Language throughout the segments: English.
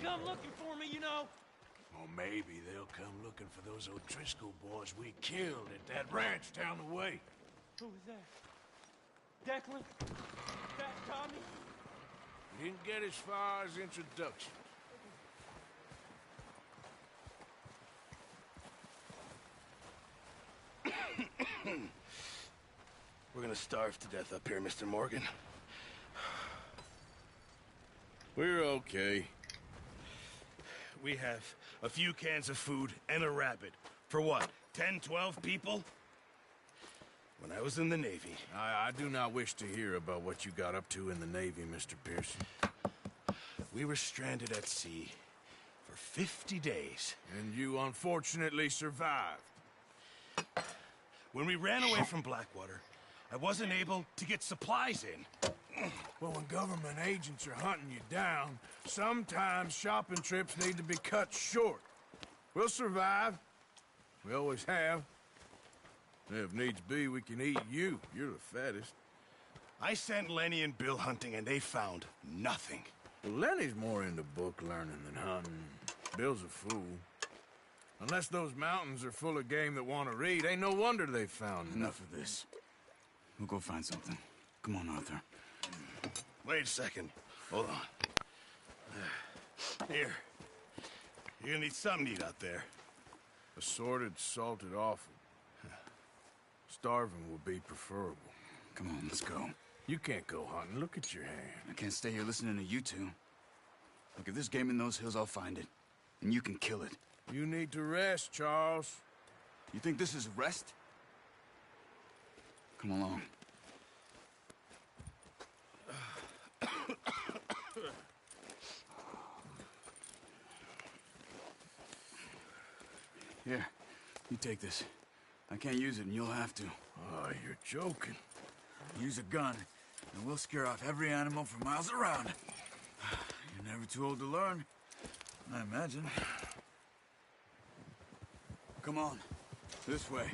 they'll come looking for me, you know. Or maybe they'll come looking for those O'Driscoll boys we killed at that ranch down the way. Who was that? Declan? Fat Tommy? We didn't get as far as introduction. We're gonna starve to death up here, Mr. Morgan. We're okay. We have a few cans of food and a rabbit. For what, 10, 12 people? When I was in the Navy... I do not wish to hear about what you got up to in the Navy, Mr. Pearson. We were stranded at sea for 50 days. And you unfortunately survived. When we ran away from Blackwater, I wasn't able to get supplies in. Well, when government agents are hunting you down, sometimes shopping trips need to be cut short. We'll survive. We always have. If needs be, we can eat you. You're the fattest. I sent Lenny and Bill hunting, and they found nothing. Well, Lenny's more into book learning than hunting. Bill's a fool. Unless those mountains are full of game that want to read, ain't no wonder they found Enough of this. We'll go find something. Come on, Arthur. Wait a second. Hold on. Here. You're gonna need something to eat out there. Assorted, salted offal. Starving would be preferable. Come on, let's go. You can't go hunting. Look at your hand. I can't stay here listening to you two. Look, if there's game in those hills, I'll find it. And you can kill it. You need to rest, Charles. You think this is rest? Come along. Here, you take this. I can't use it, and you'll have to. Oh, you're joking. Use a gun, and we'll scare off every animal for miles around. You're never too old to learn, I imagine. Come on, this way.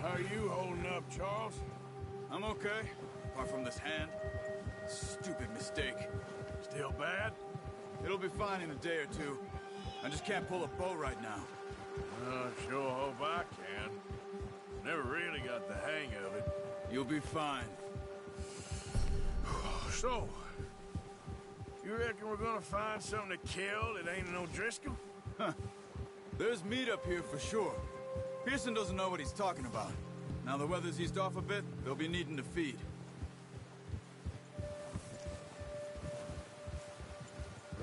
How are you holding up, Charles? I'm okay, apart from this hand. Stupid mistake. Still bad? It'll be fine in a day or two. I just can't pull a bow right now. Sure hope I can. Never really got the hang of it. You'll be fine. So, you reckon we're gonna find something to kill that ain't an O'Driscoll? Huh. There's meat up here for sure. Pearson doesn't know what he's talking about. Now the weather's eased off a bit, they'll be needing to feed.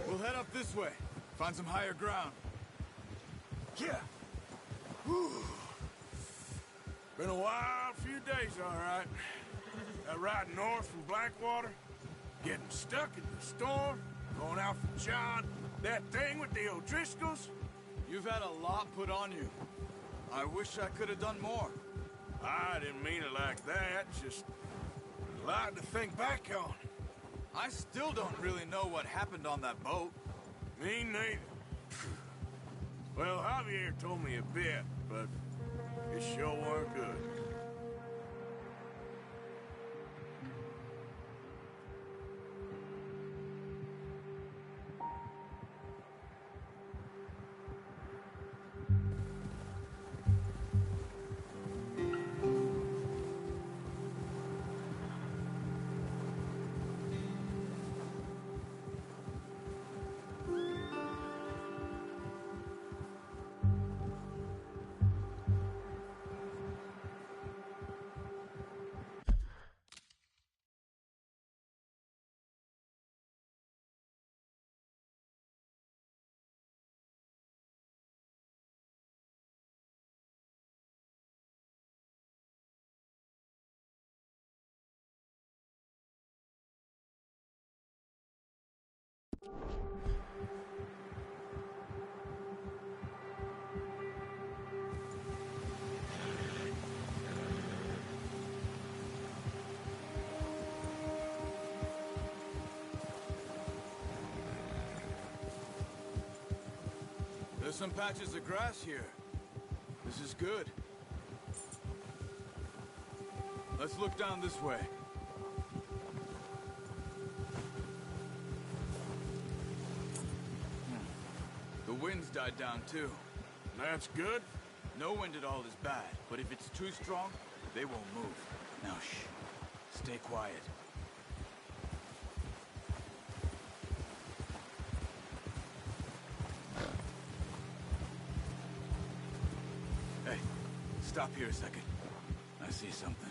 We'll head up this way. Find some higher ground. Yeah. Whew. Been a wild few days, all right. That ride north from Blackwater, getting stuck in the storm, going out for John, that thing with the O'Driscolls. You've had a lot put on you. I wish I could have done more. I didn't mean it like that, just a lot to think back on. I still don't really know what happened on that boat. Me neither. Well, Javier told me a bit, but it sure weren't good. There's some patches of grass here. This is good. Let's look down this way. The wind's died down too. That's good. No wind at all is bad, but if it's too strong, they won't move. Now shh. Stay quiet. Hey, stop here a second. I see something.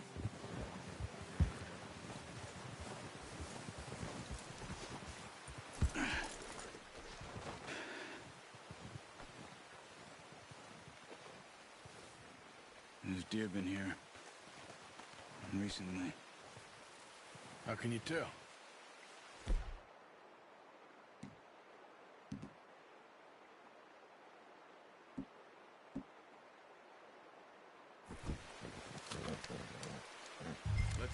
There's deer been here recently. How can you tell? Let's...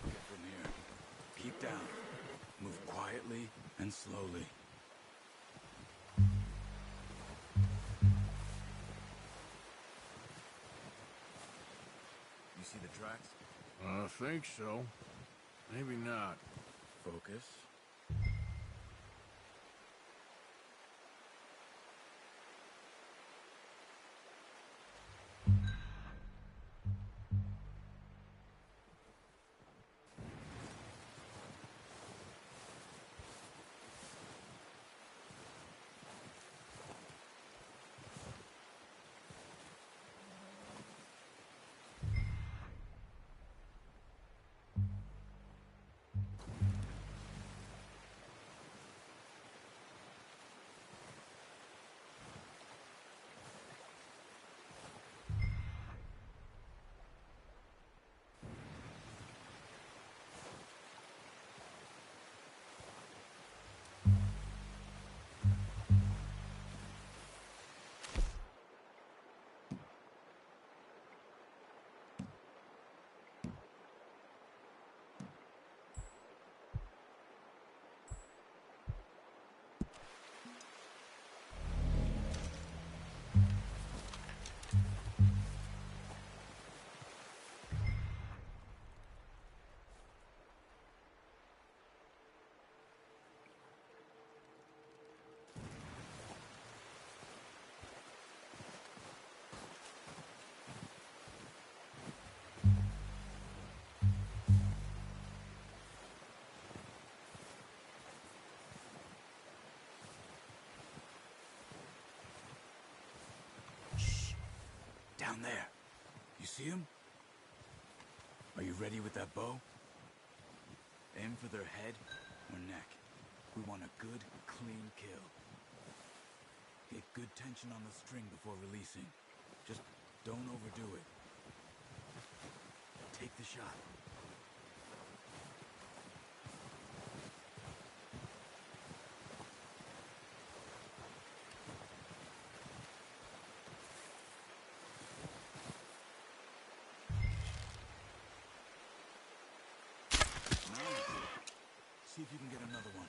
From here. Keep down. Move quietly and slowly. You see the tracks? I think so. Maybe not. Focus. Down there. You see him? Are you ready with that bow? Aim for their head or neck. We want a good, clean kill. Get good tension on the string before releasing. Just don't overdo it. Take the shot. See if you can get another one.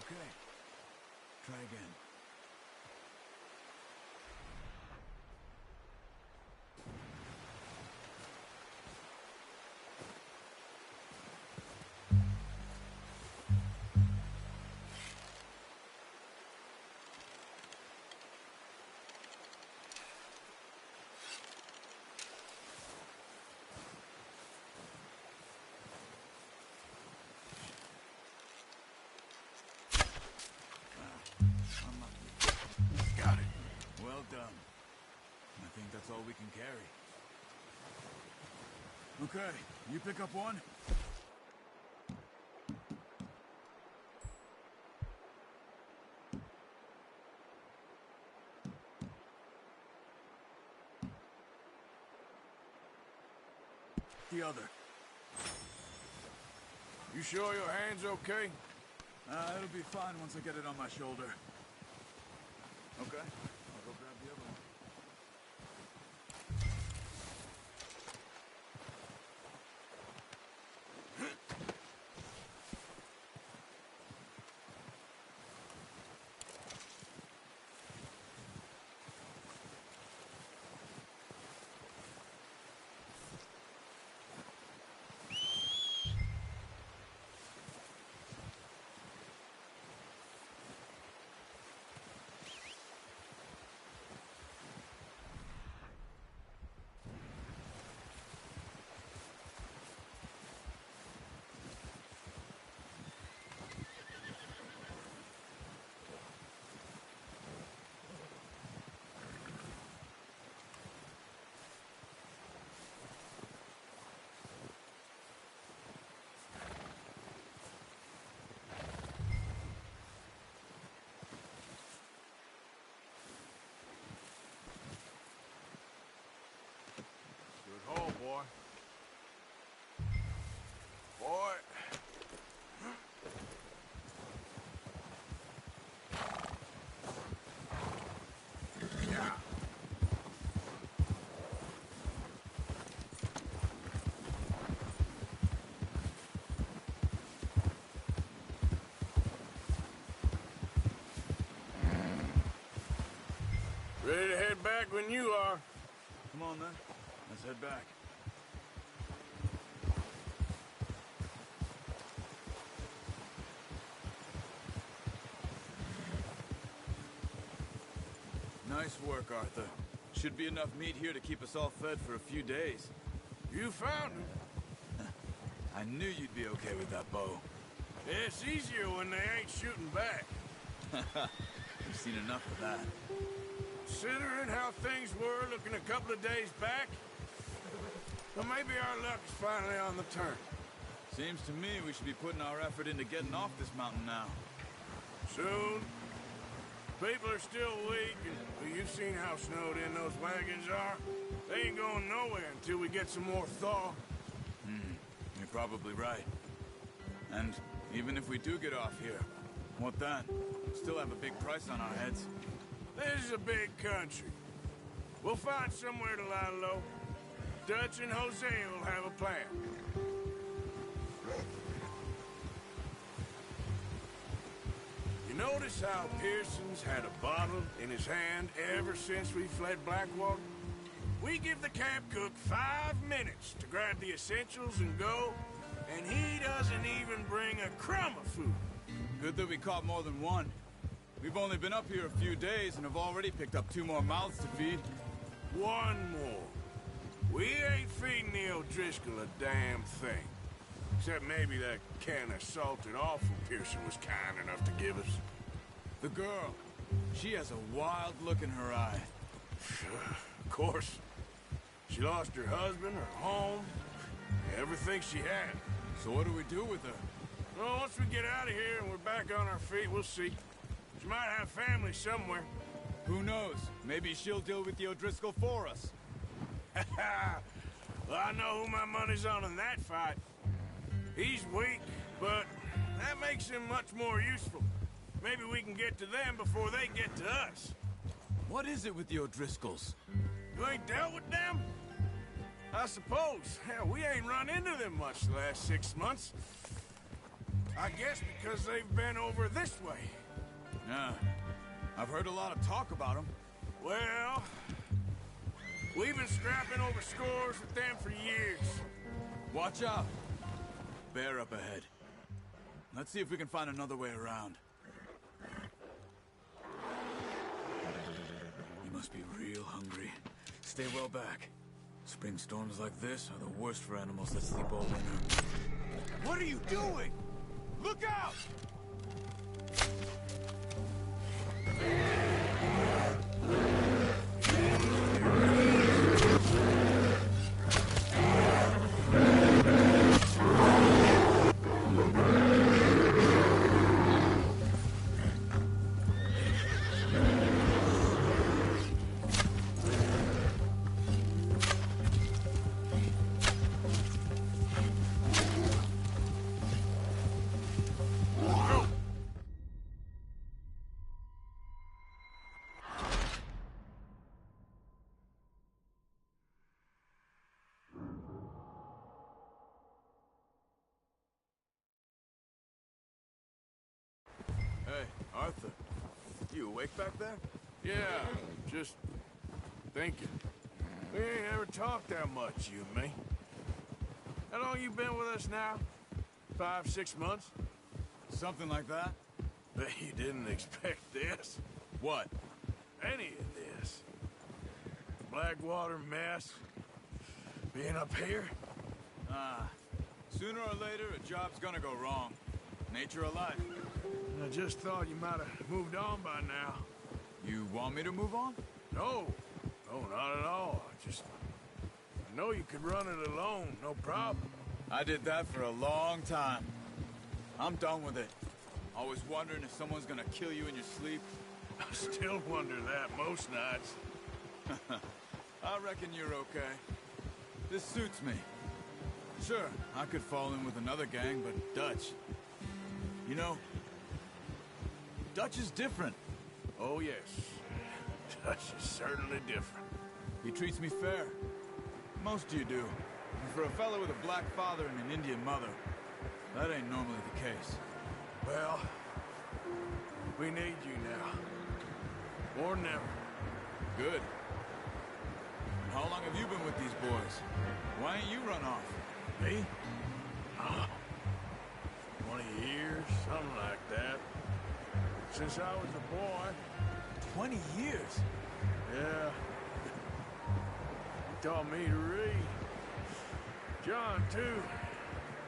Okay. Try again. Got it. Well done. I think that's all we can carry. Okay, you pick up one. The other. You sure your hand's okay? It'll be fine once I get it on my shoulder. Okay, I'll go grab the other one. Good haul, boy. Boy. Yeah. Ready to head back when you are. Come on then, let's head back. Nice work, Arthur. Should be enough meat here to keep us all fed for a few days. You found him. I knew you'd be okay with that bow. It's easier when they ain't shooting back. I've seen enough of that. Considering how things were looking a couple of days back, well, maybe our luck is finally on the turn. Seems to me we should be putting our effort into getting off this mountain now. Soon. People are still weak, and well, you've seen how snowed in those wagons are. They ain't going nowhere until we get some more thaw. You're probably right. And even if we do get off here, what then? Still have a big price on our heads. This is a big country. We'll find somewhere to lie low. Dutch and Jose will have a plan. You notice how Pearson's had a bottle in his hand ever since we fled Blackwater? We give the camp cook 5 minutes to grab the essentials and go, and he doesn't even bring a crumb of food. Good that we caught more than one. We've only been up here a few days and have already picked up 2 more mouths to feed. One more. We ain't feeding the O'Driscoll a damn thing. Except maybe that can of salted offal Pearson was kind enough to give us. The girl, she has a wild look in her eye. Of course. She lost her husband, her home, everything she had. So what do we do with her? Well, once we get out of here and we're back on our feet, we'll see. She might have family somewhere. Who knows? Maybe she'll deal with the O'Driscoll for us. Well, I know who my money's on in that fight. He's weak, but that makes him much more useful. Maybe we can get to them before they get to us. What is it with the O'Driscolls? You ain't dealt with them? I suppose. Hell, we ain't run into them much the last 6 months. I guess because they've been over this way. Yeah, I've heard a lot of talk about them. Well, we've been scrapping over scores with them for years. Watch out. Bear up ahead. Let's see if we can find another way around. You must be real hungry. Stay well back. Spring storms like this are the worst for animals that sleep all winter. What are you doing? Look out! Hey, Arthur. You awake back there? Yeah, just thinking. We ain't ever talked that much, you and me. How long you been with us now? 5, 6 months? Something like that? Bet you didn't expect this. What? Any of this. Blackwater mess. Being up here. Sooner or later, a job's gonna go wrong. Nature of life. I just thought you might have moved on by now. You want me to move on? No. No, not at all. I know you could run it alone, no problem. I did that for a long time. I'm done with it. Always wondering if someone's gonna kill you in your sleep. I still wonder that most nights. I reckon you're okay. This suits me. Sure, I could fall in with another gang, but Dutch... You know, Dutch is different. Oh, yes. Dutch is certainly different. He treats me fair. Most of you do. And for a fellow with a black father and an Indian mother, that ain't normally the case. Well, we need you now. More than ever. Good. And how long have you been with these boys? Why ain't you run off? Me? 20 years, something like that. Since I was a boy. 20 years? Yeah. He taught me to read. John, too.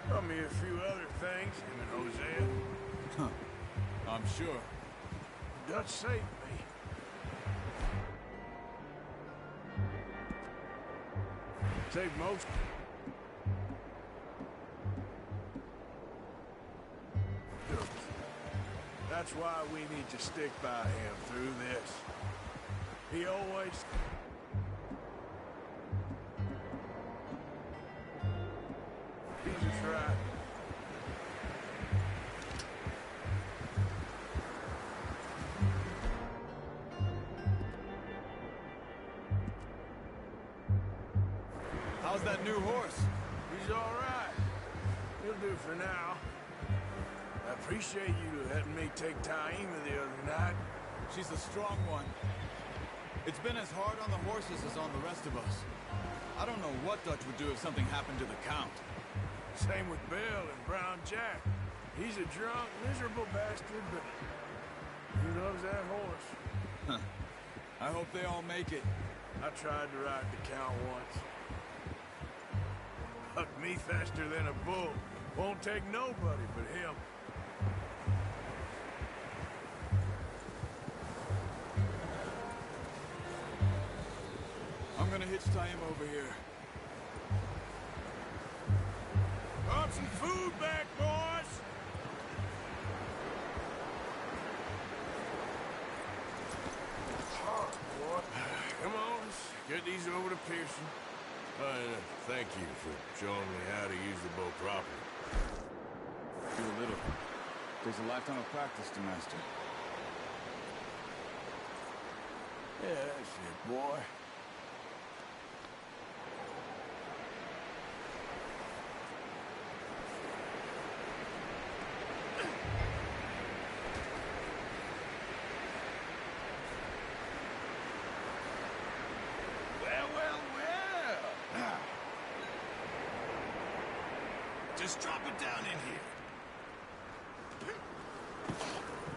Taught me a few other things, him and Hosea. Huh. I'm sure. Dutch saved me. Saved most. That's why we need to stick by him through this. He always... He's just right. How's that new horse? He's all right. He'll do for now. I appreciate you letting me take Taima the other night. She's a strong one. It's been as hard on the horses as on the rest of us. I don't know what Dutch would do if something happened to the Count. Same with Bill and Brown Jack. He's a drunk, miserable bastard, but he loves that horse. Huh. I hope they all make it. I tried to ride the Count once. Hucked me faster than a bull. Won't take nobody but him. I'm gonna hitch Taima over here. Brought some food back, boys! Come on, let's get these over to Pearson. Thank you for showing me how to use the bow properly. Do a little. Takes a lifetime of practice to master. Yeah, that's it, boy. Just drop it down in here.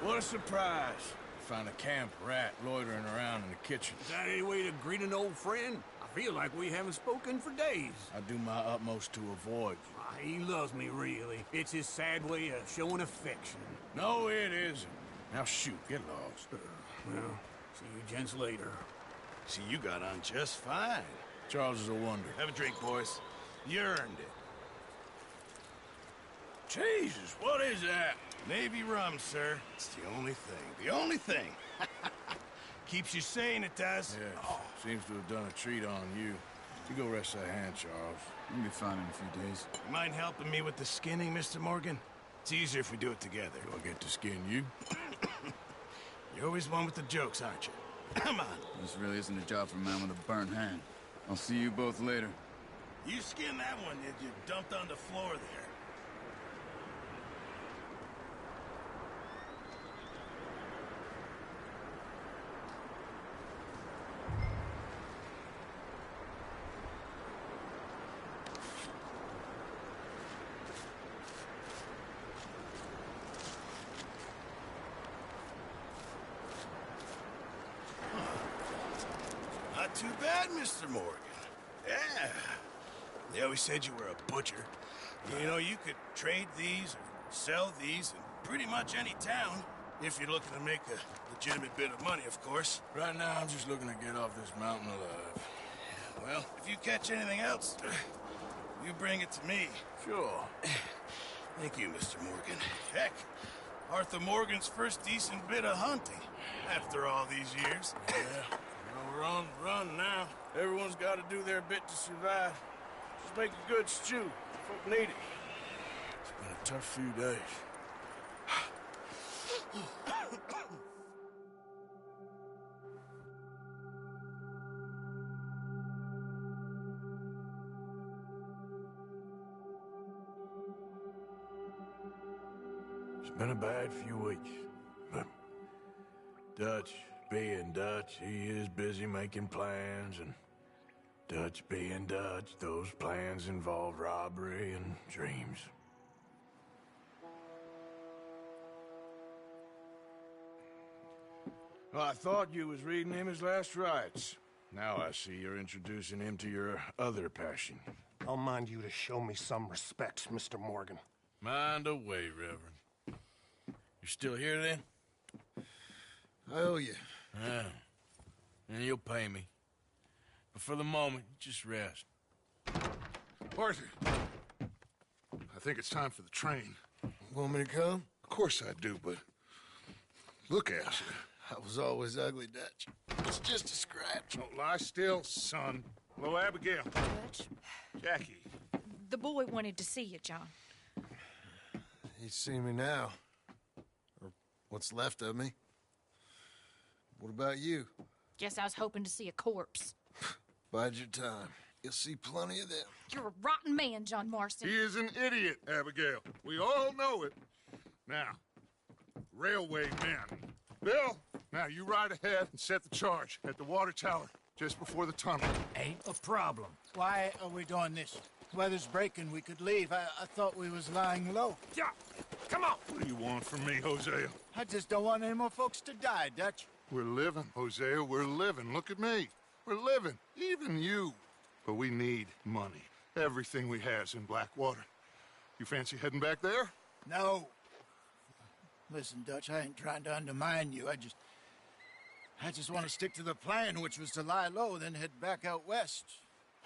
What a surprise. Find a camp rat loitering around in the kitchen. Is that any way to greet an old friend? I feel like we haven't spoken for days. I do my utmost to avoid you. He loves me, really. It's his sad way of showing affection. No, it isn't. Now shoot, get lost. Well, see you gents later. See, you got on just fine. Charles is a wonder. Have a drink, boys. You earned it. Jesus, what is that? Navy rum, sir. It's the only thing. The only thing. Keeps you sane, it does. Yeah, seems to have done a treat on you. You go rest that hand, Charles. You'll be fine in a few days. You mind helping me with the skinning, Mr. Morgan? It's easier if we do it together. Do I get to skin you? You're always one with the jokes, aren't you? Come on. This really isn't a job for a man with a burnt hand. I'll see you both later. You skinned that one that you dumped on the floor there. Not too bad, Mr. Morgan. Yeah. They always said you were a butcher. You know, you could trade these or sell these in pretty much any town, if you're looking to make a legitimate bit of money, of course. Right now, I'm just looking to get off this mountain alive. Well, if you catch anything else, you bring it to me. Sure. Thank you, Mr. Morgan. Heck, Arthur Morgan's first decent bit of hunting after all these years. Yeah. Well, we're on the run now. Everyone's got to do their bit to survive. Just make a good stew. Folk need it. It's been a tough few days. It's been a bad few weeks, but Dutch being Dutch, he is busy making plans, and Dutch being Dutch, those plans involve robbery and dreams. Well, I thought you was reading him his last rites. Now I see you're introducing him to your other passion. I'll mind you to show me some respect, Mr. Morgan. Mind away, Reverend. You still here, then? I owe you. Yeah. And you'll pay me. But for the moment, just rest. Arthur, I think it's time for the train. Want me to come? Of course I do, but look at you. I was always ugly, Dutch. It's just a scratch. Don't lie still, son. Hello, Abigail. Dutch, Jackie. the boy wanted to see you, John. He's seen me now. Or what's left of me. What about you? Guess I was hoping to see a corpse. Bide your time. You'll see plenty of them. You're a rotten man, John Marston. He is an idiot, Abigail. We all know it. Now, railway men. Bill, now you ride ahead and set the charge at the water tower just before the tunnel. Ain't a problem. Why are we doing this? Weather's breaking, we could leave. I thought we was lying low. Yeah, come on. What do you want from me, Hosea? I just don't want any more folks to die, Dutch. We're living, Hosea, we're living. Look at me. We're living, even you. But we need money. Everything we has in Blackwater. You fancy heading back there? No. Listen, Dutch, I ain't trying to undermine you. I just want to stick to the plan, which was to lie low, then head back out west.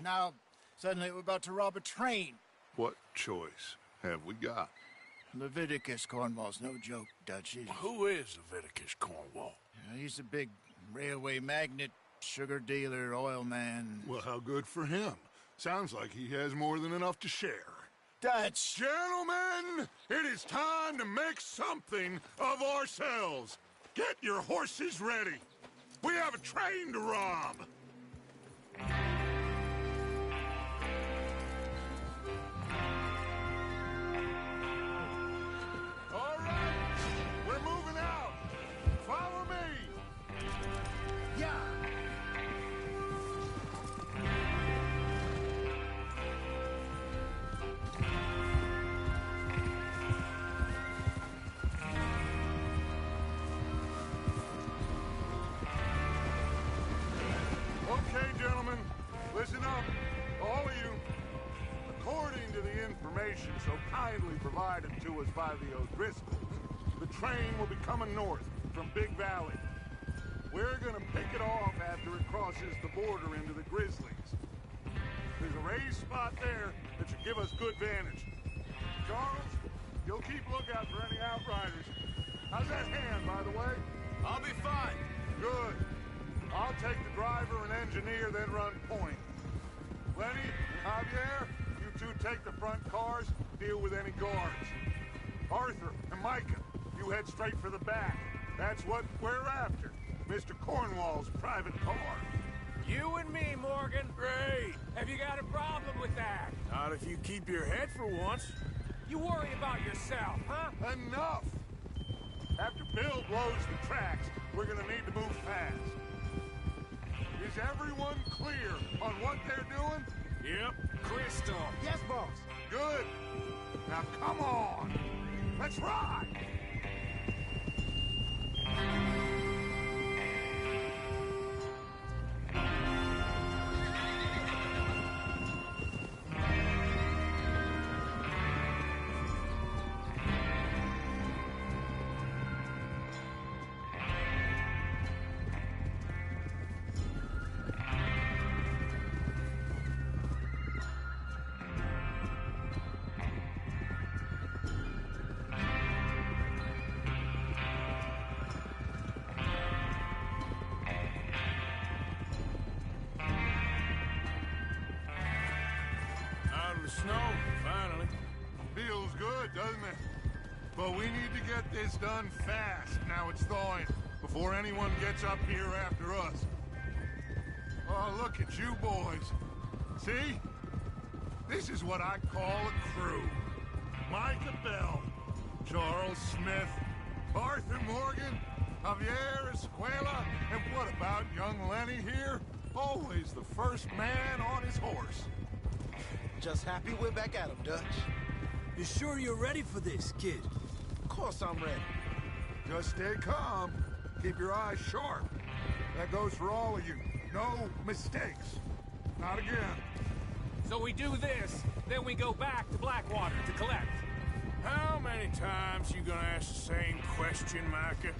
Now, suddenly we're about to rob a train. What choice have we got? Leviticus Cornwall's no joke, Dutch. Who is Leviticus Cornwall? He's a big railway magnate, sugar dealer, oil man. Well, how good for him. Sounds like he has more than enough to share. Dutch! Gentlemen, it is time to make something of ourselves. Get your horses ready. We have a train to rob. All right, we're moving out. Follow me. Yeah! information so kindly provided to us by the O'Driscolls, the train will be coming north from Big Valley. We're gonna pick it off after it crosses the border into the Grizzlies. There's a raised spot there that should give us good vantage. Charles, you'll keep lookout for any outriders. How's that hand, by the way? I'll be fine. Good. I'll take the driver and engineer, then run point. Lenny, Javier, you two take the front cars, deal with any guards. Arthur and Micah, you head straight for the back. That's what we're after. Mr. Cornwall's private car. You and me, Morgan. Great. Have you got a problem with that? Not if you keep your head for once. You worry about yourself, huh? Enough! After Bill blows the tracks, we're gonna need to move fast. Is everyone clear on what they're doing? Yep. Crystal. Yes, boss. Good. Now come on. Let's ride. Out of the snow, finally. Feels good, doesn't it? But we need to get this done fast. Now it's thawing, before anyone gets up here after us. Oh, look at you boys. See? This is what I call a crew. Micah Bell, Charles Smith, Arthur Morgan, Javier Escuela, and what about young Lenny here? Always the first man on his horse. Just happy we're back at 'em, Dutch. You sure you're ready for this, kid? Of course I'm ready. Just stay calm. Keep your eyes sharp. That goes for all of you. No mistakes. Not again. So we do this, then we go back to Blackwater to collect. How many times you gonna ask the same question, Micah?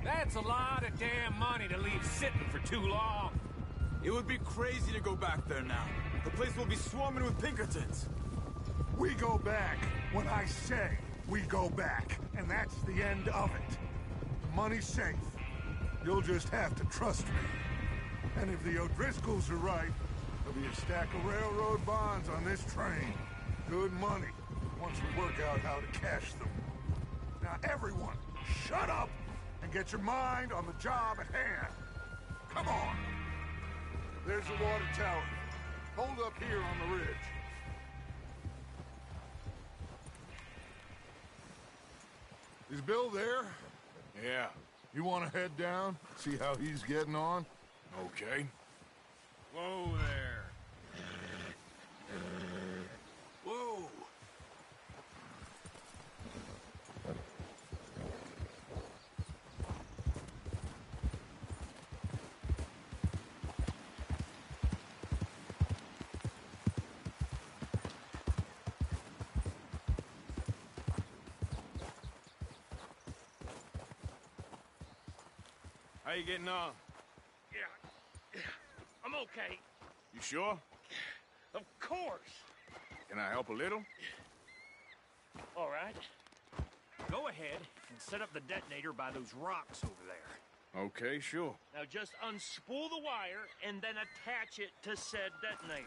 That's a lot of damn money to leave sitting for too long. It would be crazy to go back there now. The place will be swarming with Pinkertons. We go back when I say we go back, and that's the end of it. The money's safe. You'll just have to trust me. And if the O'Driscolls are right, there'll be a stack of railroad bonds on this train. Good money, once we work out how to cash them. Now everyone, shut up and get your mind on the job at hand. Come on. There's the water tower. Hold up here on the ridge. Is Bill there? Yeah. You want to head down, see how he's getting on? Okay. Whoa there. Whoa. How you getting on? Yeah, I'm okay. You sure? Of course. Can I help a little? All right. Go ahead and set up the detonator by those rocks over there. Okay, sure. Now just unspool the wire and then attach it to said detonator.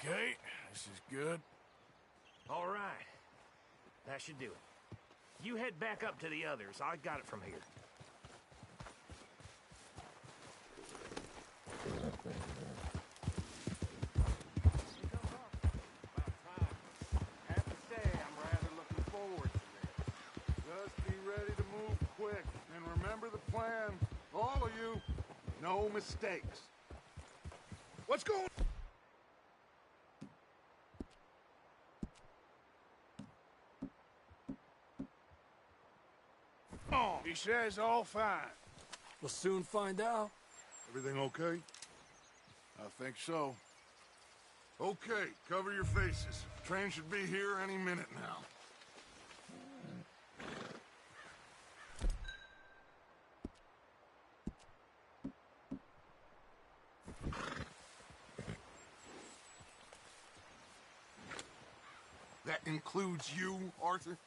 Okay, this is good. All right. That should do it. You head back up to the others. I got it from here. ready to move quick. And remember the plan. All of you, no mistakes. What's going on? He says all fine. We'll soon find out. Everything okay? I think so. Okay, cover your faces. Train should be here any minute now. That includes you, Arthur?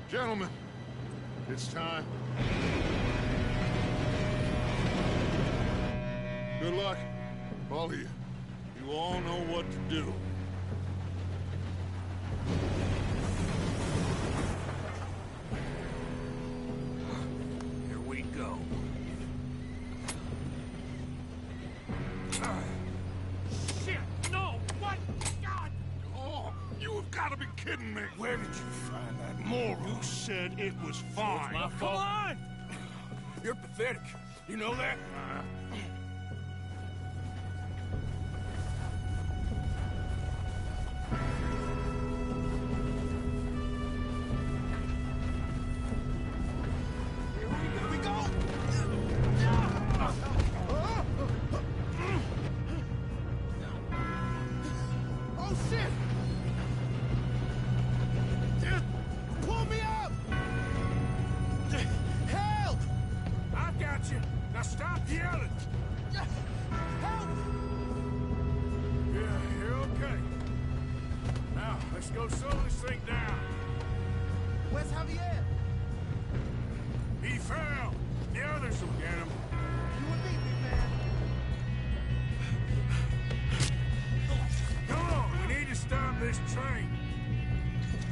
Gentlemen, it's time. Good luck, all of you. You all know what to do. Here we go. Shit! No! What? God! Oh, you have got to be kidding me. Where did you find that moron? You said it was fine. My fault. Come on! You're pathetic. You know that? Here we go! Oh, shit! Pull me up! Help! I've got you. Now stop yelling. Help! Yeah, you're okay. Now, let's go slow this thing down. Where's Javier? He fell. The others will get him. You and me, big man. Come on, we need to stop this train.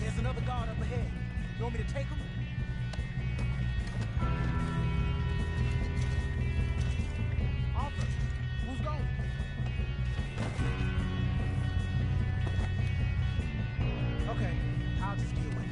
There's another guard up ahead. You want me to take him? Arthur, who's going? Okay, I'll just get away.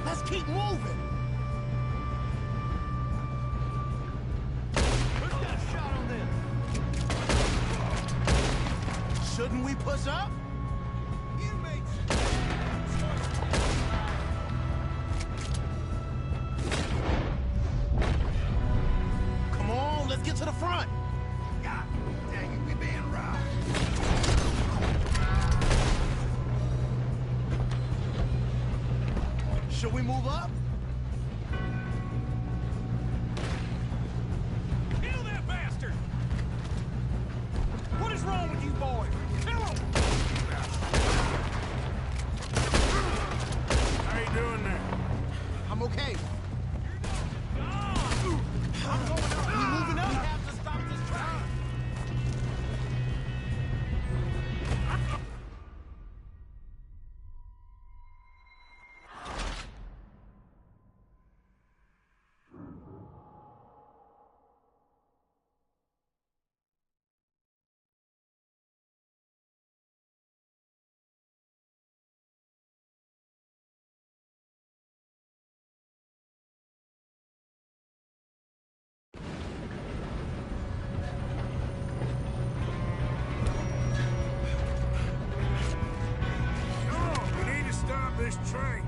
Let's keep moving. Who's got a shot on them? Shouldn't we push up? Come on, let's get to the front. God dang it, we being robbed. Should we move up? Kill that bastard! What is wrong with you boys? Kill him! How you doing there? I'm okay. I'm going up. We moving up. We have to stop this train. Come on, we need to stop this train.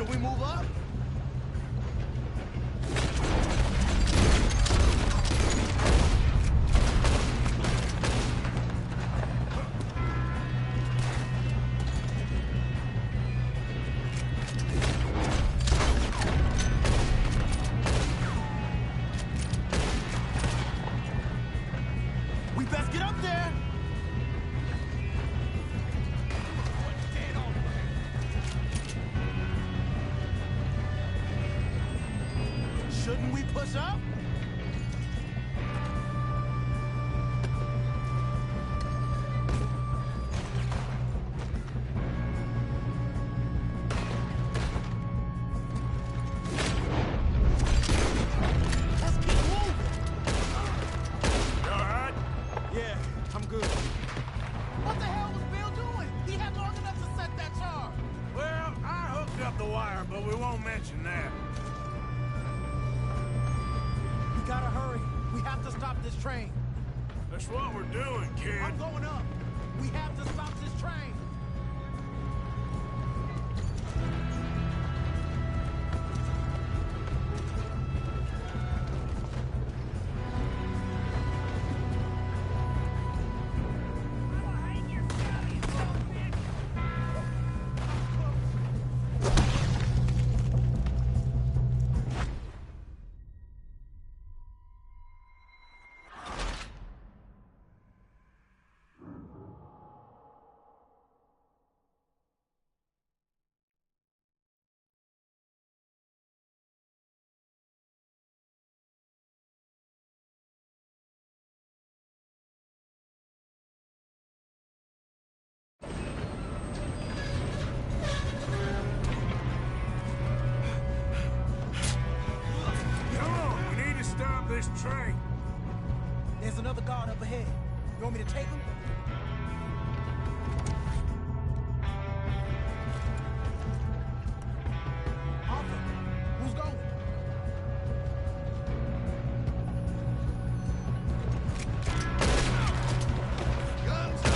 Should we move up? We best get up there! Shouldn't we push up? Let's keep moving! You all right? Yeah, I'm good. What the hell was Bill doing? He had long enough to set that charge. Well, I hooked up the wire, but we won't mention that. We gotta hurry. We have to stop this train. That's what we're doing, kid. I'm going up. We have to stop this train. Come on, we need to stop this train. There's another guard up ahead. You want me to take him? Arthur, who's going? Guns up!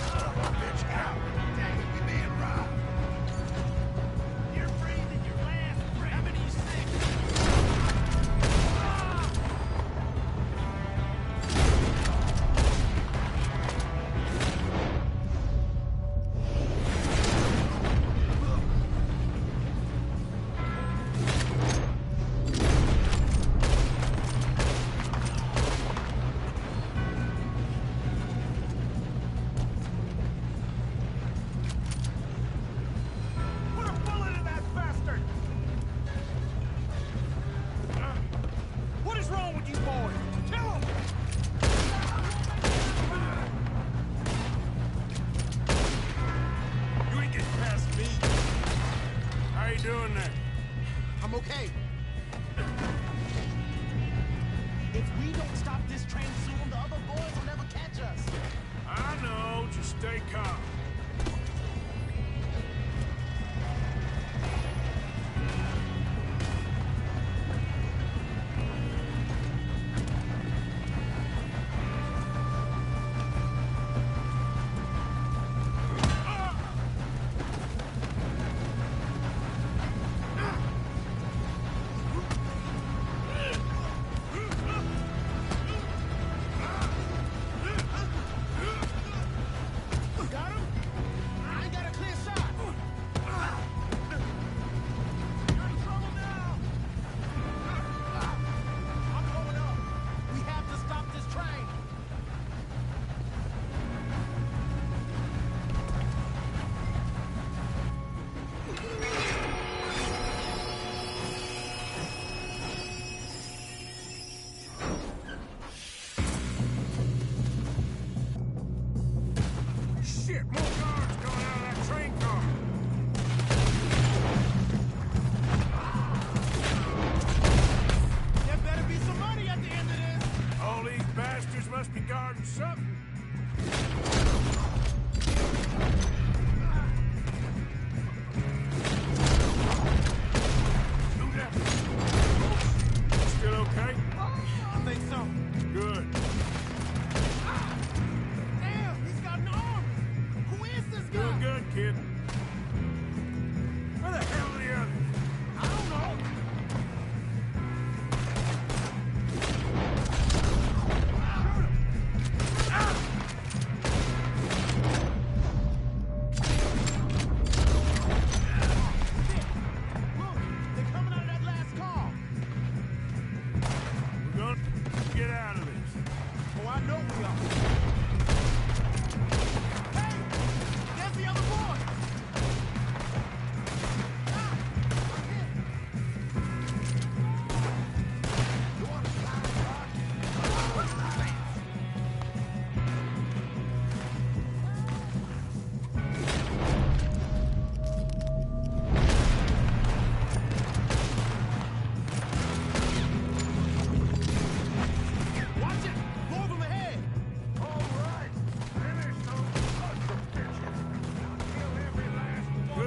Son of a bitch, out! Dang it, we being robbed! You're breathing your last breath. How many you sick? Put a bullet in that bastard! What is wrong with you boys? Kill him! You ain't getting past me. How you doing there? I'm okay. If we don't stop this train soon, the other boys will never catch us. I know, just stay calm. Got him?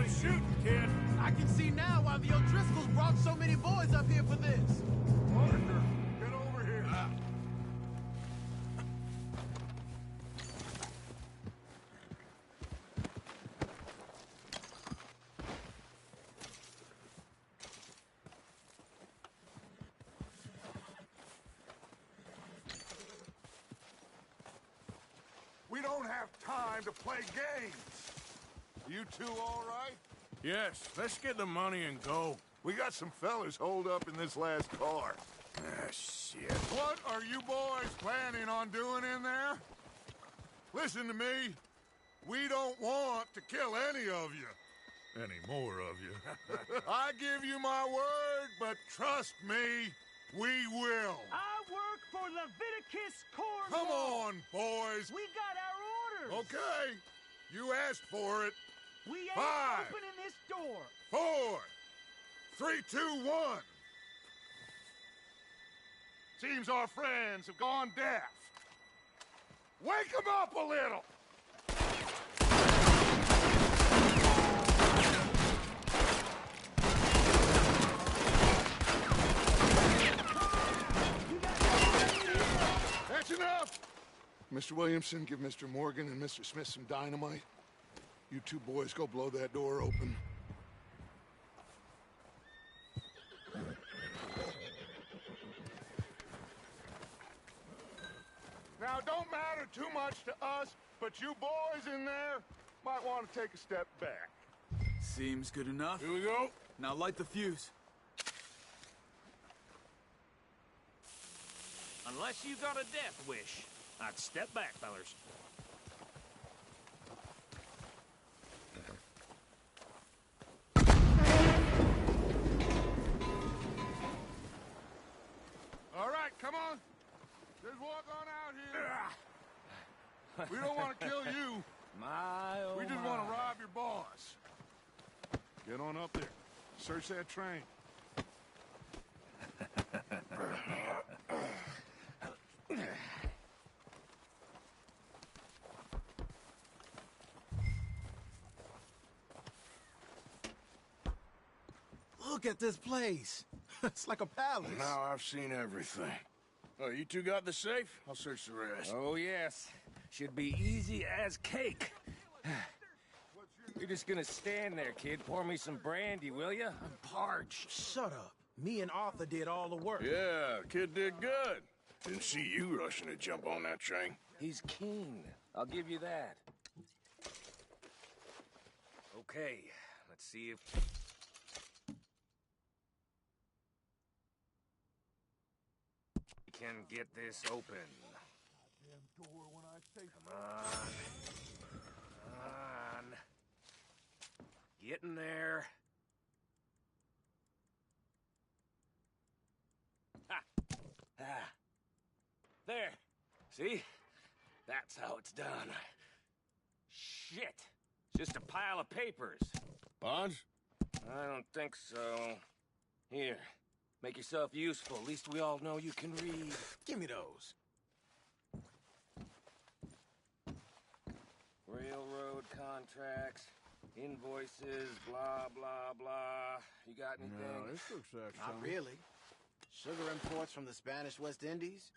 good shooting, kid. I can see now why the O'Driscolls brought so many boys up here for this. Parker, get over here. We don't have time to play games. You two all right? Yes, let's get the money and go. We got some fellas holed up in this last car. Ah, shit. What are you boys planning on doing in there? Listen to me. We don't want to kill any of you. Any more of you. I give you my word, but trust me, we will. I work for Leviticus Cornwall. Come on, boys. We got our orders. Okay. You asked for it. We ain't 5, opening this door. 4, 3, 2, 1. Seems our friends have gone deaf. Wake them up a little. That's enough. Mr. Williamson, give Mr. Morgan and Mr. Smith some dynamite. You two boys go blow that door open. Now, it don't matter too much to us, but you boys in there might want to take a step back. Seems good enough. Here we go. Now light the fuse. Unless you got a death wish, I'd step back, fellers. All right, come on. Just walk on out here. We don't want to kill you. My, oh We just my. want to rob your boss. Get on up there. Search that train. Look at this place. It's like a palace. Now I've seen everything. Oh, you two got the safe? I'll search the rest. Oh, yes. Should be easy as cake. You're just gonna stand there, kid. Pour me some brandy, will you? I'm parched. Shut up. Me and Arthur did all the work. Yeah, kid did good. Didn't see you rushing to jump on that train. He's keen. I'll give you that. Okay, let's see if... we can get this open. Come on. Come on. Get in there. Ha! Ah. There. See? That's how it's done. Shit. It's just a pile of papers. Bonds? I don't think so. Here. Make yourself useful. At least we all know you can read. Give me those. Railroad contracts, invoices, blah, blah, blah. You got anything? this looks like Not really. Sugar imports from the Spanish West Indies.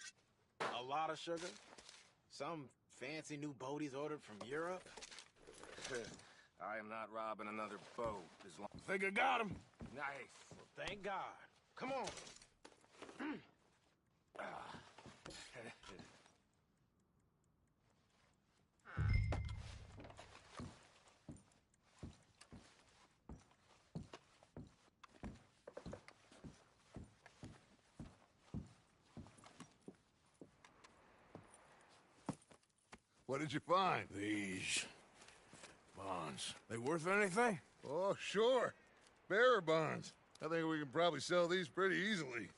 A lot of sugar. Some fancy new boaties ordered from Europe. I am not robbing another boat as long... Think I got him. Nice. Well, thank God. Come on. What did you find? These bonds. They worth anything? Oh, sure. Bearer bonds. I think we can probably sell these pretty easily.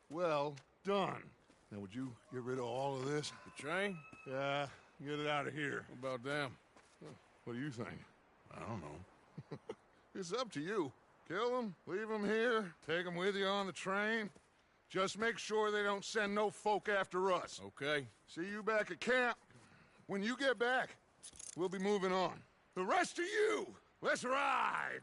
Well done. Now, would you get rid of all of this? The train? Yeah, get it out of here. What about them? What do you think? I don't know. It's up to you. Kill them, leave them here, take them with you on the train. Just make sure they don't send no folk after us. Okay. See you back at camp. When you get back, we'll be moving on. The rest of you, Let's ride!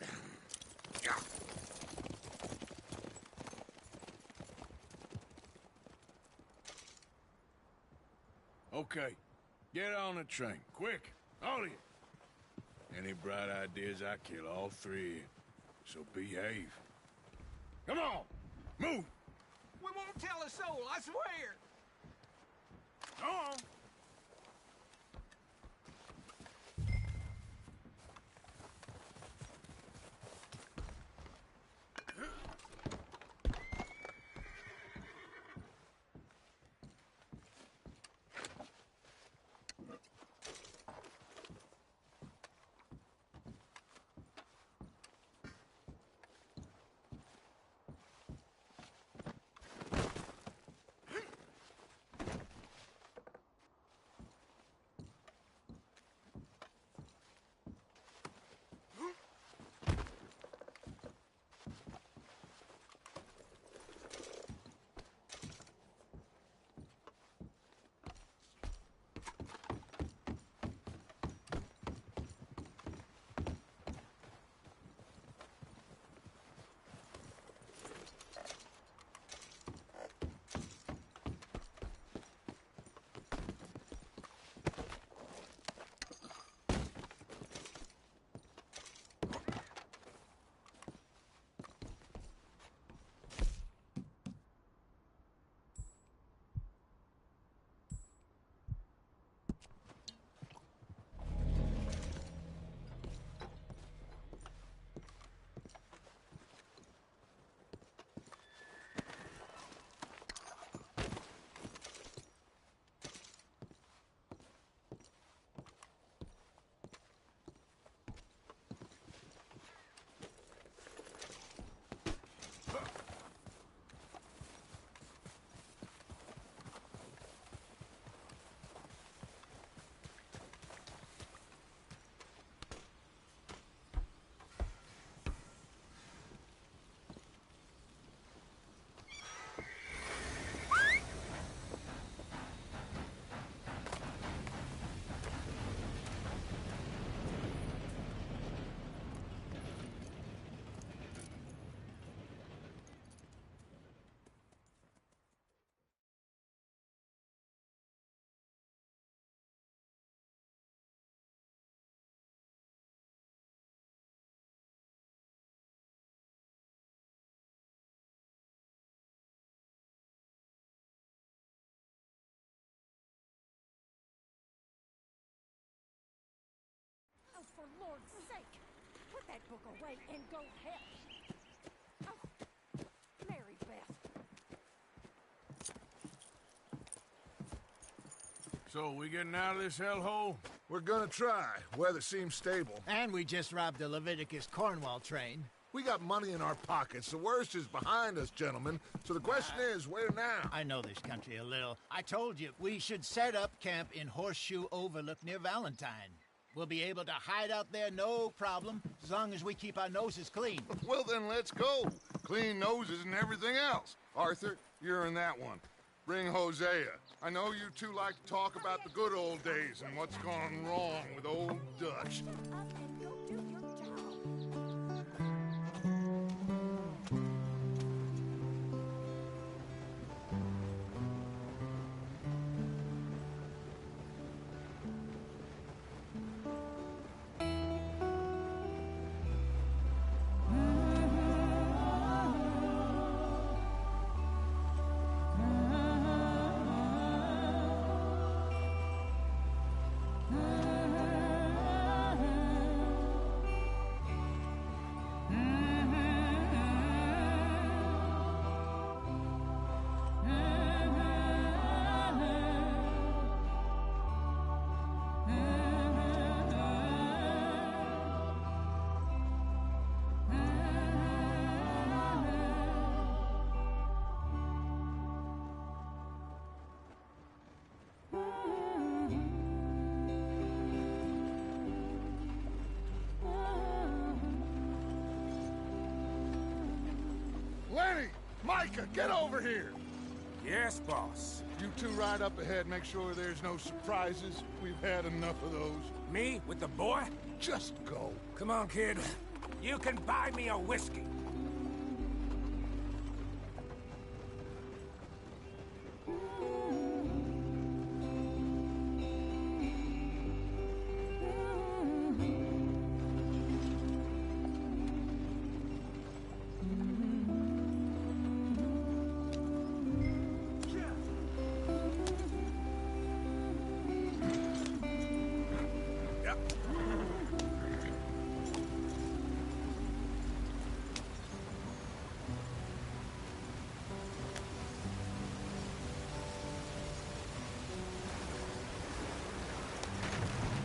Okay, get on the train, quick, all of you. Any bright ideas, I kill all three, so behave. Come on, move! We won't tell a soul, I swear! Go on! Oh, for Lord's sake, put that book away and go help. Oh, Mary Beth. So, we getting out of this hellhole? We're gonna try. Weather seems stable. And we just robbed the Leviticus Cornwall train. We got money in our pockets. The worst is behind us, gentlemen. So the question is, where now? I know this country a little. I told you, we should set up camp in Horseshoe Overlook near Valentine. We'll be able to hide out there, no problem, as long as we keep our noses clean. Well, then let's go. Clean noses and everything else. Arthur, you're in that one. Bring Hosea. I know you two like to talk about the good old days and what's gone wrong with old Dutch. Up and go do your job. Lenny! Micah, get over here! Yes, boss. You two ride up ahead, make sure there's no surprises. We've had enough of those. Me with the boy? Just go. Come on, kid. You can buy me a whiskey.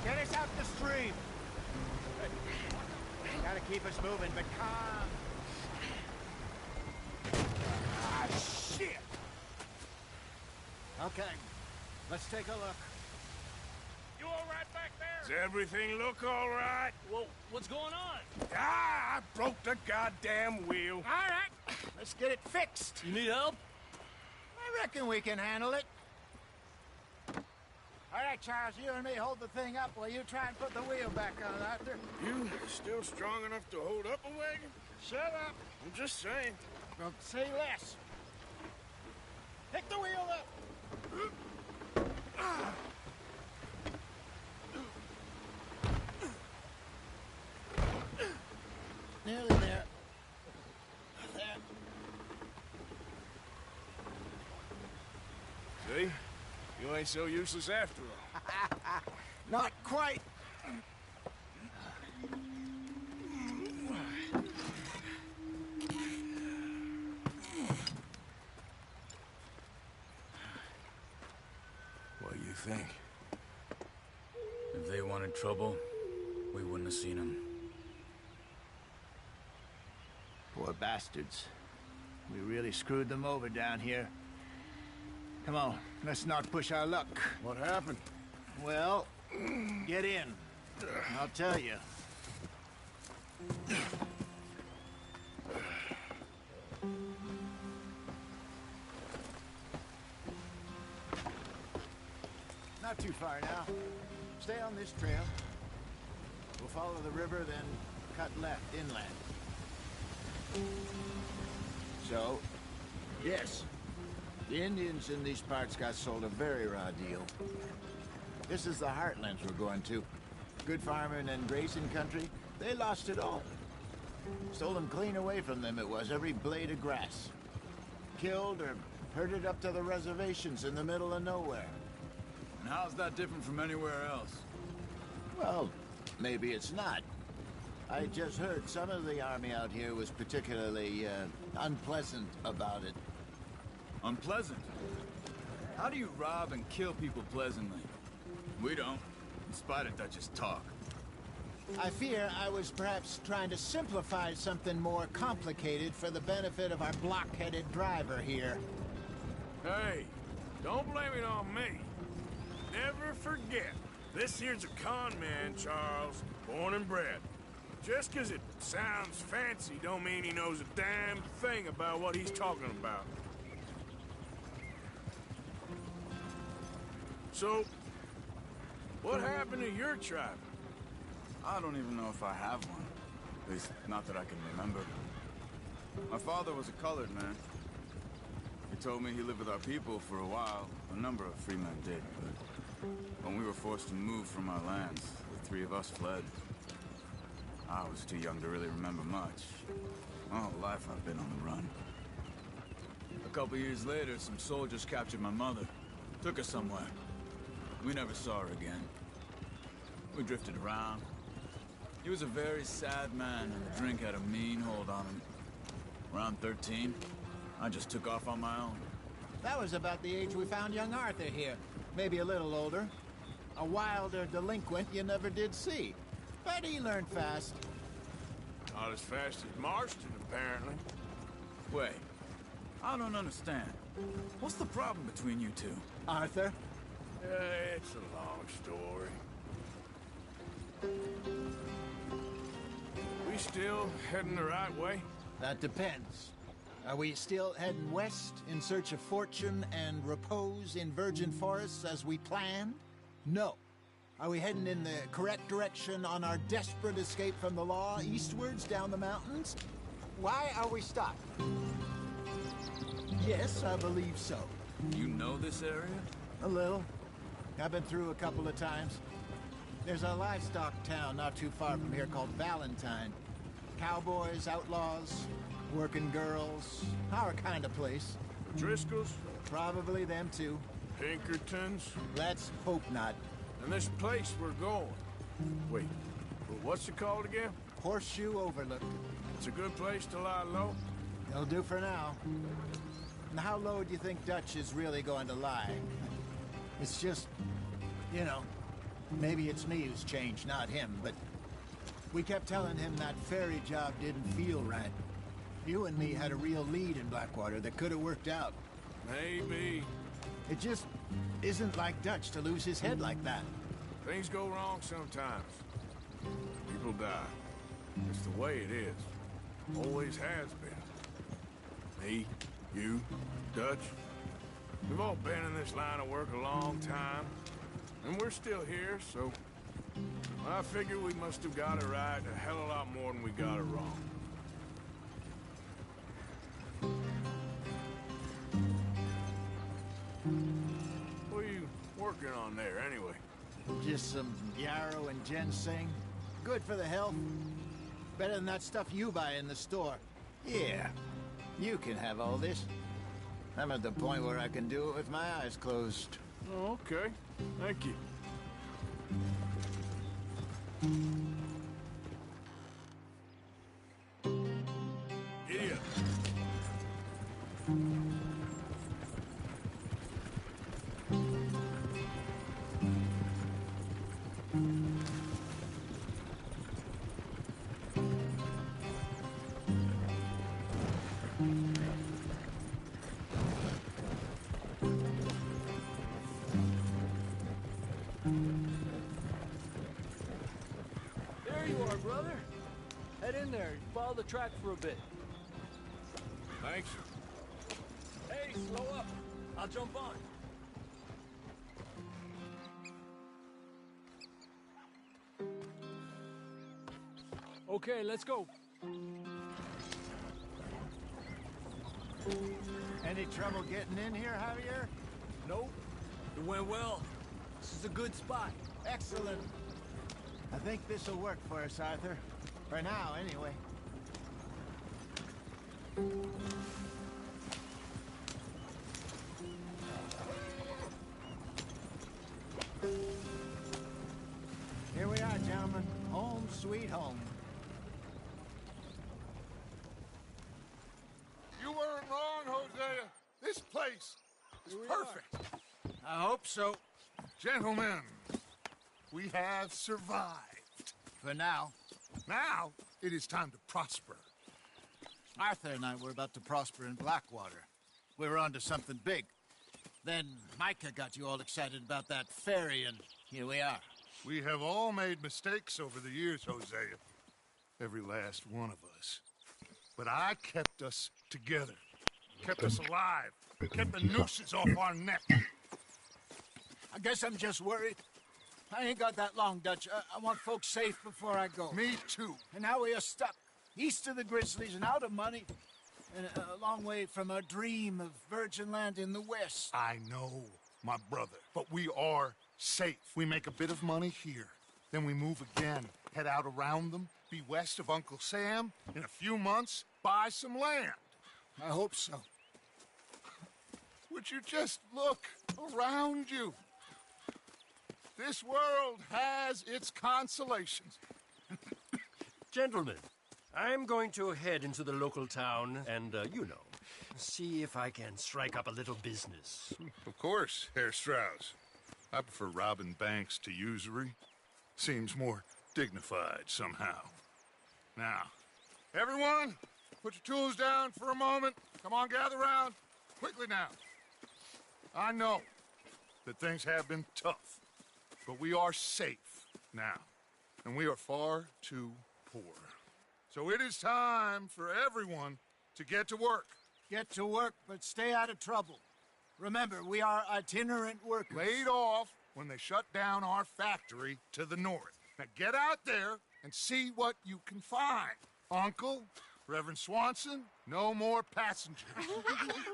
Get us out the stream. Gotta keep us moving, but calm. Ah, shit! Okay, let's take a look. You all right back there? Does everything look all right? Well, what's going on? Ah, I broke the goddamn wheel. All right, let's get it fixed. You need help? I reckon we can handle it. All right, Charles, you and me hold the thing up while you try and put the wheel back on, Arthur. You still strong enough to hold up a wagon? Shut up. I'm just saying. Well, say less. Pick the wheel up. Nearly there. There. See? You ain't so useless after all. Not quite. What do you think? If they wanted trouble, we wouldn't have seen them. Poor bastards. We really screwed them over down here. Come on, let's not push our luck. What happened? Well, get in. I'll tell you. Not too far now. Stay on this trail. We'll follow the river, then cut left inland. So, yes, the Indians in these parts got sold a very raw deal. This is the heartlands we're going to. Good farming and grazing country, they lost it all. Stolen clean away from them it was, every blade of grass. Killed or herded up to the reservations in the middle of nowhere. And how's that different from anywhere else? Well, maybe it's not. I just heard some of the army out here was particularly, unpleasant about it. Unpleasant? How do you rob and kill people pleasantly? We don't, in spite of Dutch's talk. I fear I was perhaps trying to simplify something more complicated for the benefit of our block-headed driver here. Hey, don't blame it on me. Never forget, this here's a con man, Charles, born and bred. Just 'cause it sounds fancy don't mean he knows a damn thing about what he's talking about. So, what happened to your tribe? I don't even know if I have one. At least, not that I can remember. My father was a colored man. He told me he lived with our people for a while. A number of free men did, but when we were forced to move from our lands, the three of us fled. I was too young to really remember much. My whole life I've been on the run. A couple years later, some soldiers captured my mother. Took her somewhere. We never saw her again. We drifted around. He was a very sad man, and the drink had a mean hold on him. Around 13, I just took off on my own. That was about the age we found young Arthur here. Maybe a little older. A wilder delinquent you never did see. But he learned fast. Not as fast as Marston, apparently. Wait, I don't understand. What's the problem between you two? Arthur? It's a long story. We still heading the right way? That depends. Are we still heading west in search of fortune and repose in virgin forests as we planned? No. Are we heading in the correct direction on our desperate escape from the law eastwards down the mountains? Why are we stopped? Yes, I believe so. You know this area? A little. I've been through a couple of times. There's a livestock town not too far from here called Valentine. Cowboys, outlaws, working girls, our kind of place. Driscoll's? Probably them too. Pinkertons? Let's hope not. And this place we're going. Wait, what's it called again? Horseshoe Overlook. It's a good place to lie low? It'll do for now. And how low do you think Dutch is really going to lie? It's just, you know, maybe it's me who's changed, not him, but we kept telling him that ferry job didn't feel right. You and me had a real lead in Blackwater that could have worked out. Maybe. It just isn't like Dutch to lose his head like that. Things go wrong sometimes. People die. It's the way it is. Always has been. Me, you, Dutch. We've all been in this line of work a long time. And we're still here, so I figure we must have got it right a hell of a lot more than we got it wrong. What are you working on there, anyway? Just some yarrow and ginseng. Good for the health. Better than that stuff you buy in the store. Yeah, you can have all this. I'm at the point where I can do it with my eyes closed. Oh, okay. Thank you. Giddy up. There you are, brother. Head in there and follow the track for a bit. Thanks. Hey, slow up. I'll jump on. Okay, let's go. Any trouble getting in here, Javier? Nope. It went well. This is a good spot. Excellent. I think this'll work for us, Arthur. For now, anyway. Here we are, gentlemen. Home sweet home. You weren't wrong, Hosea. This place is perfect. I hope so. Gentlemen, we have survived. For now. Now, it is time to prosper. Arthur and I were about to prosper in Blackwater. We were onto something big. Then Micah got you all excited about that ferry, and here we are. We have all made mistakes over the years, Hosea. Every last one of us. But I kept us together. Kept us alive. Kept the nooses off our neck. I guess I'm just worried. I ain't got that long, Dutch. I want folks safe before I go. Me too. And now we are stuck, east of the Grizzlies and out of money, and a long way from our dream of virgin land in the west. I know, my brother, but we are safe. We make a bit of money here, then we move again, head out around them, be west of Uncle Sam, in a few months, buy some land. I hope so. Would you just look around you? This world has its consolations. Gentlemen, I'm going to head into the local town and, you know, see if I can strike up a little business. Of course, Herr Strauss. I prefer robbing banks to usury. Seems more dignified somehow. Now, everyone, put your tools down for a moment. Come on, gather round. Quickly now. I know that things have been tough, but we are safe now, and we are far too poor. So it is time for everyone to get to work. Get to work, but stay out of trouble. Remember, we are itinerant workers. Laid off when they shut down our factory to the north. Now get out there and see what you can find. Uncle, Reverend Swanson, no more passengers.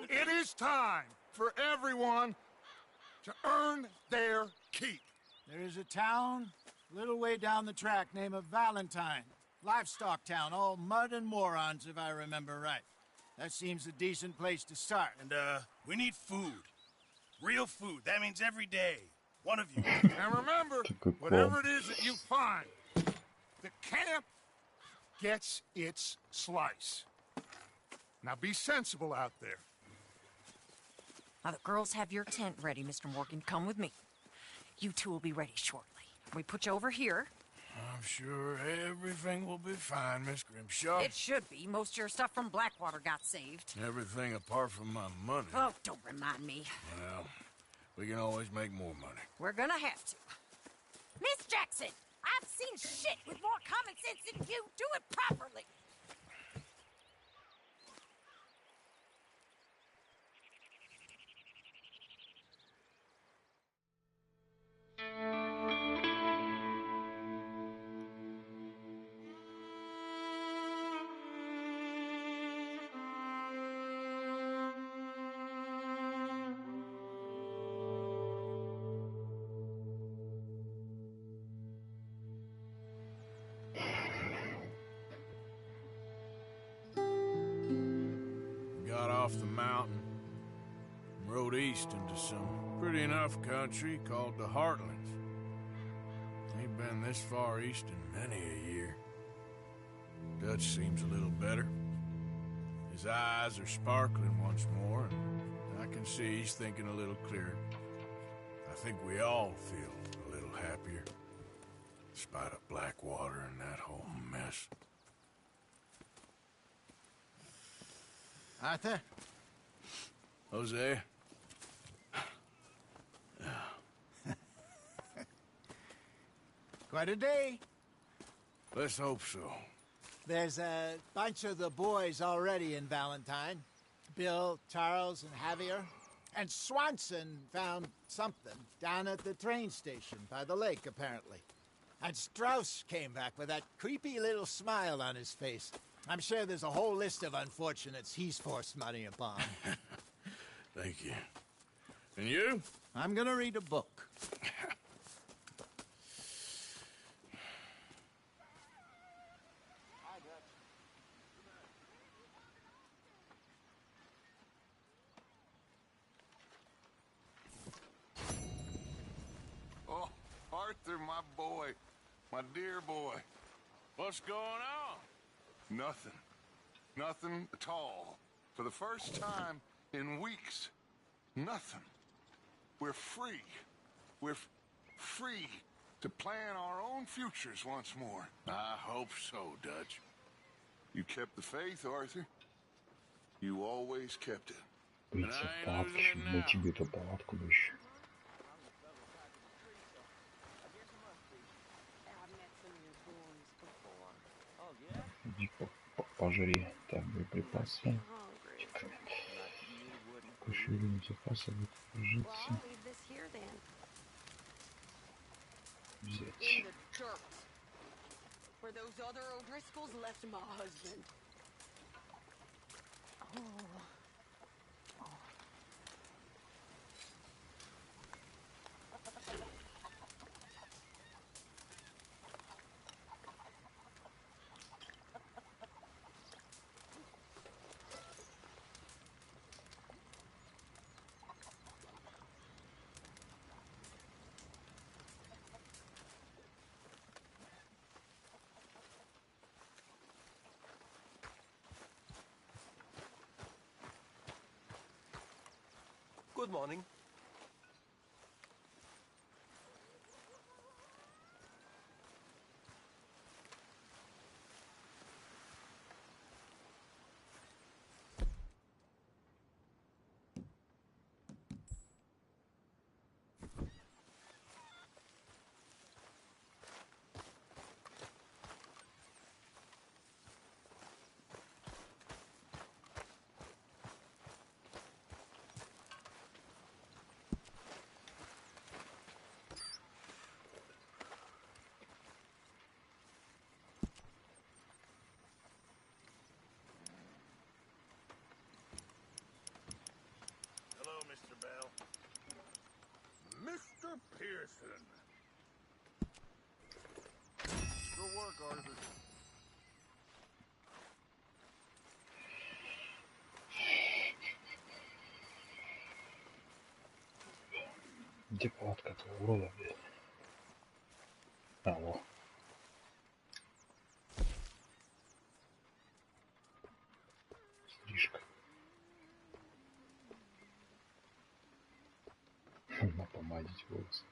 It is time for everyone to earn their keep. There is a town a little way down the track named Valentine. Livestock town, all mud and morons, if I remember right. That seems a decent place to start. And, we need food. Real food. That means every day. One of you. And remember, whatever it is that you find, the camp gets its slice. Now be sensible out there. Now the girls have your tent ready, Mr. Morgan. Come with me. You two will be ready shortly. We put you over here. I'm sure everything will be fine, Miss Grimshaw. It should be. Most of your stuff from Blackwater got saved. Everything apart from my money. Oh, don't remind me. Well, we can always make more money. We're gonna have to. Miss Jackson, I've seen shit with more common sense than you. Do it properly. Got off the mountain, rode east into some pretty enough country called the Heartlands. Ain't been this far east in many a year. Dutch seems a little better. His eyes are sparkling once more, and I can see he's thinking a little clearer. I think we all feel a little happier, despite of Blackwater and that whole mess. Arthur? Jose? Quite a day. Let's hope so. There's a bunch of the boys already in Valentine. Bill, Charles, and Javier. And Swanson found something down at the train station by the lake, apparently. And Strauss came back with that creepy little smile on his face. I'm sure there's a whole list of unfortunates he's forced money upon. Thank you. And you? I'm gonna read a book. Oh, Arthur, my boy. My dear boy. What's going on? Nothing. Nothing at all. For the first time in weeks, nothing. We're free. We're free to plan our own futures once more. I hope so, Dutch. You kept the faith, Arthur. You always kept it. Прийти в палатку, щоб знайти биту палатку ближче. Иди пожри. Так, боеприпасы. Кошелек запаса будет прижиться. Взять. Where those other O'Driscolls left my husband. Oh. Good morning. Эти палатка-то урода, блядь. Алло. Стрижка. Напомадить волосы.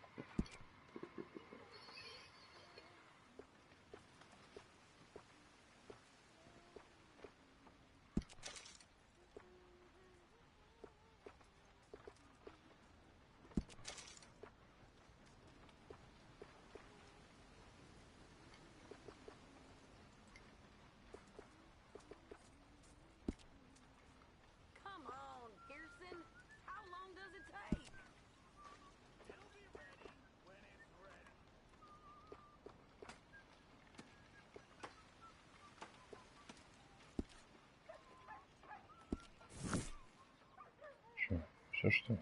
Come on, Pearson. How long does it take? It'll be ready when it's ready. Что? Все что?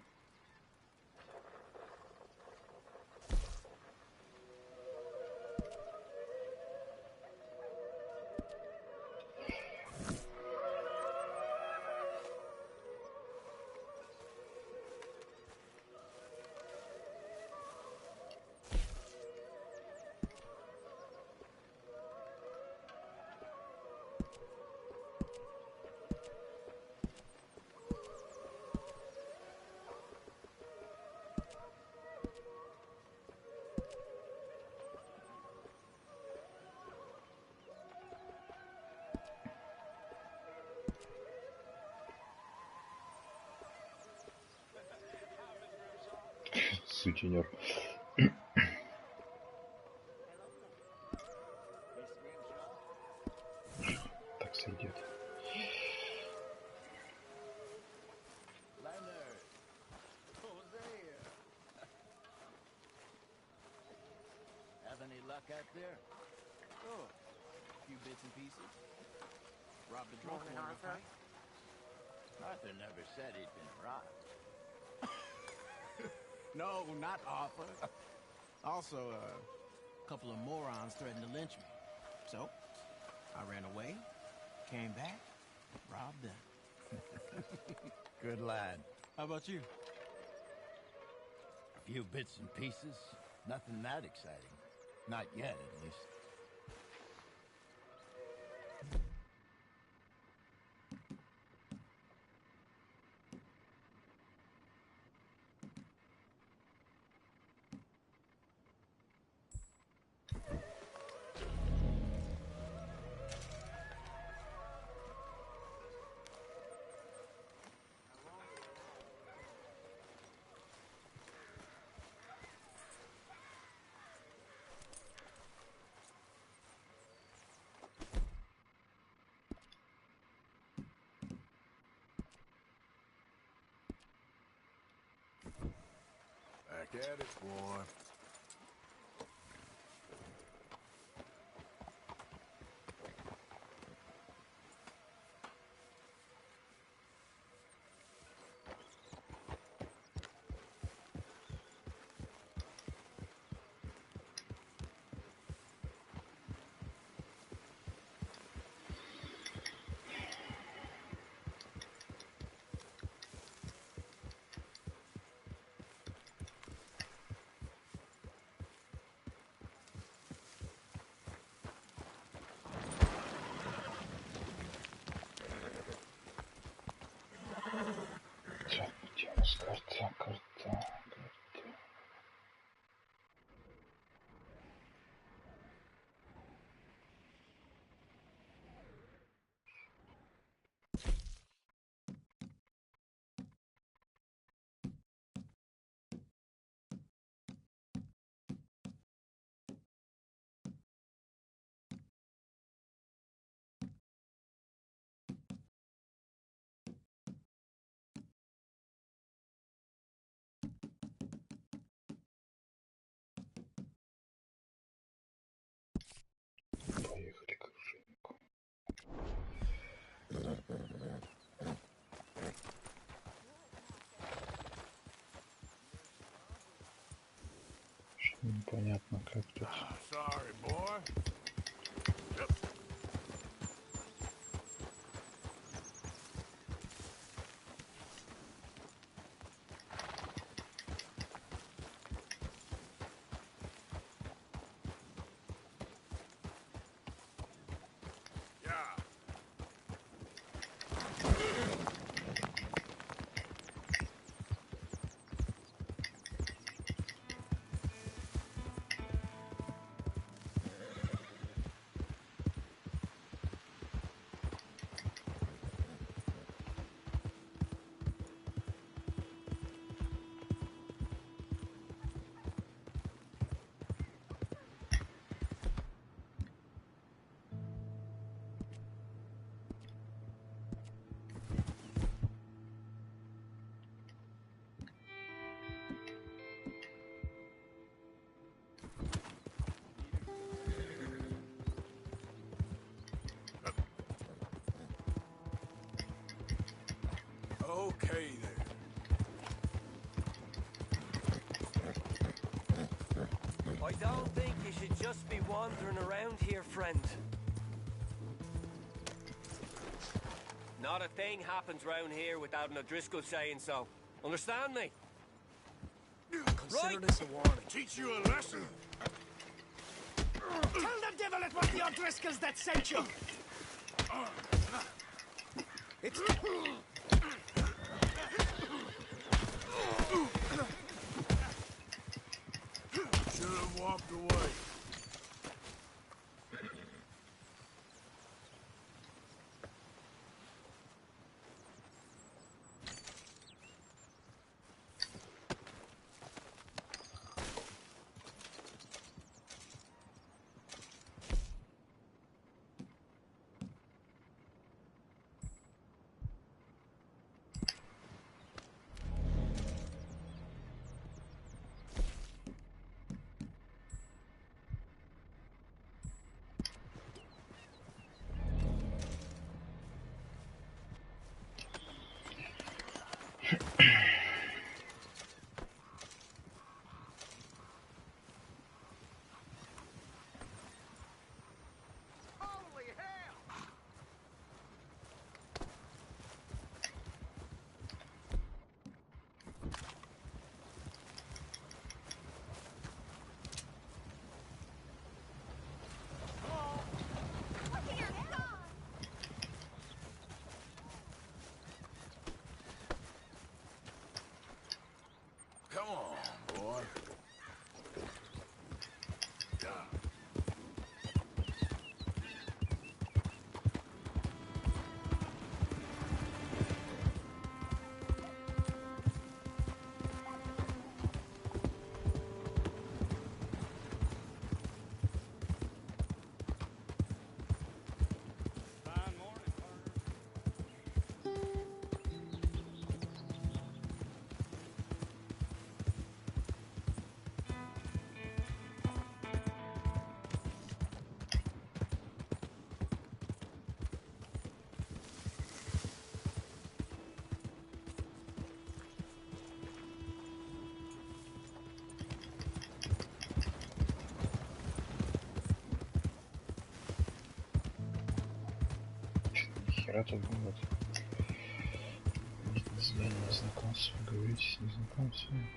Сутенер. Так сердит. Leonard. Hosea. Have any luck out there? Oh, a few bits and pieces. Robbed a drunk one in a fight. Arthur never said he'd been robbed. No, not Arthur. Also, a couple of morons threatened to lynch me. So, I ran away, came back, robbed them. Good lad. How about you? A few bits and pieces. Nothing that exciting. Not yet, at least. Back at it, boy. Так, где у нас карта. Поехали к оружейнику. Что непонятно, как тут. Sorry, boy. okay there. I don't think you should just be wandering around here, friend. Not a thing happens round here without an O'Driscoll saying so. Understand me? Consider this a warning. Teach you a lesson. Tell the devil it was the O'Driscolls that sent you! It's... Should have walked away. Come on, boy. Хера тут будет. Здание незнакомцев, говорите с незнакомцами.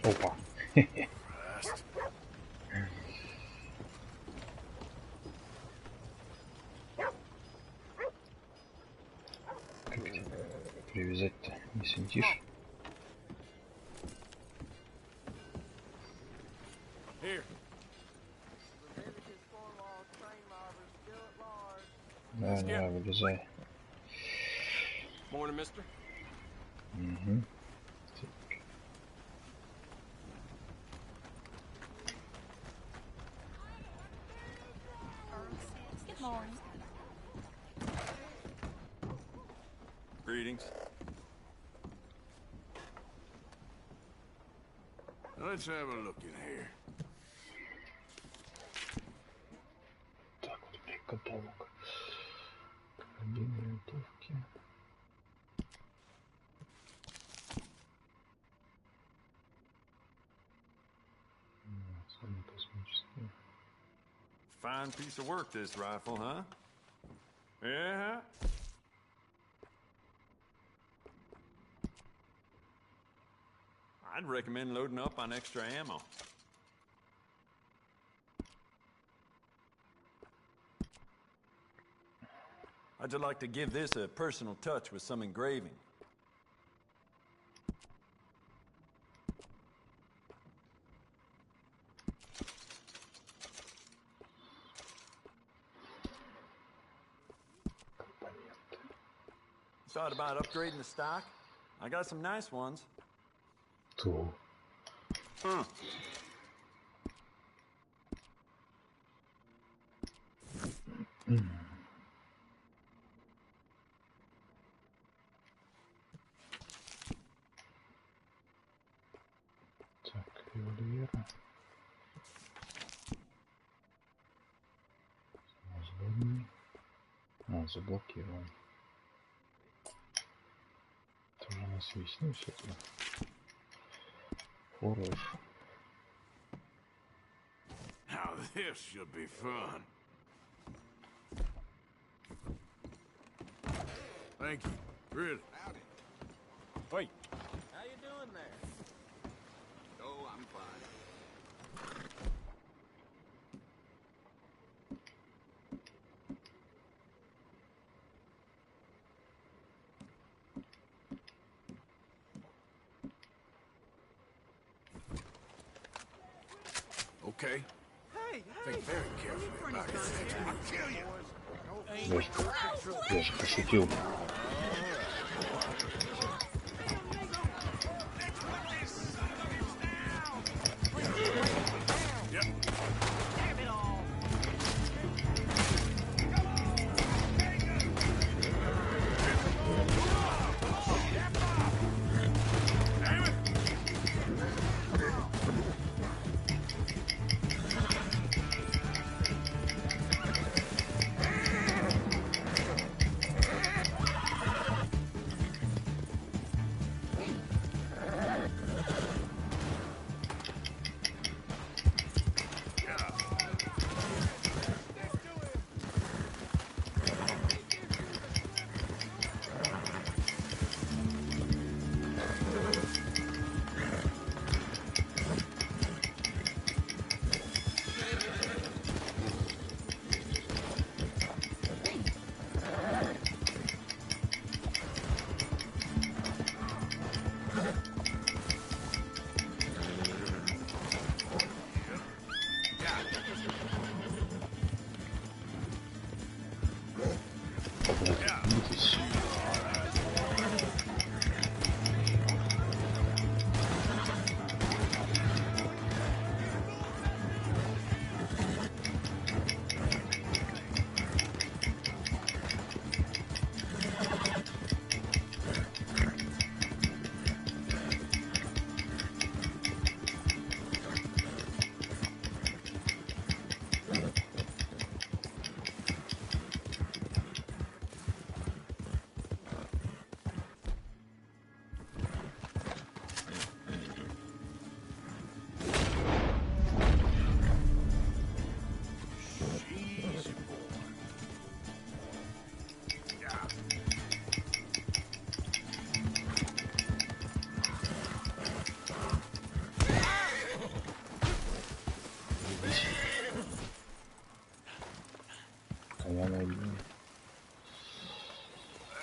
Опа. Как тебя привязать-то? Не сидишь? Давай, давай, вылезай. Morning, mister. Угу. Good morning. Greetings. Let's have a look in here. Так, вот каталог. Карабины, винтовки. Самые космические. Fine piece of work, this rifle, huh? Yeah? I'd recommend loading up on extra ammo. I'd just like to give this a personal touch with some engraving. Thought about upgrading the stock? I got some nice ones. То. Huh. заблокирован. Тоже у нас есть, ну все это. Хорош. Now this should be fun. Thank you. Really. Howdy. Wait. How you doing there? Oh, I'm fine. Okay. Hey, Think very carefully about it. I'll kill you. Я же пошутил.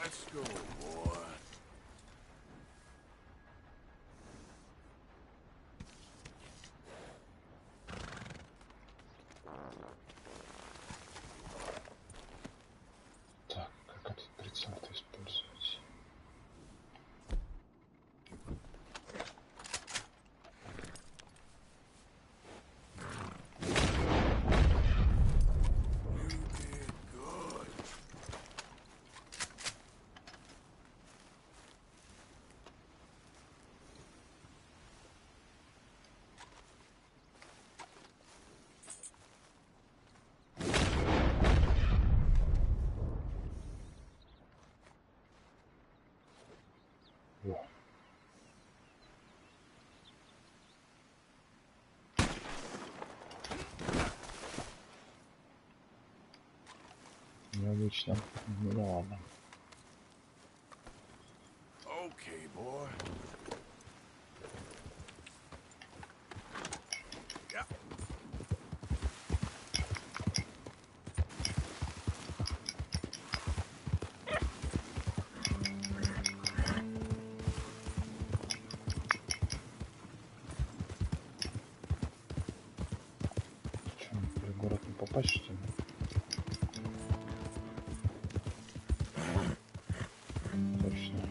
Let's go, boy. Так, как этот прицел-то использовать? Во. Необычно. Ну да ладно. Okay, boy. Yep. Что, в город не попасть, что ли? Точно.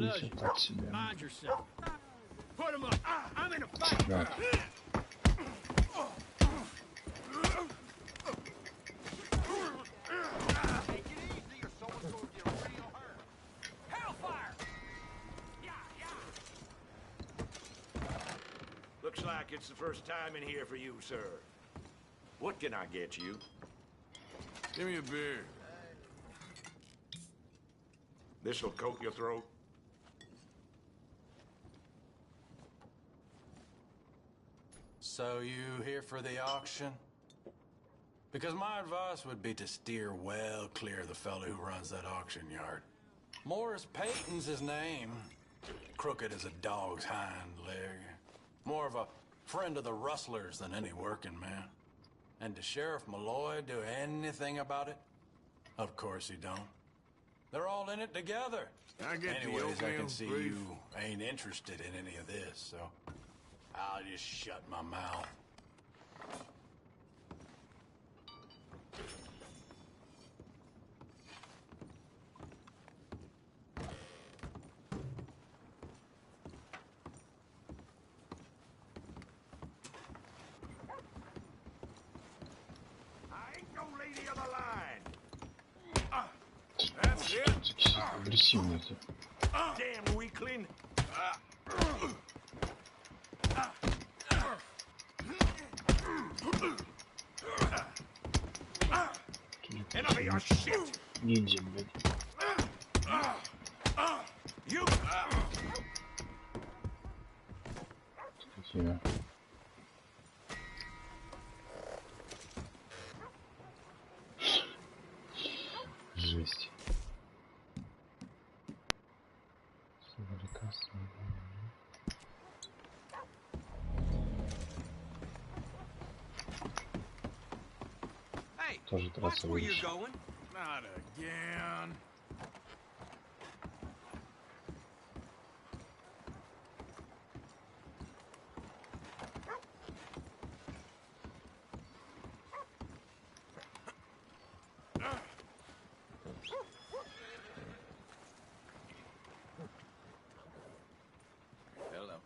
does you? от себя. Mind yourself. Put him up. I'm in a fight. Да. Looks like it's the first time in here for you, sir. What can I get you? Give me a beer. This'll coat your throat. So you here for the auction? Because my advice would be to steer well clear of the fellow who runs that auction yard. Morris Payton's his name. Crooked as a dog's hind leg. More of a friend of the rustlers than any working man. And does Sheriff Malloy do anything about it? Of course he don't. They're all in it together. I get Anyways, the I oatmeal can see brief. you ain't interested in any of this, so I'll just shut my mouth. I ain't no lady of the line. That's it. Какие агрессивные эти. Damn weakling. Enough of your shit. Ниндзя, блядь. You. Такие. Жесть. Hey, Тоже watch трасса where you're выше. going. Not again. Hello.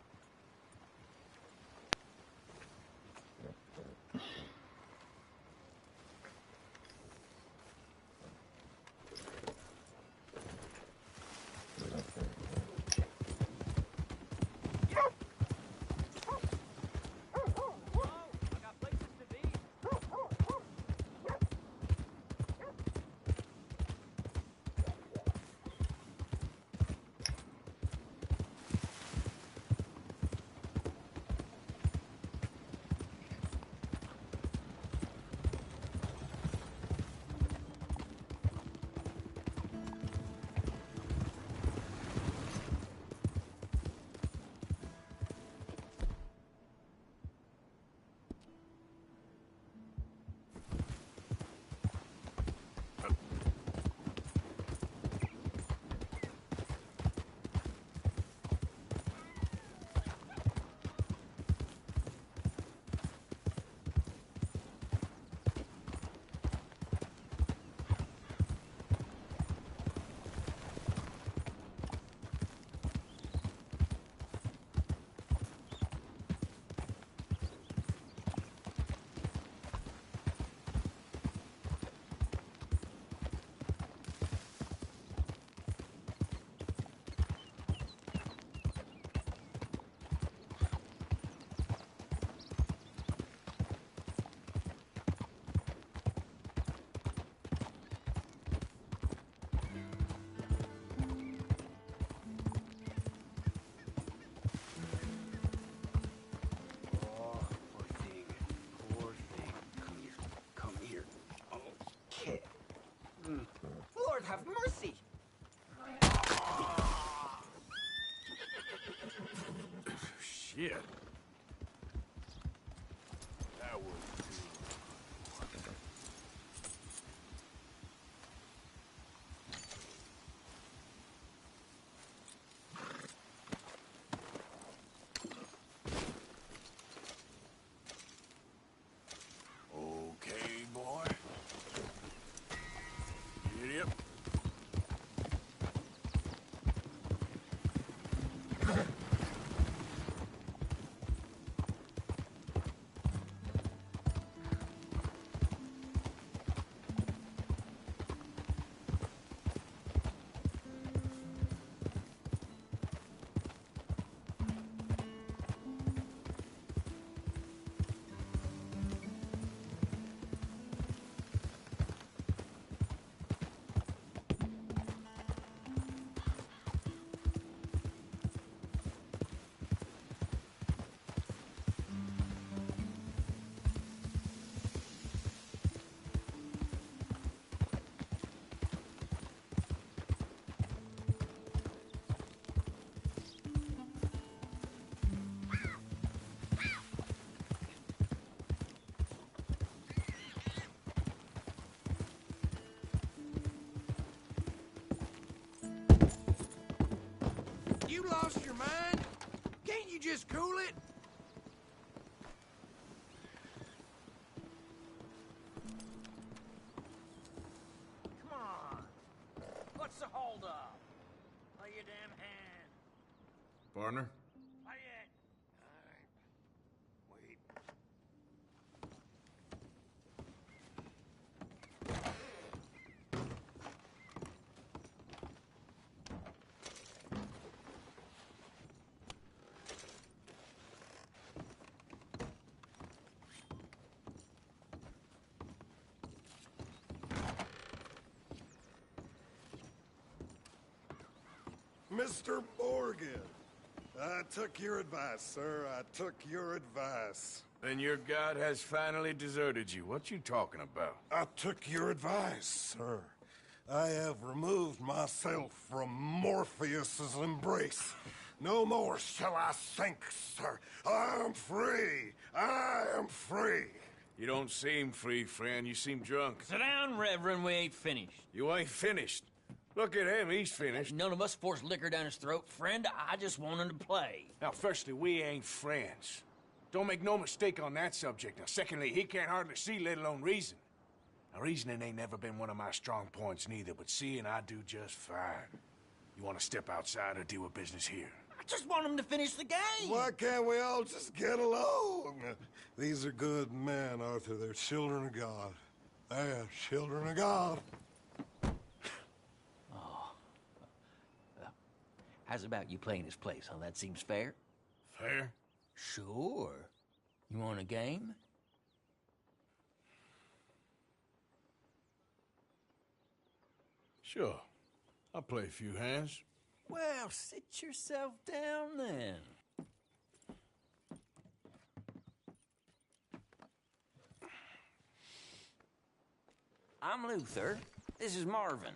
Lord have mercy! Shit. That was okay, boy. Get up. you lost your mind? Can't you just cool it? Come on. What's the holdup? Play your damn hand. Partner? Play it. All right. Wait. Mr. Morgan, I took your advice, sir. I took your advice. Then your god has finally deserted you. What you talking about? I took your advice, sir. I have removed myself from Morpheus's embrace. No more shall I sink, sir. I am free. I am free. You don't seem free, friend. You seem drunk. Sit down, Reverend. We ain't finished. You ain't finished. Look at him. He's finished. None of us forced liquor down his throat, friend. I just wanted to play. Now, firstly, we ain't friends. Don't make no mistake on that subject. Now, secondly, he can't hardly see, let alone reason. Now, reasoning ain't never been one of my strong points neither, but seeing I do just fine. You want to step outside or deal with business here? I just want him to finish the game. Why can't we all just get along? These are good men, Arthur. They're children of God. They're children of God. How's about you playing his place, huh? That seems fair? Fair? Sure. You want a game? Sure. I'll play a few hands. Well, sit yourself down then. I'm Luther. This is Marvin.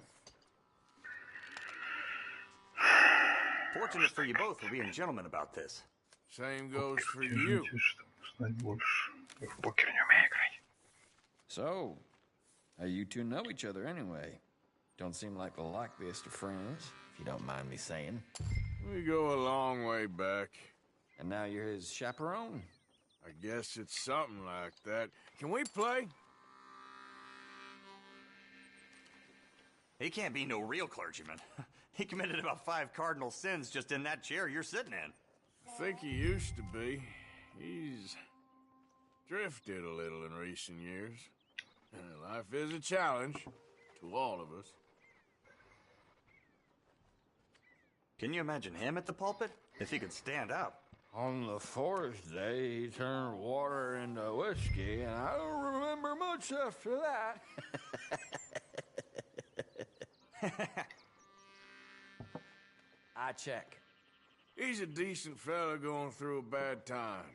Fortunate for you both for being gentlemen about this. Same goes for you. So, how you two know each other anyway? Don't seem like the likeliest of friends, if you don't mind me saying. We go a long way back. And now you're his chaperone? I guess it's something like that. Can we play? He can't be no real clergyman. He committed about 5 cardinal sins just in that chair you're sitting in. I think he used to be. He's drifted a little in recent years. Life is a challenge to all of us. Can you imagine him at the pulpit? If he could stand up. On the 4th day, he turned water into whiskey, and I don't remember much after that. I check. He's a decent fella going through a bad time.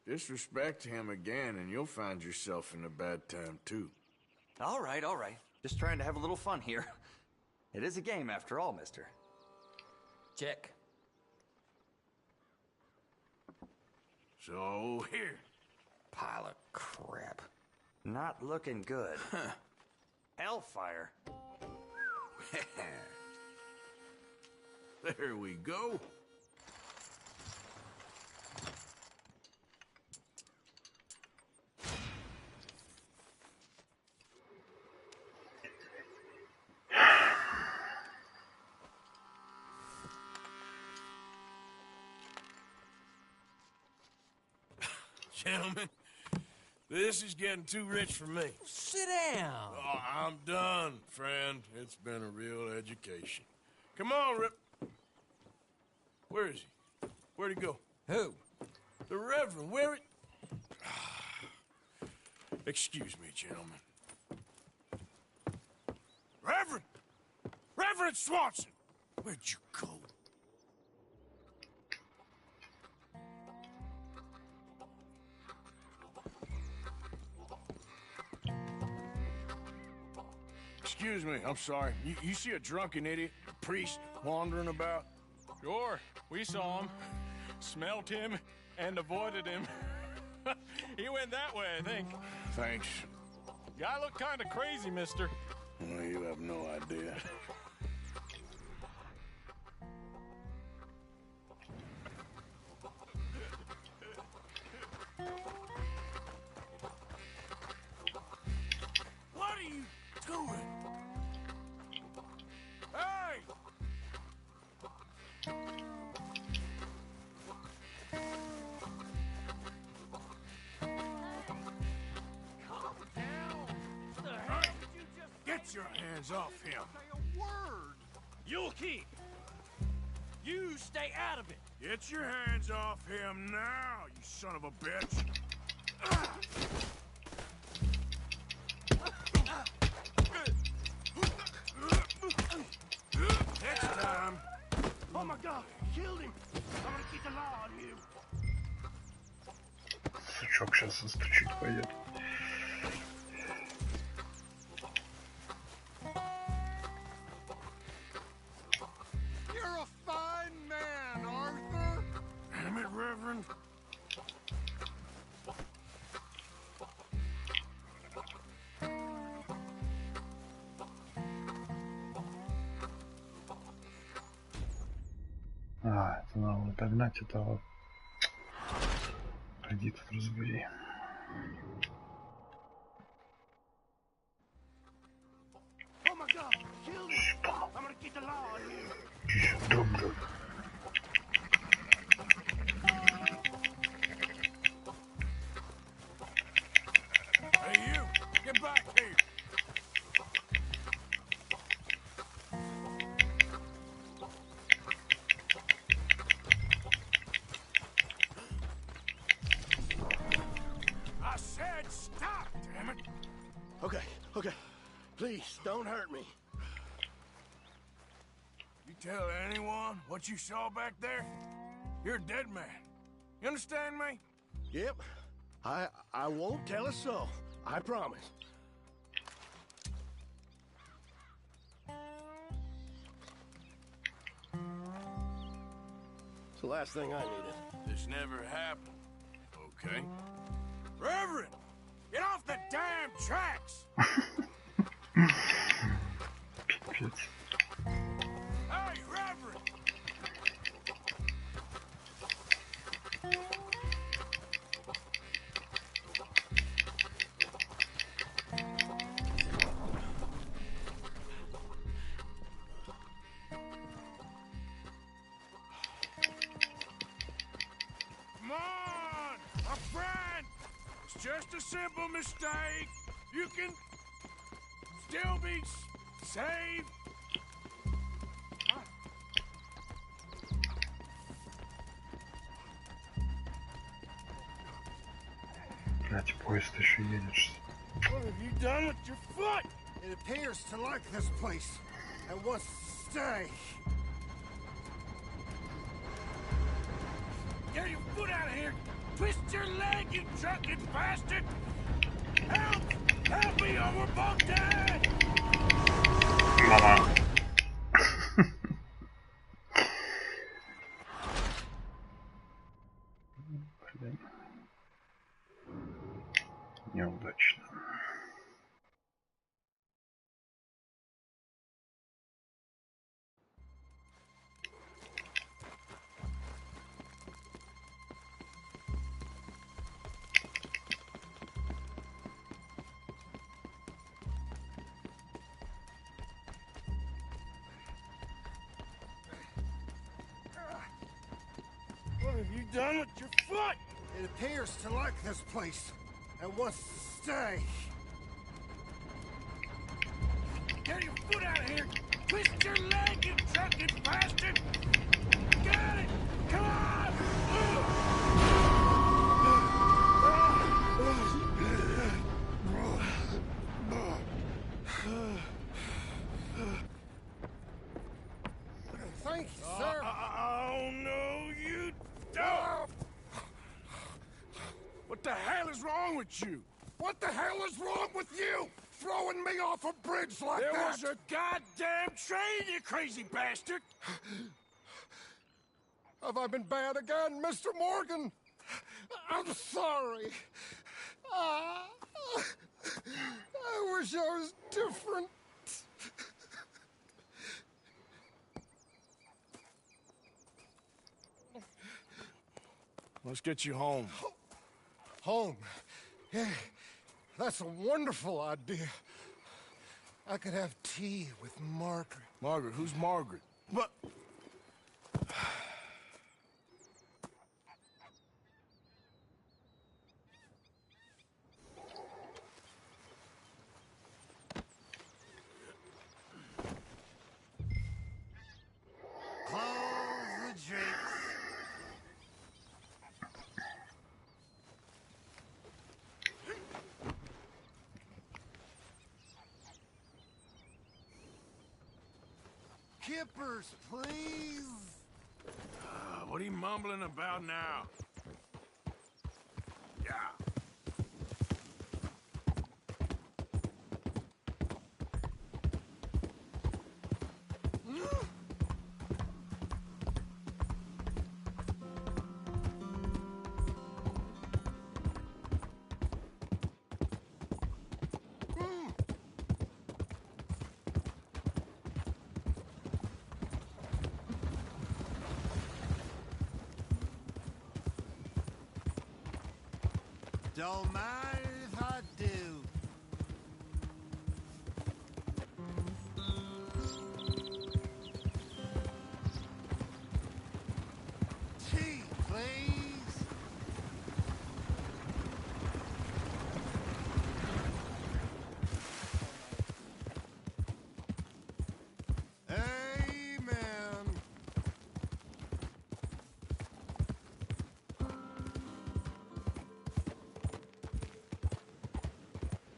Disrespect him again, and you'll find yourself in a bad time, too. All right, all right. Just trying to have a little fun here. It is a game after all, mister. Check. So, here. Pile of crap. Not looking good. Hellfire. There we go. Gentlemen, this is getting too rich for me. Sit down. Oh, I'm done, friend. It's been a real education. Come on, Rip. Where is he? Where'd he go? Who? The Reverend. Where it? Excuse me, gentlemen. Reverend! Reverend Swanson! Where'd you go? Excuse me, I'm sorry. You see a drunken idiot, a priest, wandering about? Sure, we saw him, smelt him, and avoided him. He went that way, I think. Thanks. Guy looked kind of crazy, mister. Well, you have no idea. Get your hands off him. Say a word. You'll keep. You stay out of it. Get your hands off him now, you son of a bitch. Next time. Oh my God, killed him. I'm gonna keep the law on you. Сучок сейчас застучит, пойдет. You're a fine man, Arthur. Damn it, Reverend. А, это надо догнать этого. Пойди тут разбери. Oh my God, killed him. I'm gonna keep the law on you. Добро. Hey, you, get back here. I said stop, damn it. Okay, okay. Please, don't hurt me. You tell anyone what you saw back there, you're a dead man. You understand me? Yep. I won't tell a soul. I promise. It's the last thing I needed. This never happened. Okay. Reverend, get off the damn tracks! Hey, Reverend! Come on, my friend! It's just a simple mistake. You can still be saved. Блять, поезд еще едешь. What have you done with your foot? It appears to like this place and wants to stay. Get your foot out of here! Twist your leg, you drunken bastard! Help! Help me or we're both dead! Мама. Блин. Неудачно. What have you done with your foot? It appears to like this place and wants to stay. Get your foot out of here! Twist your leg, you drunken bastard! Get it! Come on! Thank you, sir. Oh, no, you don't! What the hell is wrong with you? What the hell is wrong with you? Throwing me off a bridge like There that? was a goddamn train, you crazy bastard! Have I been bad again, Mr. Morgan? I'm sorry. I wish I was different. Let's get you home. Home? Yeah, that's a wonderful idea. I could have tea with Margaret. Margaret? Who's Margaret? What? Skippers, please. What are you mumbling about now? Yeah. Don't mind if I do. Tea, please. Amen.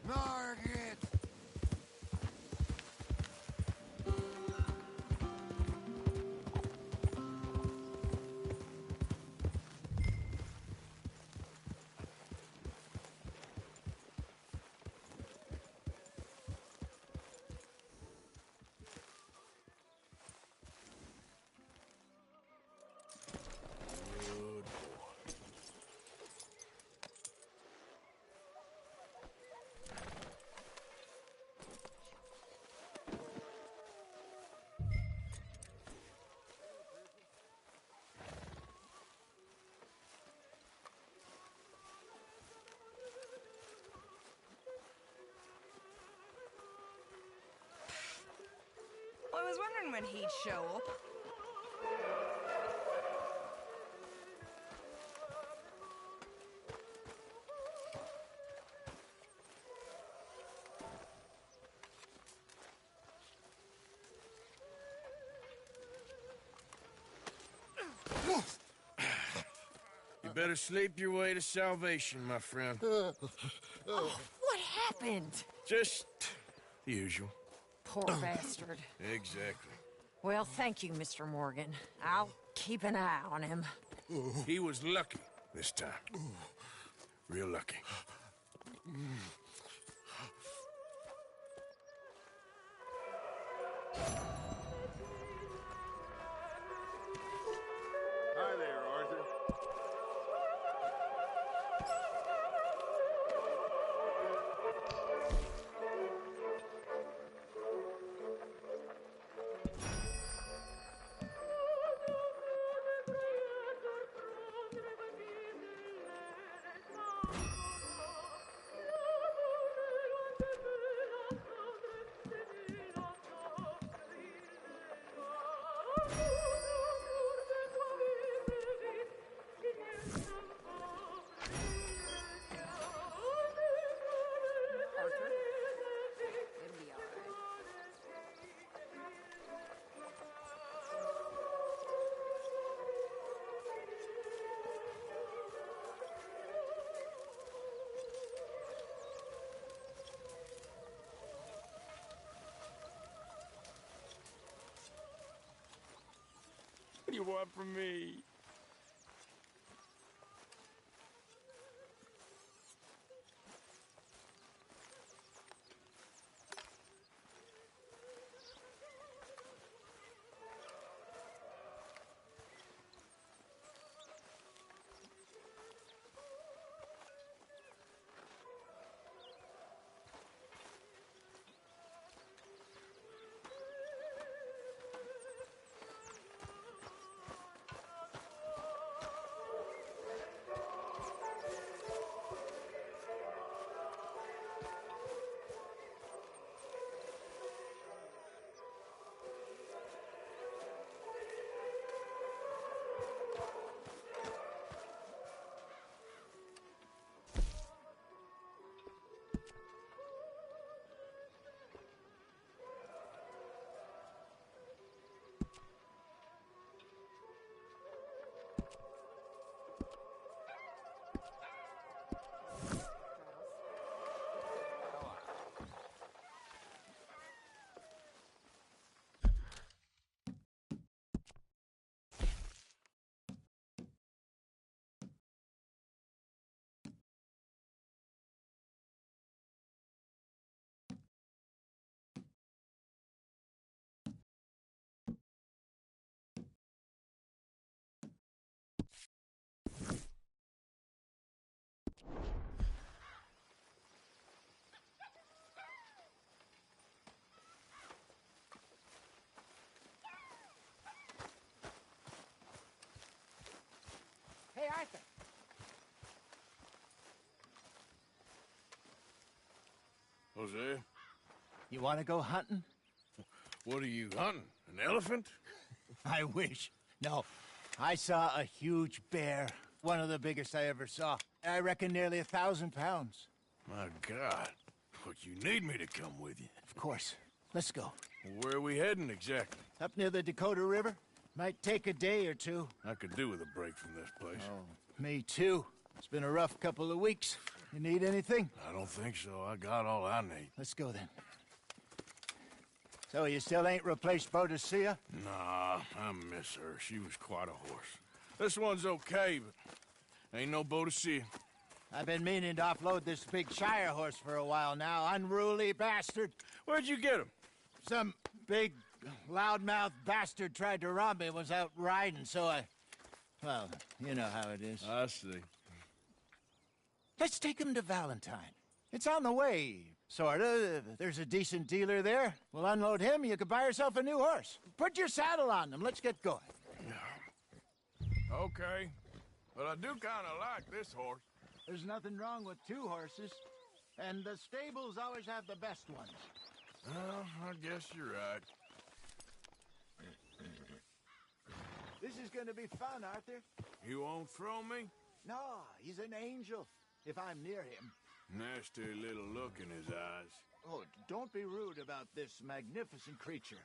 Margaret. I was wondering when he'd show up. You better sleep your way to salvation, my friend. Oh, what happened? Just the usual. Poor bastard. Exactly. Well, thank you, Mr. Morgan. I'll keep an eye on him. He was lucky this time. Real lucky. Hi there, Arthur. Arthur? It'll be all right. What do you want from me? Arthur. Jose, You want to go hunting? what are you hunting? An elephant? I wish. No, I saw a huge bear. One of the biggest I ever saw. I reckon nearly 1,000 pounds. My God. What, you need me to come with you? Of course. Let's go. Where are we heading exactly? Up near the Dakota River. Might take a day or two. I could do with a break from this place. Oh, me too. It's been a rough couple of weeks. You need anything? I don't think so. I got all I need. Let's go then. So you still ain't replaced Boadicea? Nah, I miss her. She was quite a horse. This one's okay, but ain't no Boadicea. I've been meaning to offload this big Shire horse for a while now. Unruly bastard. Where'd you get him? Some big, loudmouth bastard tried to rob me and was out riding, so I... Well, you know how it is. I see. Let's take him to Valentine. It's on the way, sorta. There's a decent dealer there. We'll unload him, you could buy yourself a new horse. Put your saddle on him, let's get going. Okay, but I do kind of like this horse. There's nothing wrong with two horses, and the stables always have the best ones. Well, I guess you're right. This is gonna be fun, Arthur. You won't throw me? No, he's an angel, if I'm near him. Nasty little look in his eyes. Oh, don't be rude about this magnificent creature.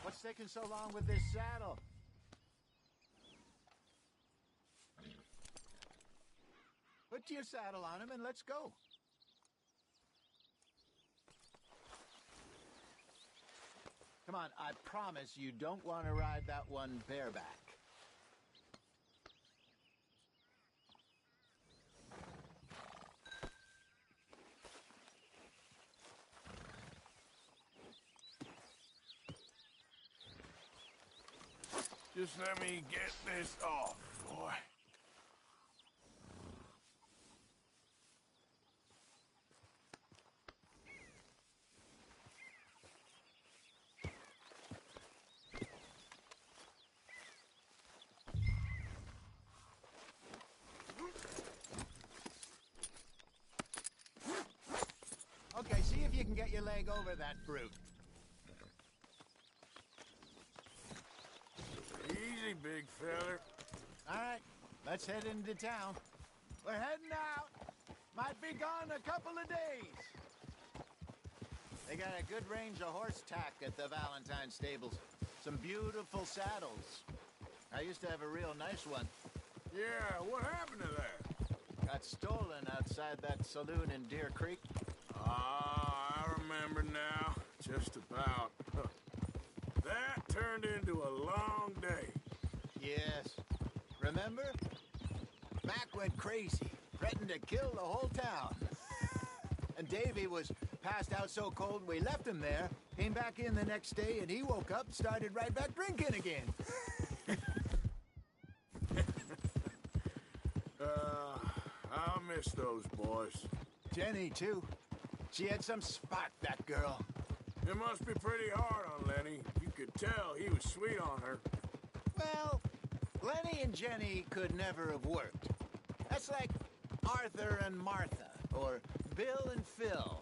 What's taking so long with this saddle? Put your saddle on him and let's go. Come on, I promise you don't want to ride that one bareback. Just let me get this off, boy. Okay, see if you can get your leg over that brute. Easy, big feller. All right, let's head into town. We're heading out. Might be gone a couple of days. They got a good range of horse tack at the Valentine stables. Some beautiful saddles. I used to have a real nice one. Yeah, what happened to that? Got stolen outside that saloon in Deer Creek. Ah, I remember now. Just about. That turned into a long day. Yes. Remember? Mac went crazy, threatened to kill the whole town. And Davy was passed out so cold we left him there, came back in the next day, and he woke up and started right back drinking again. I'll miss those boys. Jenny, too. She had some spot, that girl. It must be pretty hard on Lenny. You could tell he was sweet on her. Well, Lenny and Jenny could never have worked. That's like Arthur and Martha, or Bill and Phil.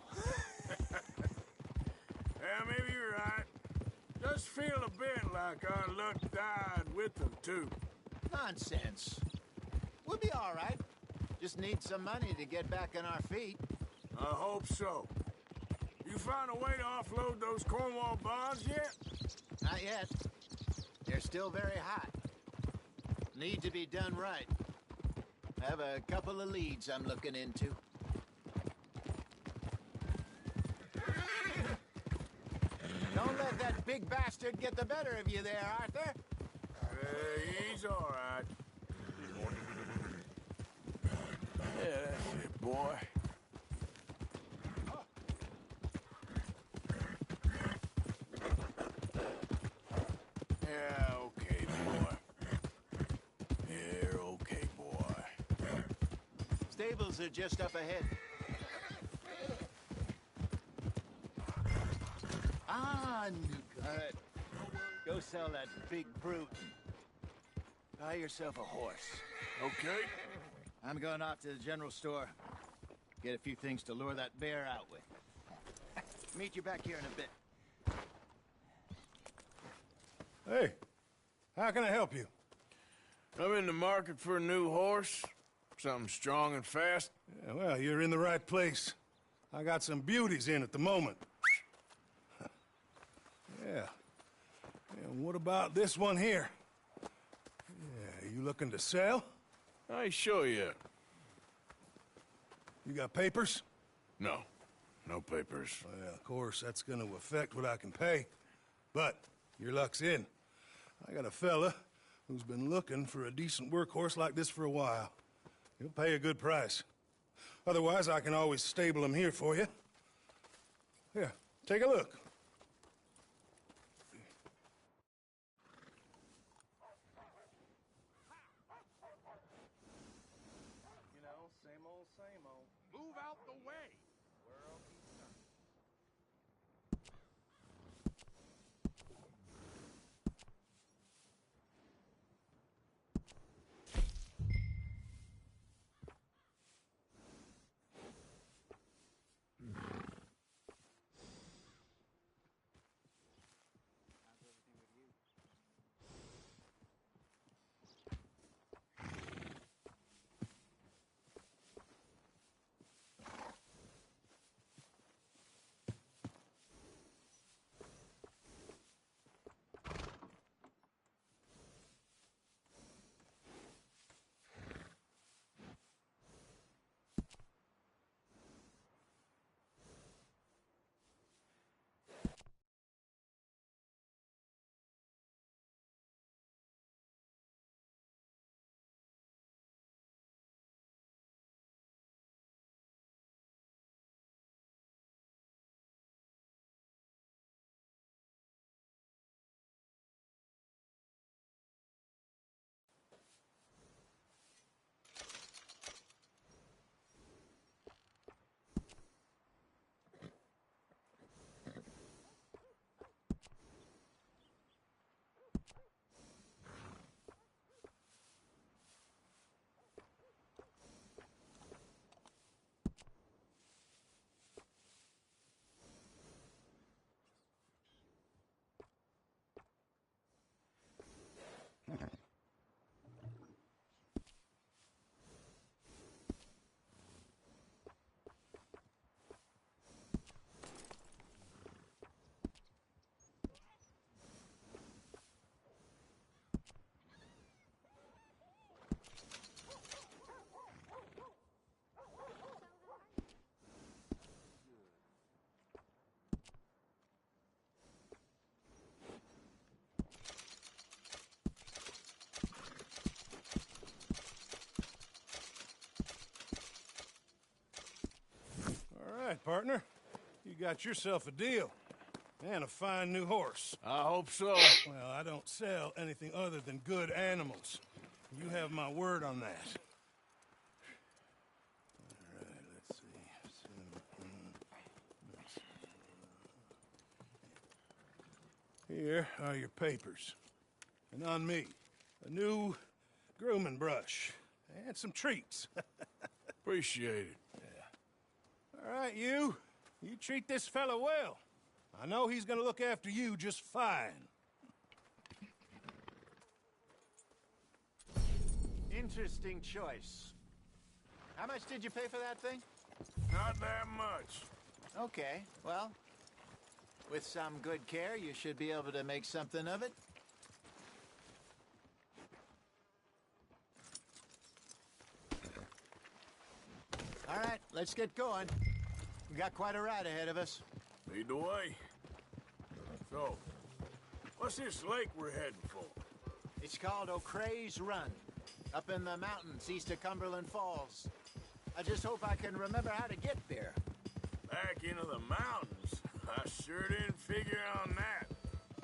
Yeah, maybe you're right. Does feel a bit like our luck died with them, too. Nonsense. We'll be all right. Just need some money to get back on our feet. I hope so. You find a way to offload those Cornwall bonds yet? Not yet. They're still very hot. Need to be done right. Have a couple of leads I'm looking into. Don't let that big bastard get the better of you there, Arthur. He's all right. Yeah, that's it, boy. Yeah, okay, boy. Yeah, okay, boy. Stables are just up ahead. Ah, good. Go sell that big brute. Buy yourself a horse. Okay. I'm going off to the general store. Get a few things to lure that bear out with. Meet you back here in a bit. Hey, how can I help you? I'm in the market for a new horse. Something strong and fast. Yeah, well, you're in the right place. I got some beauties in at the moment. Yeah. And what about this one here? Yeah, you looking to sell? I ain't sure yet. You got papers? No. No papers. Well, of course, that's gonna affect what I can pay. But your luck's in. I got a fella who's been looking for a decent workhorse like this for a while. He'll pay a good price. Otherwise, I can always stable him here for you. Here, take a look. You know, same old, same old. Move out the way! World keeps turning. All right, partner. You got yourself a deal. And a fine new horse. I hope so. Well, I don't sell anything other than good animals. You have my word on that. All right, let's see. Here are your papers. And on me, a new grooming brush. And some treats. Appreciate it. All right, you. You treat this fella well. I know he's gonna look after you just fine. Interesting choice. How much did you pay for that thing? Not that much. Okay, well, with some good care, you should be able to make something of it. All right, let's get going. We got quite a ride ahead of us. Lead the way. So, what's this lake we're heading for? It's called O'Creagh's Run, up in the mountains east of Cumberland Falls. I just hope I can remember how to get there. Back into the mountains? I sure didn't figure on that.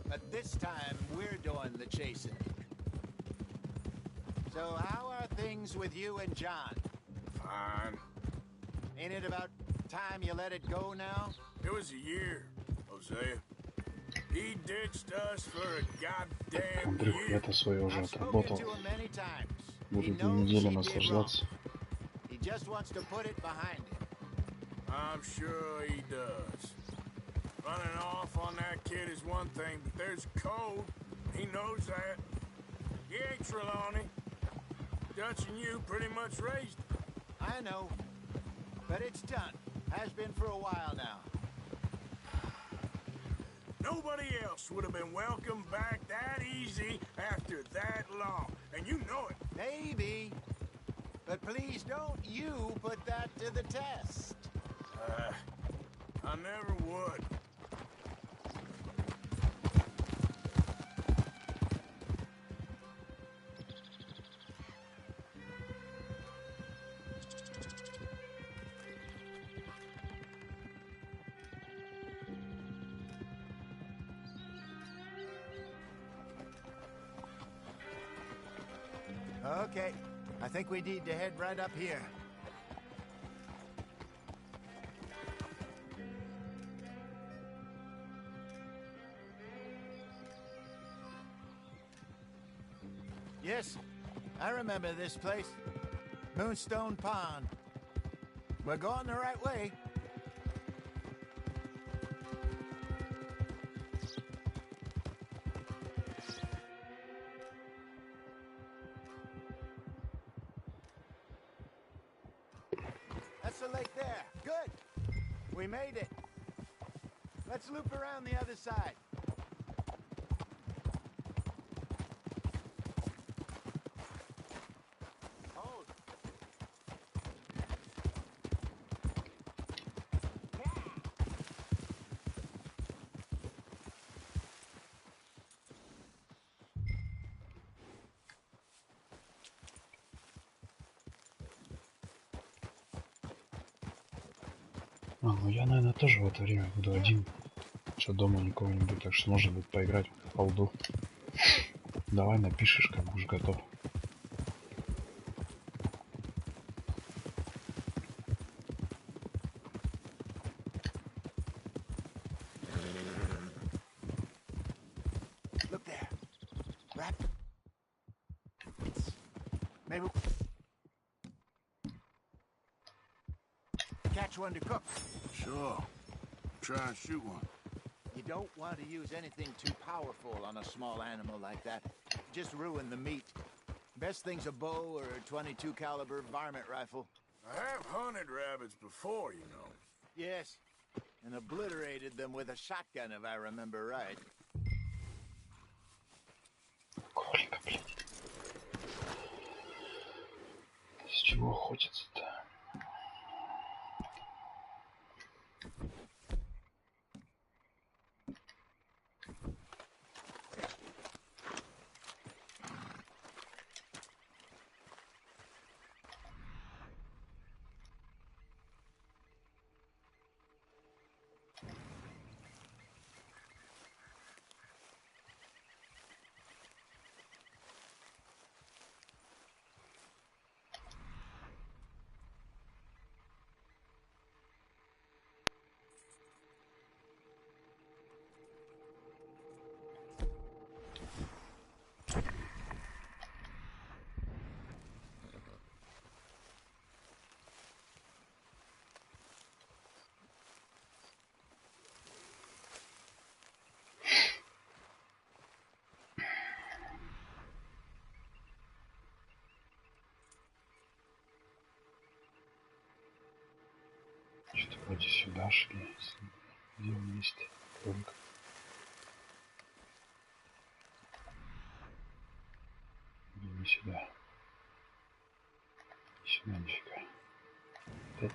But this time, we're doing the chasing. So how are things with you and John? Fine. Ain't it about time you let it go now? It was a year, Hosea. He ditched us for a goddamn Андрюх, year. я-то свое уже I've spoken отработал. to him many times. Буду He 2 knows недели he did наслаждаться. wrong. He just wants to put it behind him. I'm sure he does. Running off on that kid is one thing, but there's code. He knows that. He ain't Trelawney. Dutch and you pretty much raised him. I know. But it's done. Has been for a while now. Nobody else would have been welcomed back that easy after that long. And you know it. Maybe. But please don't you put that to the test. I never would. Okay. I think we need to head right up here. Yes, I remember this place. Moonstone Pond. We're going the right way. That's the lake there. Good. We made it. Let's loop around the other side. Hold. Ну я, наверное, тоже в это время буду один. Что дома никого не будет, так что можно будет поиграть в колду. Давай напишешь, как будешь готов. Look there. Rap. Maybe catch one to cook. Sure. Try and shoot one. You don't want to use anything too powerful on a small animal like that. Just ruin the meat. Best thing's a bow or a 22 caliber varmint rifle. I have hunted rabbits before, you know. Yes, and obliterated them with a shotgun, if I remember right. Кролика, блядь. С чего охотиться-то? Вроде сюда шли. Где он есть? Кролик. Не сюда. Сюда нифига. Да?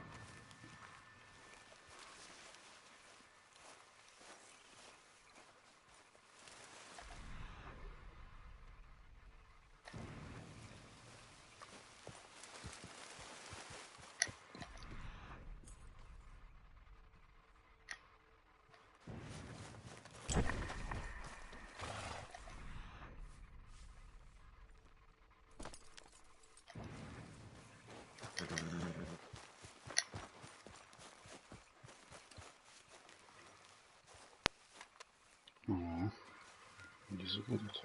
Где забудут?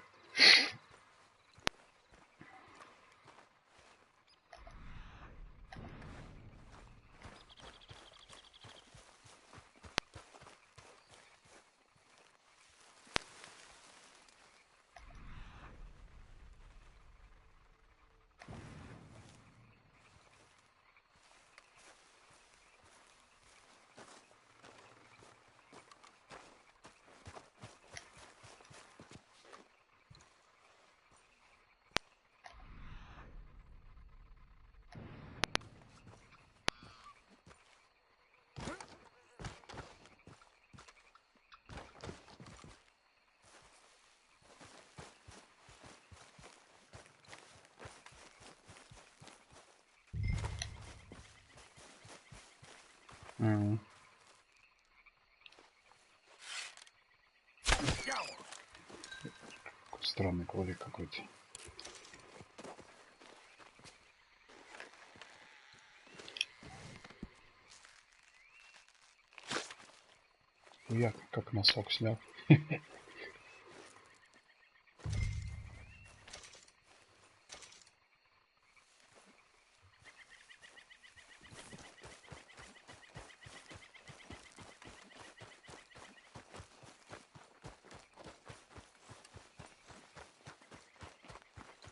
Странный кролик какой-то. Я как носок снял.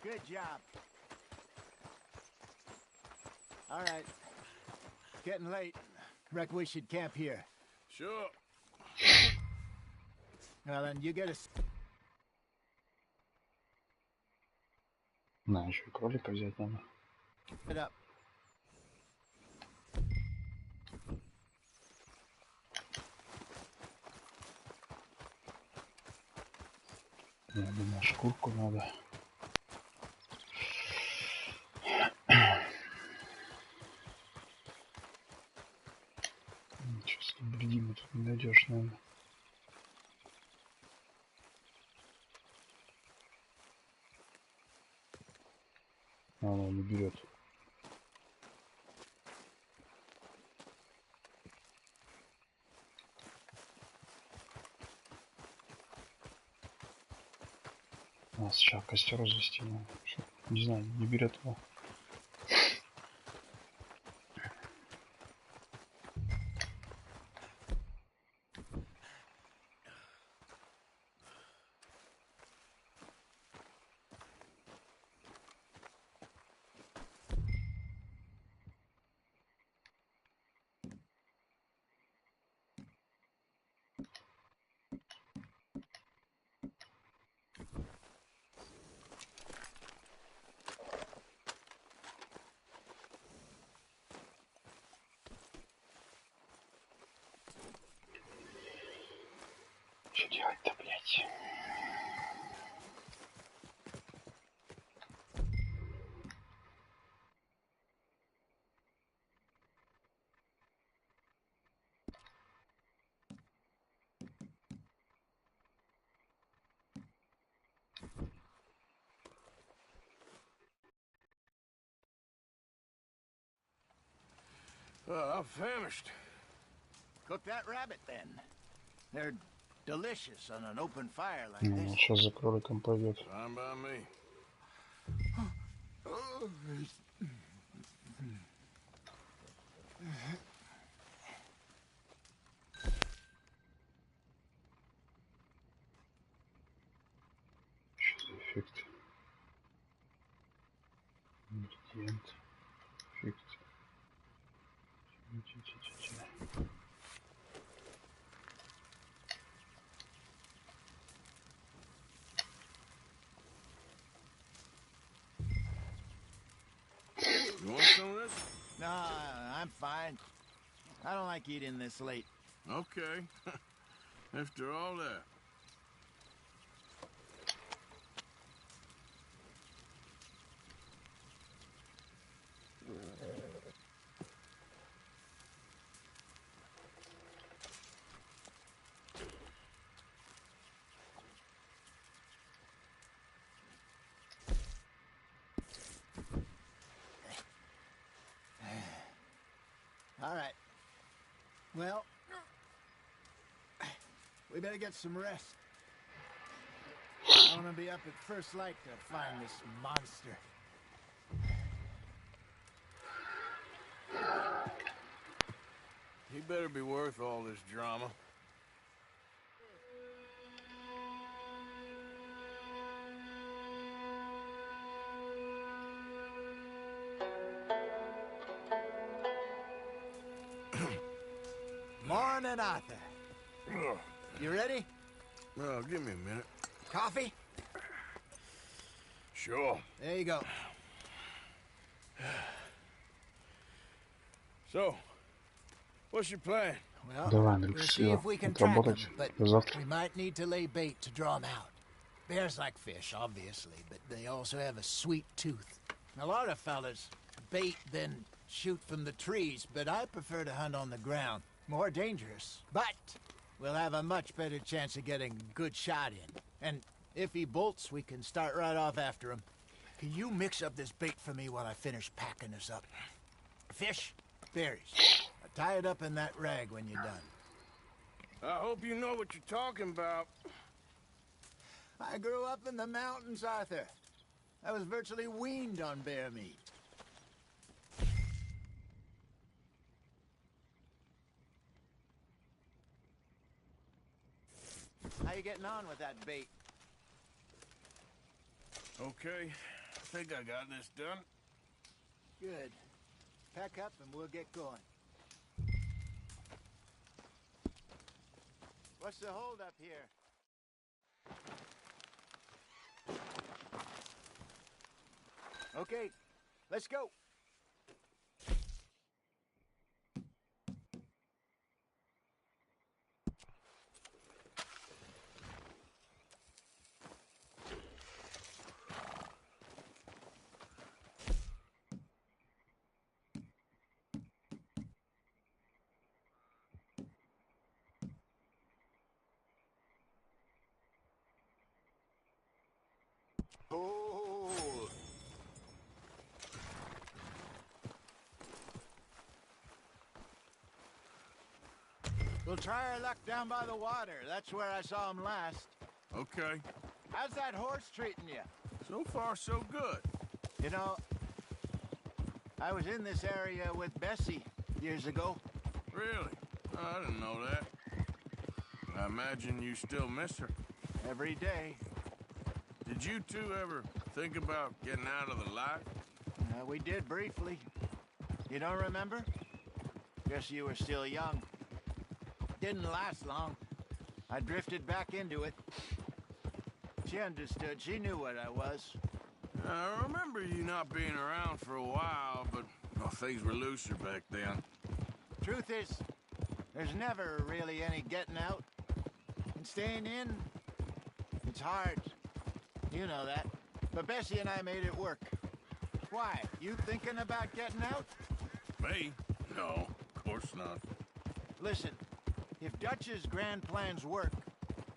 Good job. All right. Getting late. Reckon we should camp here. Sure. Well, then you get a... На, еще и кролика взять надо. It up. Я думаю, шкурку надо. Ничего себе, блин, тут не найдешь, наверное. Она не берет. А сейчас костер развести надо. Не знаю, не берет его. Что делать-то, блядь? I'm famished. Cook that rabbit then. They're delicious on an open fire like Ну, this. сейчас за кроликом пойдет. Fine by me. Что за эффект? Ингредиент. Эффект. Ча-ча-ча-ча. want some of this? No, I'm fine. I don't like eating this late. Okay. After all that. All right. Well, we better get some rest. I want to be up at first light to find this monster. He better be worth all this drama. Morning, Arthur. You ready? Well, give me a minute. Coffee? Sure. There you go. So, what's your plan? Well, Давай, we'll Андрюк, see все, if we can track them, отработать but до завтра. we might need to lay bait to draw them out. Bears like fish, obviously, but they also have a sweet tooth. A lot of fellas bait, then shoot from the trees, but I prefer to hunt on the ground. More dangerous, but we'll have a much better chance of getting a good shot in. And if he bolts, we can start right off after him. Can you mix up this bait for me while I finish packing this up? Fish, berries. Tie it up in that rag when you're done. I hope you know what you're talking about. I grew up in the mountains, Arthur. I was virtually weaned on bear meat. How you getting on with that bait? Okay, I think I got this done. Good. Pack up and we'll get going. What's the holdup here? Okay, let's go. Oh. We'll try our luck down by the water. That's where I saw him last. Okay. How's that horse treating you? So far, so good. You know, I was in this area with Bessie years ago. Really? I didn't know that. I imagine you still miss her. Every day. Did you two ever think about getting out of the life? We did briefly. You don't remember? Guess you were still young. Didn't last long. I drifted back into it. She understood. She knew what I was. I remember you not being around for a while, but well, things were looser back then. Truth is, there's never really any getting out. And staying in, it's hard. You know that. But Bessie and I made it work. Why? You thinking about getting out? Me? No, of course not. Listen, if Dutch's grand plans work,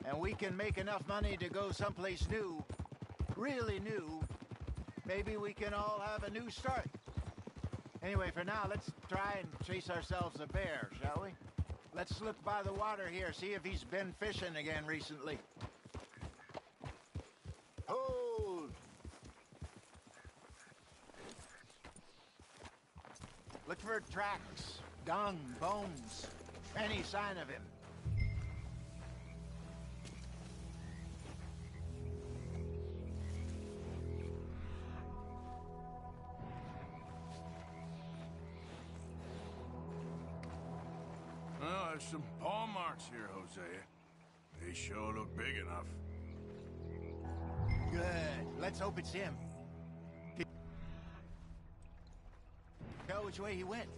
and we can make enough money to go someplace new, really new, maybe we can all have a new start. Anyway, for now, let's try and chase ourselves a bear, shall we? Let's look by the water here, see if he's been fishing again recently. Hold! Look for tracks, dung, bones, any sign of him. Well, there's some paw marks here, Hosea. They sure look big enough. Good. Let's hope it's him. which way he went.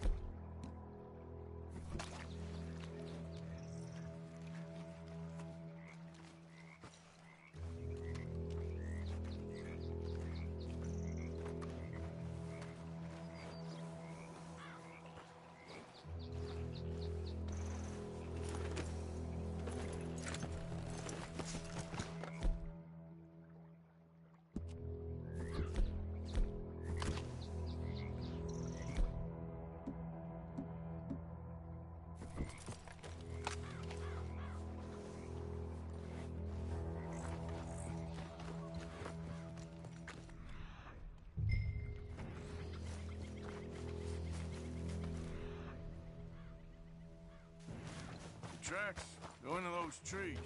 Tracks go into those trees.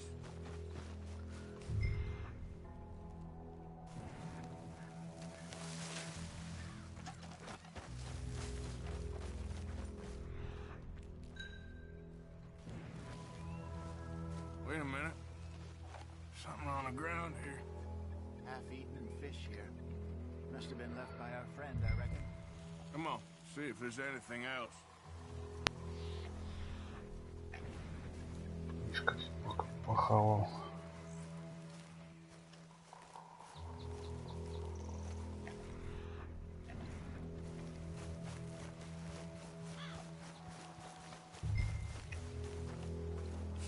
Wait a minute. Something on the ground here. Half-eaten fish here. Must have been left by our friend, I reckon. Come on, see if there's anything else. Мишка похавал.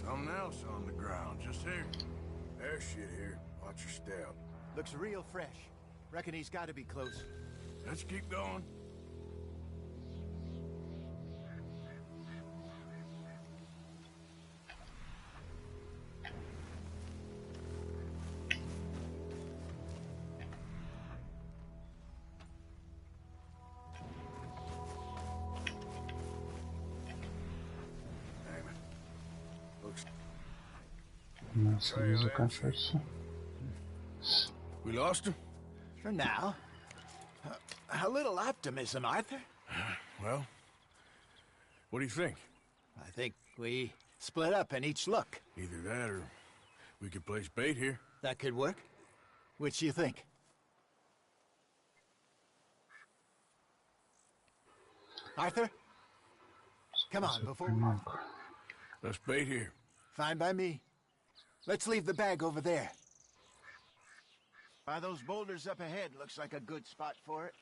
Something else on the ground, just here. There's shit here. Watch your step. Looks real fresh. Reckon he's got to be close. Let's keep going. Следы заканчиваются. We lost him? For now. A little optimism, Arthur. Well, what do you think? I think we split up and each look. Either that or we could place bait here. That could work. Which do you think? Arthur? Come on, before we... Let's bait here. Fine by me. Let's leave the bag over there. By those boulders up ahead, looks like a good spot for it.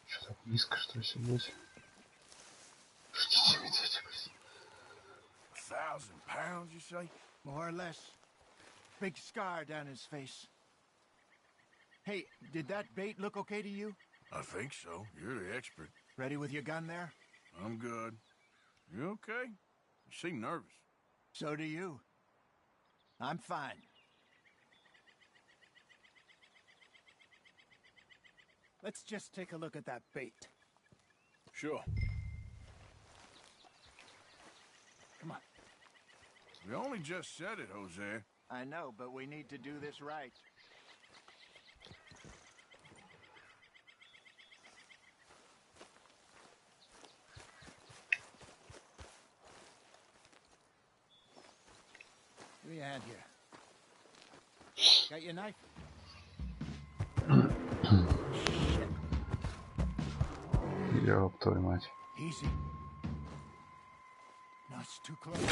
Что так низко, что ли, сидеть? Ждите, медведя, блин. 1,000 pounds, you say? More or less. Big scar down his face. Hey, did that bait look okay to you? I think so. You're the expert. Ready with your gun there? I'm good. You okay? You seem nervous. So do you. I'm fine. Let's just take a look at that bait. Sure. Come on. We only just said it, Jose. I know, but we need to do this right. Give me a hand here. Got your knife? Ёб твою мать. Easy. No, it's too close. Is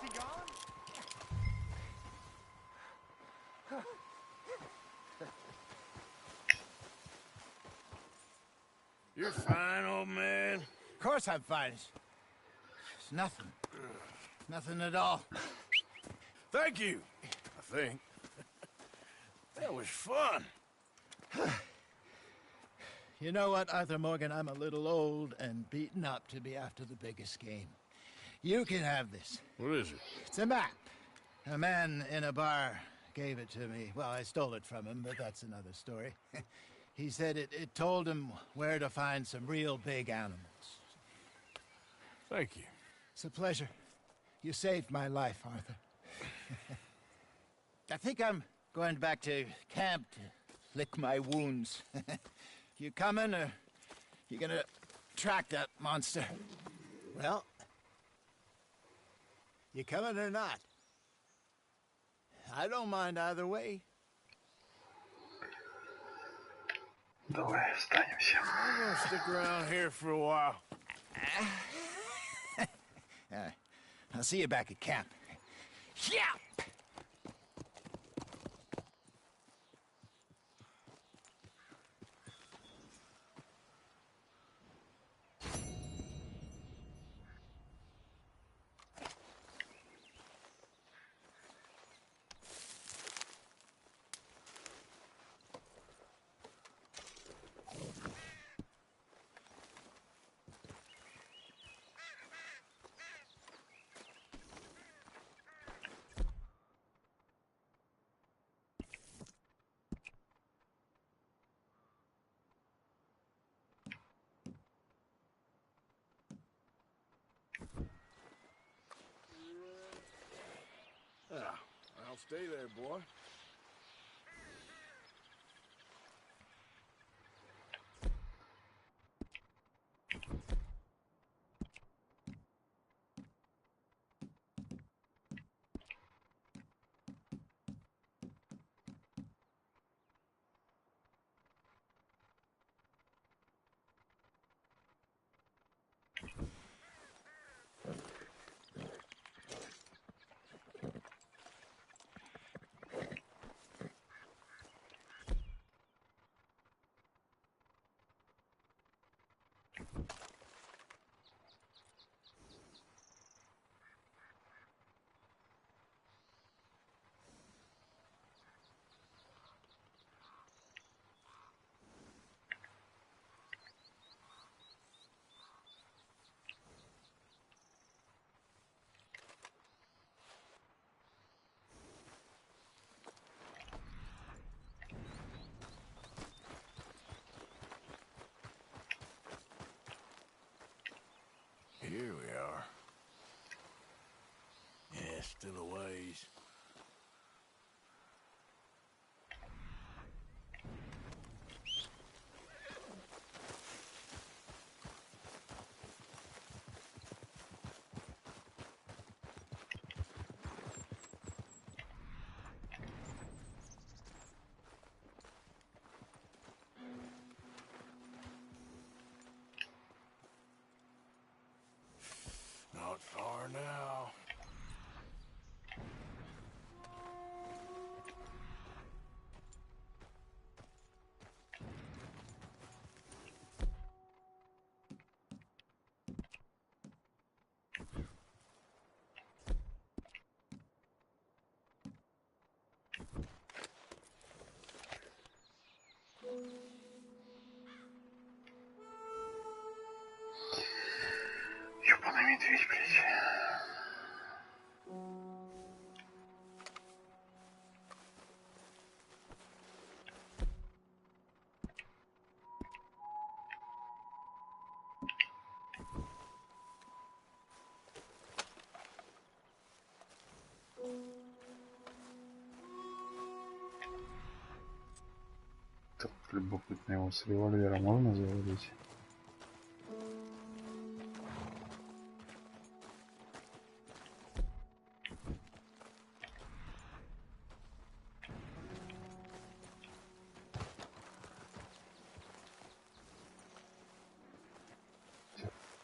he gone? You're fine, old man. Of course I'm fine. It's nothing. Nothing at all. Thank you, I think. That was fun. You know what, Arthur Morgan? I'm a little old and beaten up to be after the biggest game. You can have this. What is it? It's a map. A man in a bar gave it to me. Well, I stole it from him, but that's another story. He said it told him where to find some real big animals. Thank you. It's a pleasure. You saved my life, Arthur. I think I'm going back to camp to lick my wounds. You coming, or you gonna track that monster? Well, you coming or not? I don't mind either way. Давай останемся. I'm gonna stick around here for a while. I'll see you back at camp. Yeah! I'll stay there, boy. Here we are. Yeah, still a ways. Not far now. Ёбаный медведь, блядь. Так, любопытно, его с револьвера можно заводить?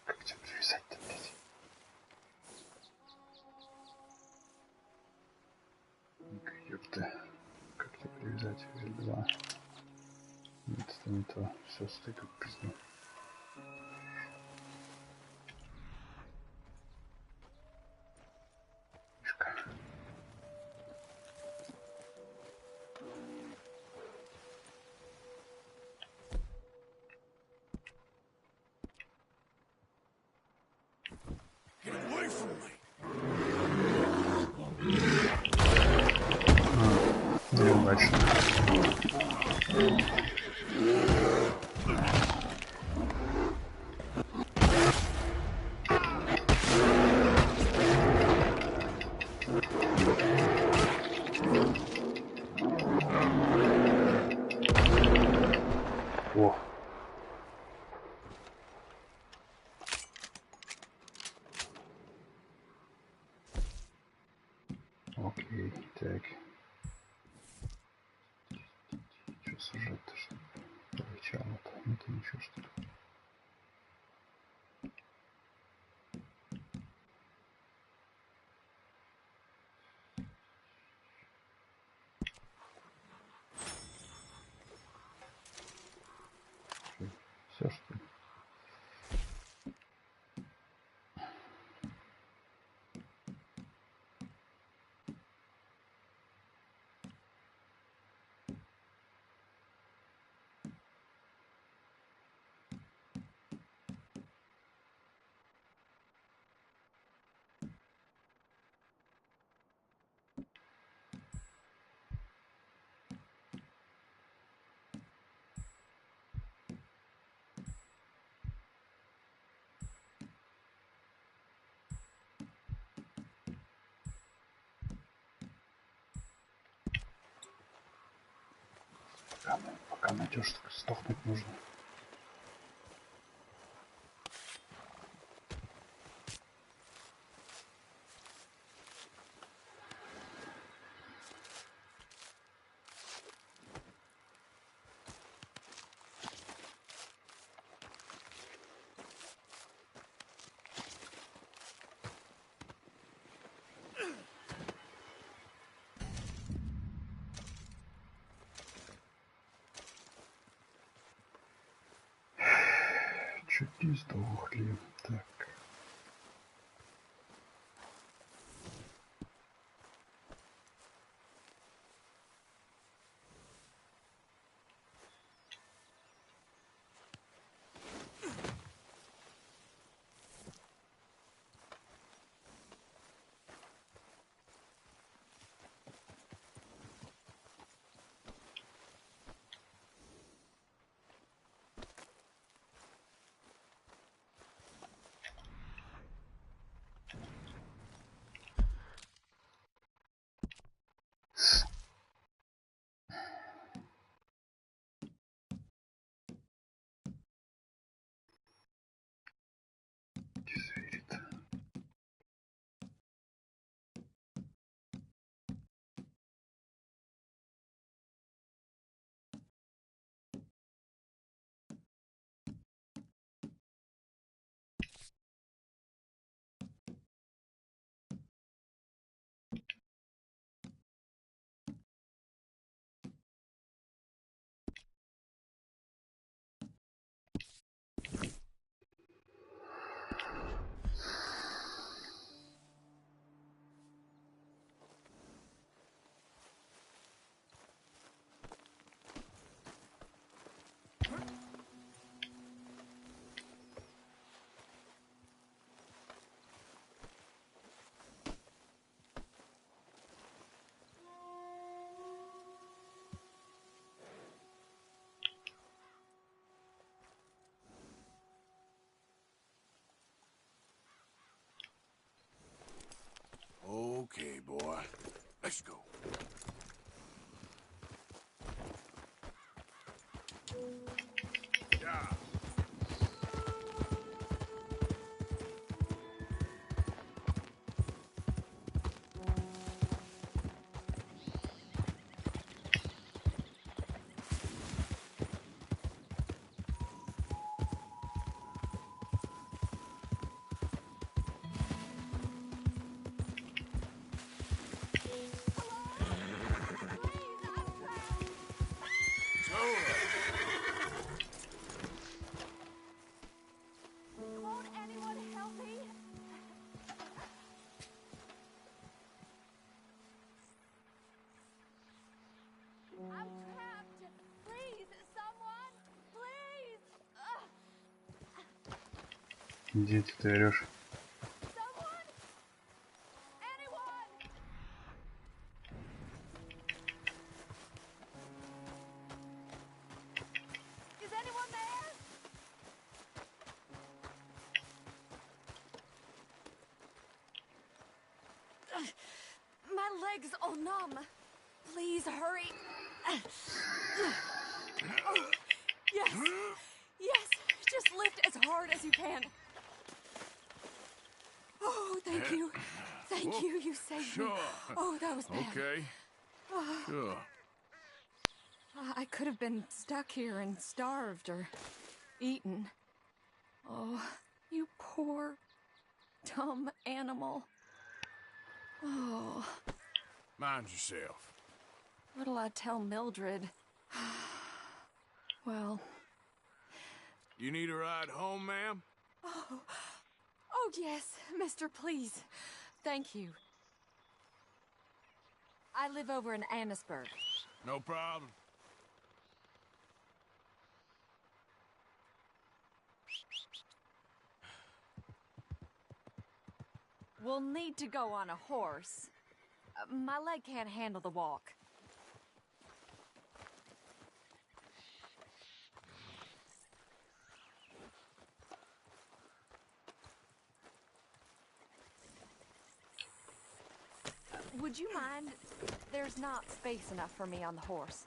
Как тебя привязать-то, блядь? Ну-ка, ёпта. Как тебя привязать? L2. Нет, это не то. Все, стыкай в пизду. Мишка. Get away away from me. Неудачно. О. Окей, так. Что сажать-то, что полегчало-то? Это ничего, что ли? Все, что ли? Пока найдешь, так сдохнуть нужно. Чуть не сдохли. Так. Okay, boy. Let's go. Yeah. Won't anyone help me? I'm trapped. Please, someone. Please. Где ты орешь? Someone leg's all numb. Please hurry. Oh, yes. Yes. Just lift as hard as you can. Oh, thank you. Thank you. You saved me. Oh, that was bad. Okay. Sure. I could have been stuck here and starved or eaten. Oh, you poor, dumb animal. Oh. Mind yourself. What'll I tell Mildred? Well... You need a ride home, ma'am? Oh, yes, mister, please. Thank you. I live over in Annisburg. No problem. We'll need to go on a horse. My leg can't handle the walk. Would you mind? There's not space enough for me on the horse.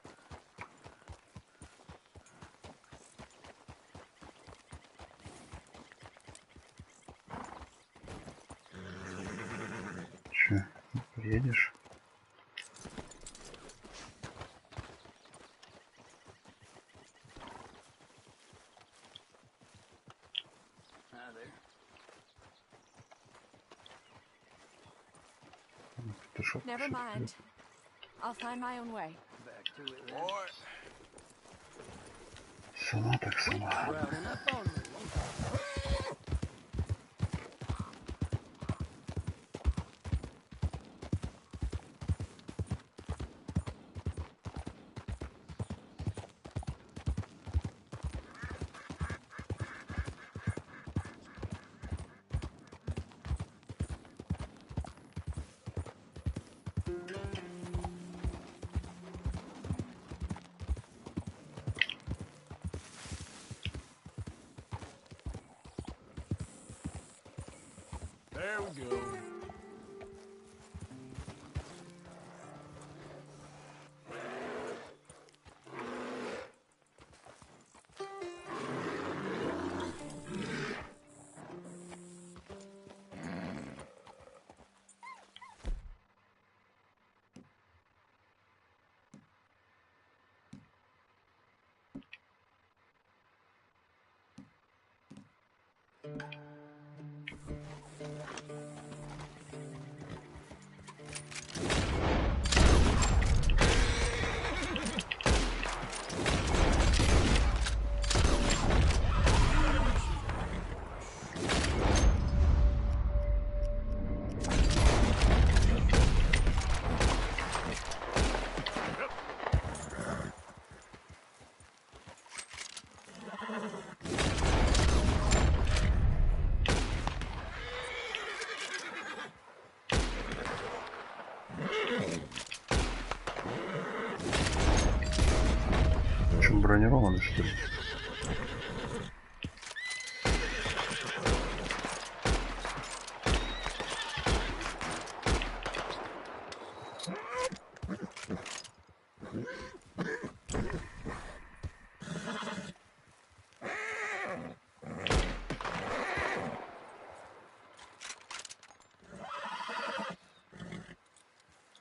Че, приедешь? Петушок. Never mind. I'll find my own way. Back to it then. Boy. Сама так сама. Crowding up on me. There we go. Чем бронированный, что ли?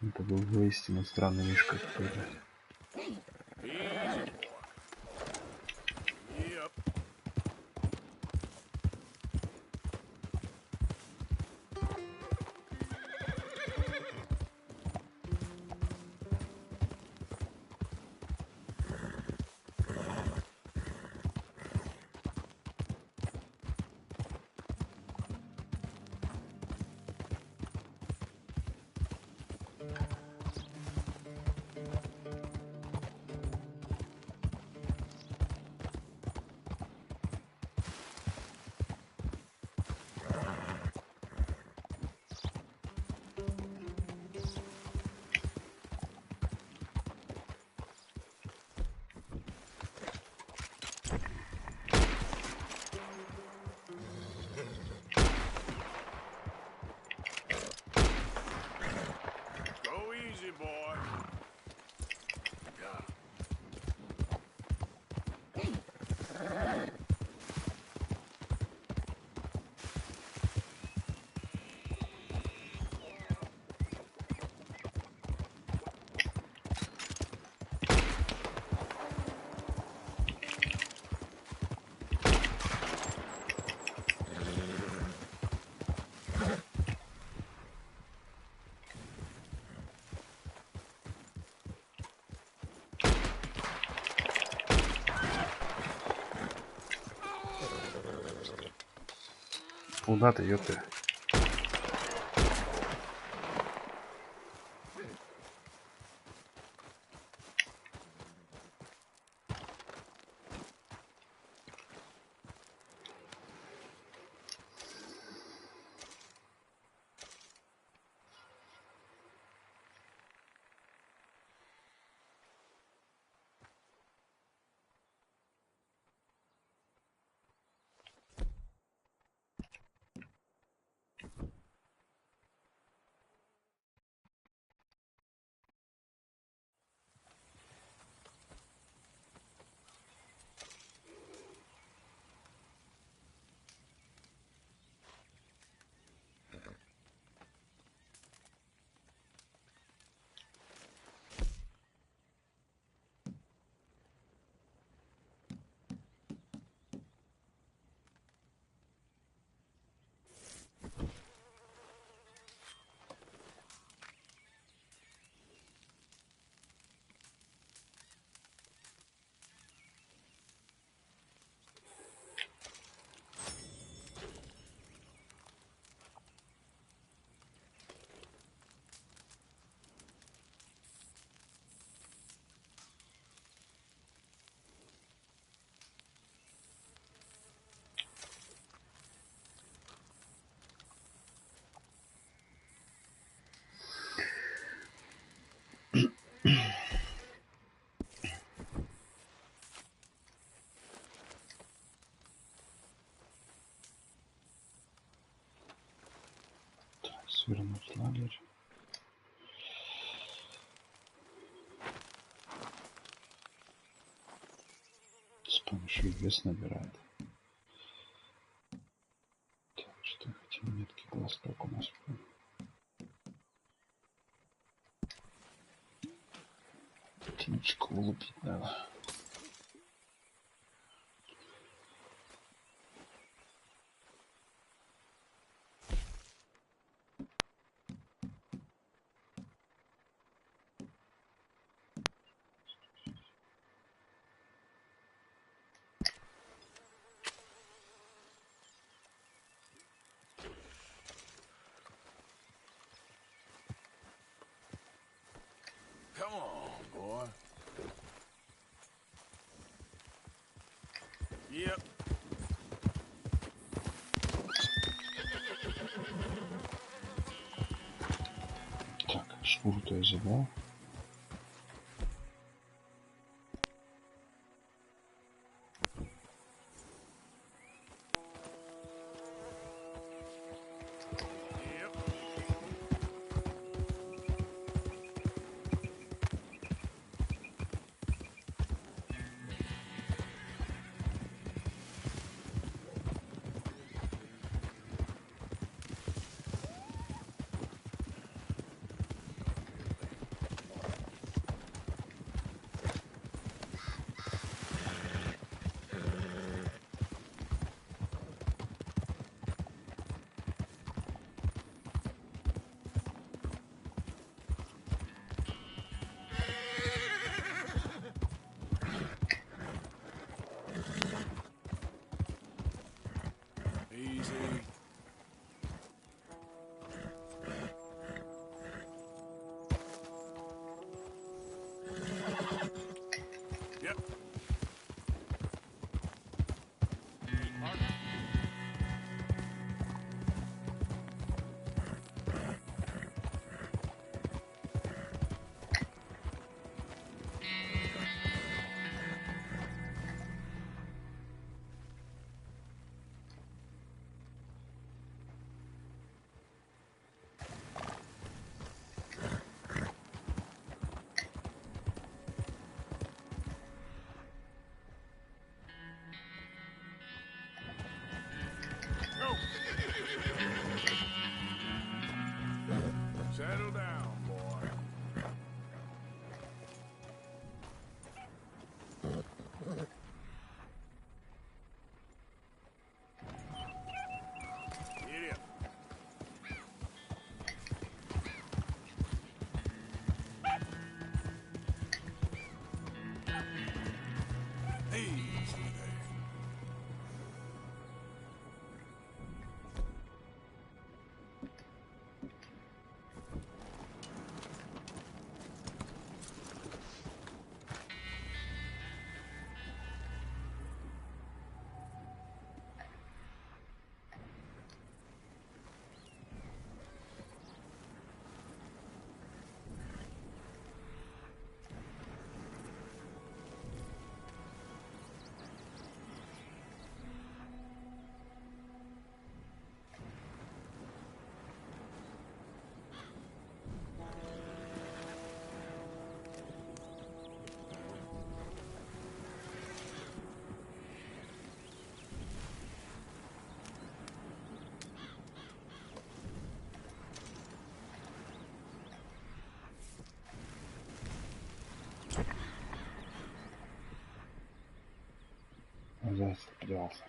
Это был воистину странный мишка какой-то. Yep. Куда ты, ёпта? Свернуть лагерь. С помощью вес набирает. Так, что хотим? Меткий глаз, как у нас. Птичку лупить надо. Come on, boy. Yep. Так, шкуру-то я забрал. Куда-то подевался.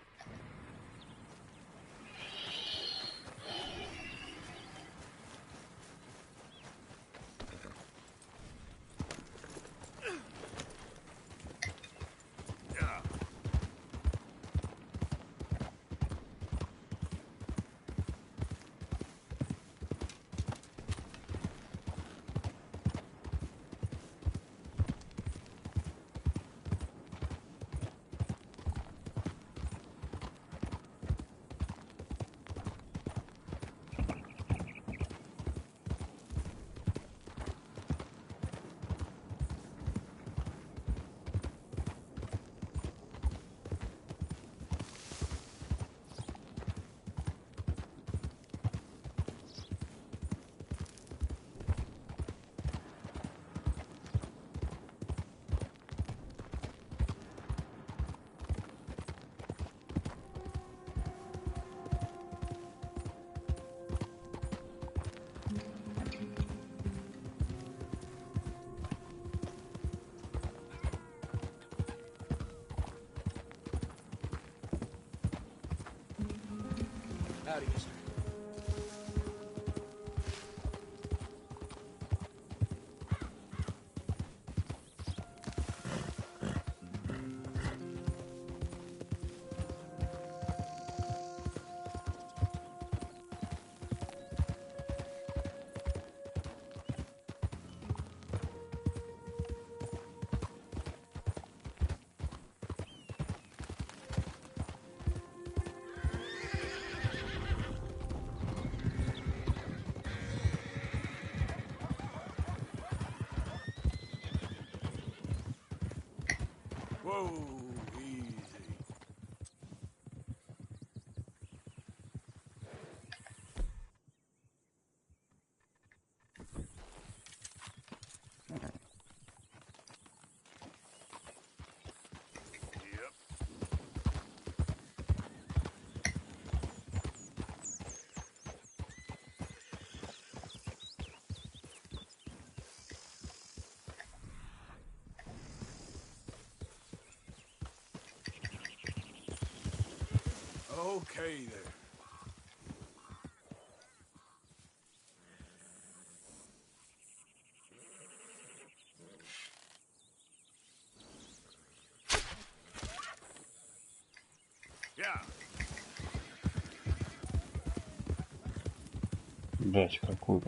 Howdy, mister. Whoa, easy. Okay there. Yeah. Блять, какую.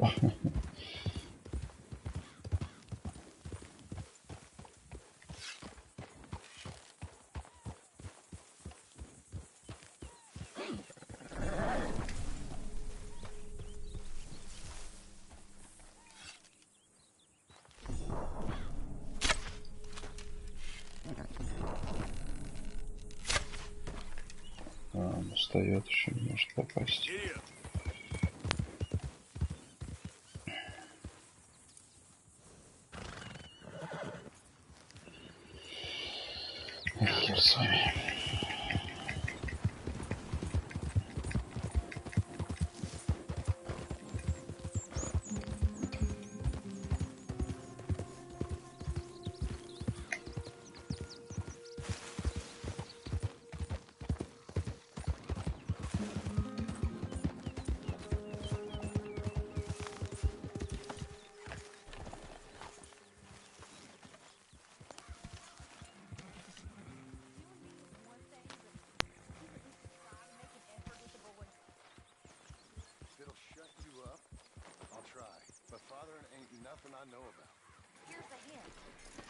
Достает еще, не может попасть. Хер с вами. It'll shut you up. I'll try. But fathering ain't nothing I know about. Here's a hint.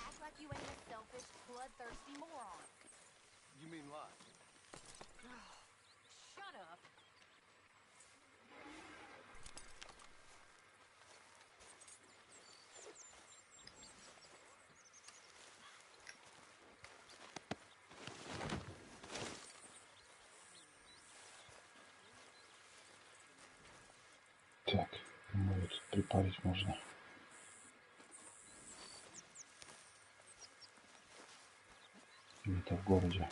Act like you ain't a selfish, bloodthirsty moron. You mean lie? Shut up. Так, думаю, тут припарить можно. Где-то в городе.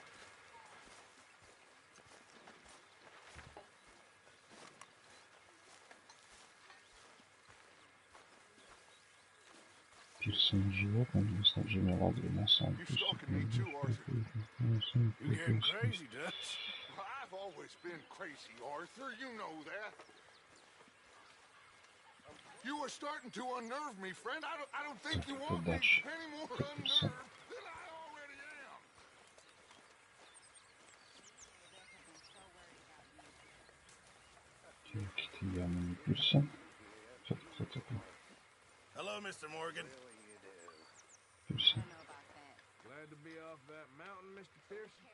Пирсон животным не снабжены лагерем на самом You stalking me too, Arthur? You getting crazy, Dutch? I've always been crazy, Arthur. You know that. You are starting to unnerve me, friend. I don't think you want me any more unnerved than I already am. Пирсон. Кто такой? Hello, Mr. Morgan. Пирсон. Glad to be off that mountain, Mr. Pearson?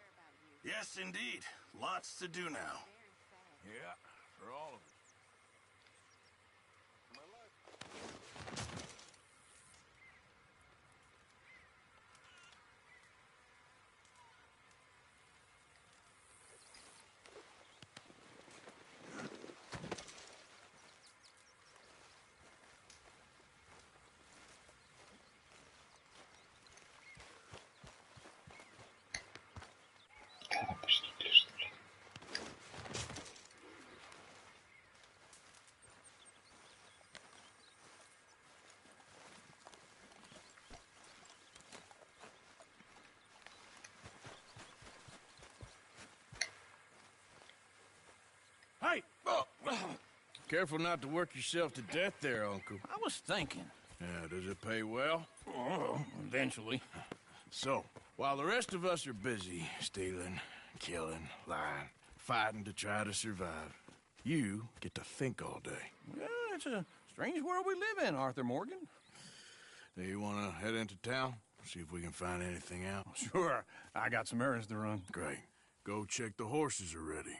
Yes, indeed. Lots to do now. Yeah, for all of us. Hey! Careful not to work yourself to death there, Uncle. I was thinking. Yeah, does it pay well? Oh, eventually. So, while the rest of us are busy stealing, killing, lying, fighting to try to survive, you get to think all day. Yeah, it's a strange world we live in, Arthur Morgan. Do you want to head into town? See if we can find anything out? Sure. I got some errands to run. Great. Go check the horses are ready.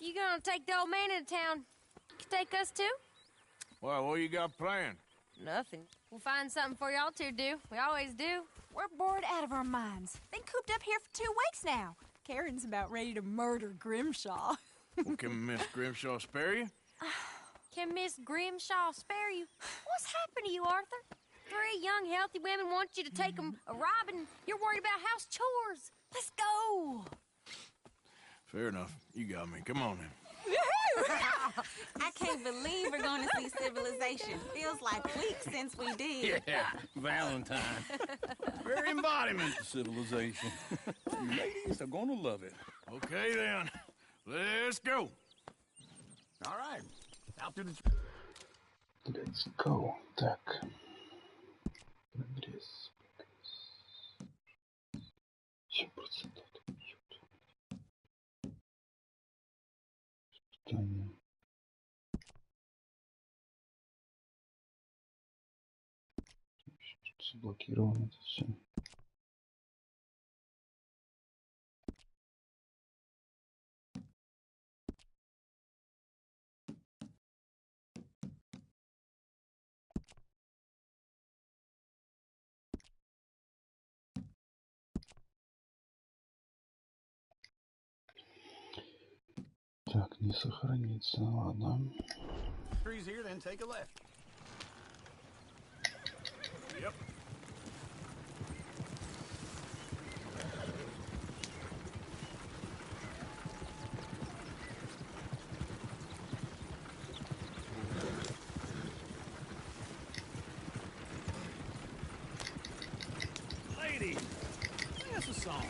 You gonna take the old man into town? Take us too? Well, what you got planned? Nothing. We'll find something for y'all to do. We always do. We're bored out of our minds. Been cooped up here for 2 weeks now. Karen's about ready to murder Grimshaw. Well, can Miss Grimshaw spare you? Can Miss Grimshaw spare you? What's happened to you, Arthur? 3 young, healthy women want you to take them a robbing. You're worried about house chores. Let's go. Fair enough. You got me. Come on then. I can't believe we're going to see civilization. Feels like weeks since we did. Yeah, Valentine. Very embodiment of civilization. You ladies are going to love it. Okay, then. Let's go. All right. Out to the... Let's go. Так. Прогресс. 7%. Испытание. Заблокировано это все. Так, не сохранится, ладно. Trees here, then take a left. Yep. Lady, sing us a song.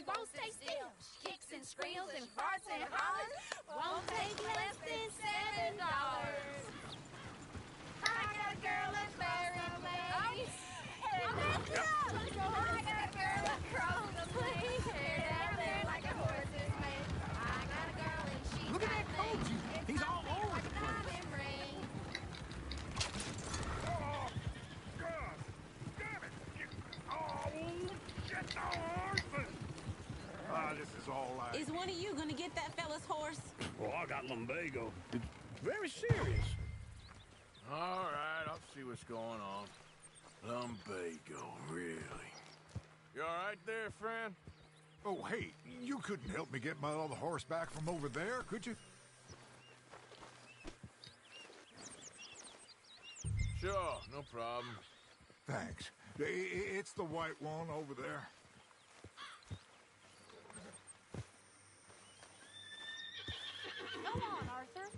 Won't stay still. She kicks and squeals and farts and hollers. Won't take less than $7. I got a girl in Berryville. I got a girl across the place. Hair down there like a horse's mane. I got a girl and she's Look at that Koji. He's all over the place. diamond ring. Oh, God! Damn it! Oh, shit! This is all I... Is one of you going to get that fella's horse? Well, I got lumbago. It's very serious. All right, I'll see what's going on. Lumbago, really? You all right there, friend? Oh, hey, you couldn't help me get my other horse back from over there, could you? Sure, no problem. Thanks. It's the white one over there. Come on, Arthur.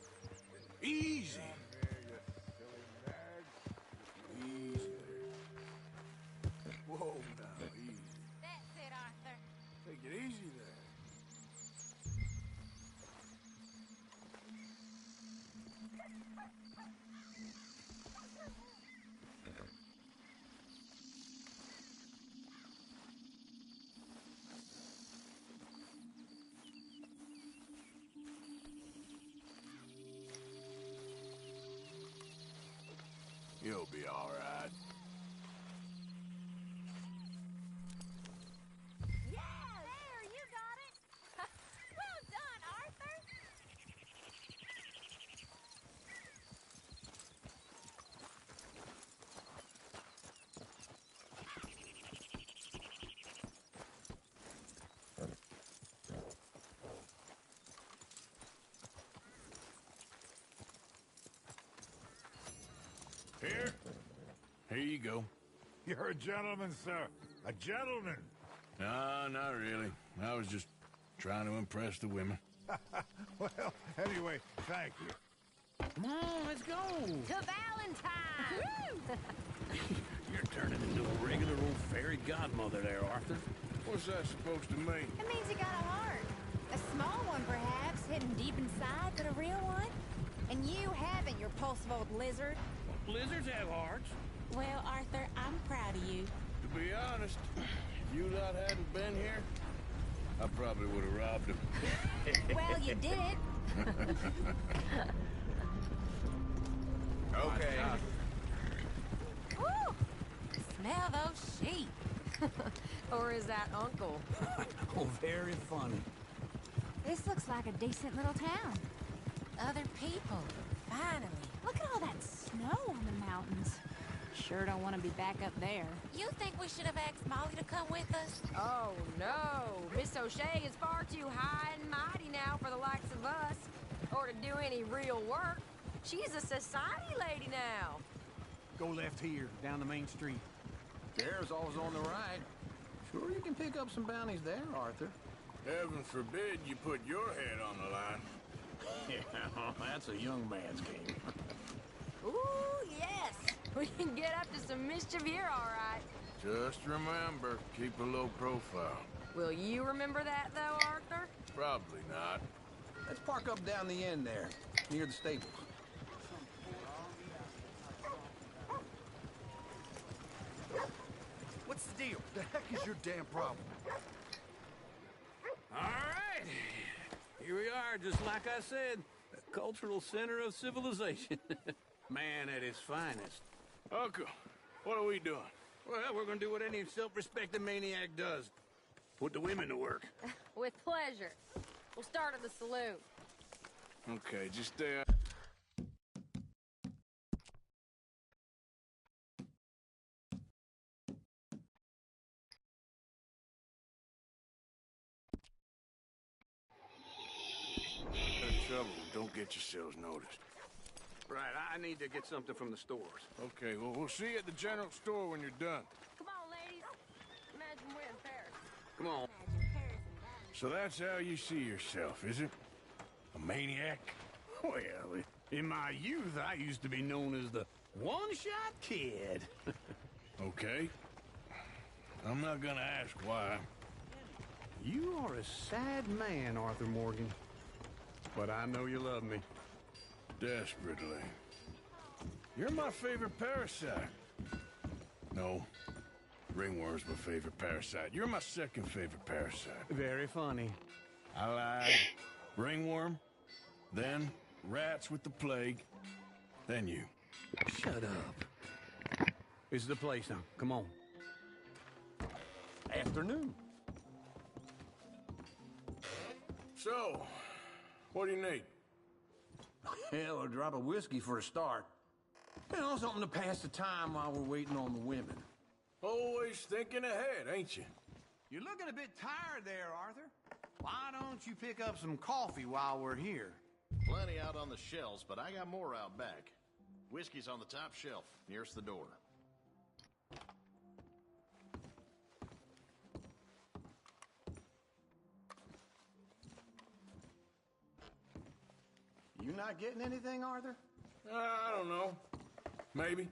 Easy. Easy there. Whoa, now, easy. That's it, Arthur. Take it easy there. You'll be all right. Yeah, there, you got it. Well done, Arthur. Here you go. You're a gentleman, sir. A gentleman. No, not really. I was just trying to impress the women. Well, anyway, thank you. Come on, let's go. To Valentine! You're turning into a regular old fairy godmother there, Arthur. What's that supposed to mean? It means you got a heart. A small one, perhaps, hidden deep inside, but a real one. And you haven't, you repulsive old lizard. Lizards have hearts. Well, Arthur, I'm proud of you. To be honest, if you lot hadn't been here, I probably would have robbed him. Well, you did it. Okay. Woo! Smell those sheep. Or is that Uncle? Oh, very funny. This looks like a decent little town. Other people. Finally. Look at all that snow on the mountains. Sure don't want to be back up there. You think we should have asked Molly to come with us? Oh, no. Miss O'Shea is far too high and mighty now for the likes of us. Or to do any real work. She's a society lady now. Go left here, down the main street. There's always on the right. Sure you can pick up some bounties there, Arthur. Heaven forbid you put your head on the line. Yeah, that's a young man's game. Ooh, yes. We can get up to some mischief here, all right. Just remember, keep a low profile. Will you remember that, though, Arthur? Probably not. Let's park up down the end there, near the stables. What's the deal? The heck is your damn problem? All right. Here we are, just like I said. The cultural center of civilization. Man at his finest. Uncle, what are we doing? Well, we're gonna do what any self-respecting maniac does. Put the women to work. With pleasure. We'll start at the saloon. Okay, just stay out. Trouble. Don't get yourselves noticed. Right, I need to get something from the stores. Okay, well, we'll see you at the general store when you're done. Come on, ladies. Imagine we're in Paris. Come on. So that's how you see yourself, is it? A maniac? Well, in my youth, I used to be known as the one-shot kid. Okay. I'm not gonna ask why. You are a sad man, Arthur Morgan. But I know you love me. Desperately. You're my favorite parasite. No. Ringworm's my favorite parasite. You're my second favorite parasite. Very funny. I lied. Ringworm, then rats with the plague, then you. Shut up. This is the place now. Come on. Afternoon. So, what do you need? Hell, a drop of whiskey for a start. You know, something to pass the time while we're waiting on the women. Always thinking ahead, ain't you? You're looking a bit tired there, Arthur. Why don't you pick up some coffee while we're here? Plenty out on the shelves, but I got more out back. Whiskey's on the top shelf, nearest the door. You not getting anything, Arthur? I don't know. Maybe.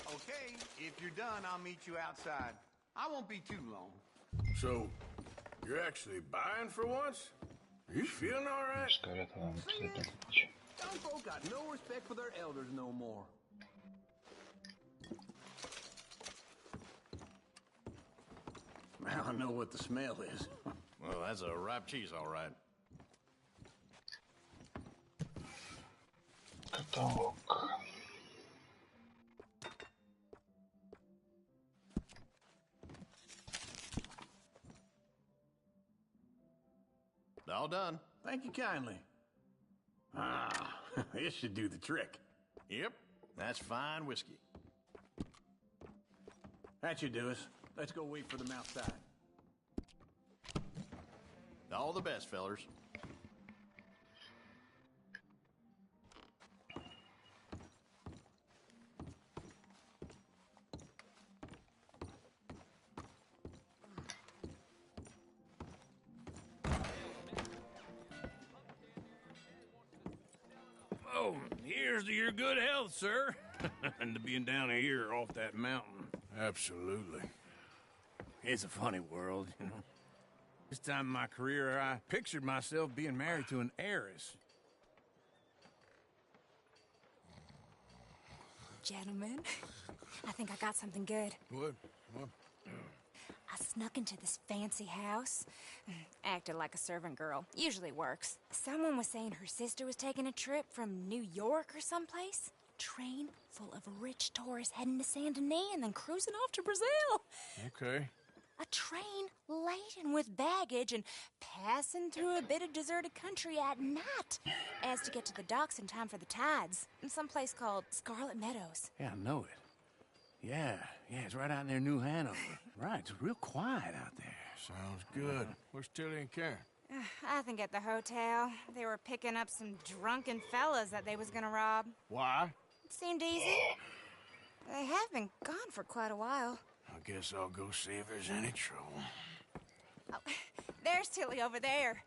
Okay, if you're done, I'll meet you outside. I won't be too long. So, you're actually buying for once? Are you feeling all right? Some folk got no respect for their elders no more. Now I know what the smell is. Well, that's a ripe cheese, all right. Каталог. All done. Thank you kindly. Ah, this should do the trick. Yep, that's fine whiskey. That should do us. Let's go wait for them outside. All the best, fellers. Oh, here's to your good health, sir. And to being down here off that mountain. Absolutely. It's a funny world, you know. This time in my career, I pictured myself being married to an heiress. Gentlemen, I think I got something good. What? I snuck into this fancy house. Acted like a servant girl. Usually works. Someone was saying her sister was taking a trip from New York or someplace. Train full of rich tourists heading to Saint Denis and then cruising off to Brazil. Okay. A train laden with baggage and passing through a bit of deserted country at night as to get to the docks in time for the tides in some place called Scarlet Meadows. Yeah, I know it. Yeah, it's right out near New Hanover. Right, it's real quiet out there. Sounds good. Where's Tilly and Karen? I think at the hotel. They were picking up some drunken fellas that they was gonna rob. Why? It seemed easy. They have been gone for quite a while. I guess I'll go see if there's any trouble. Oh, there's Tilly over there.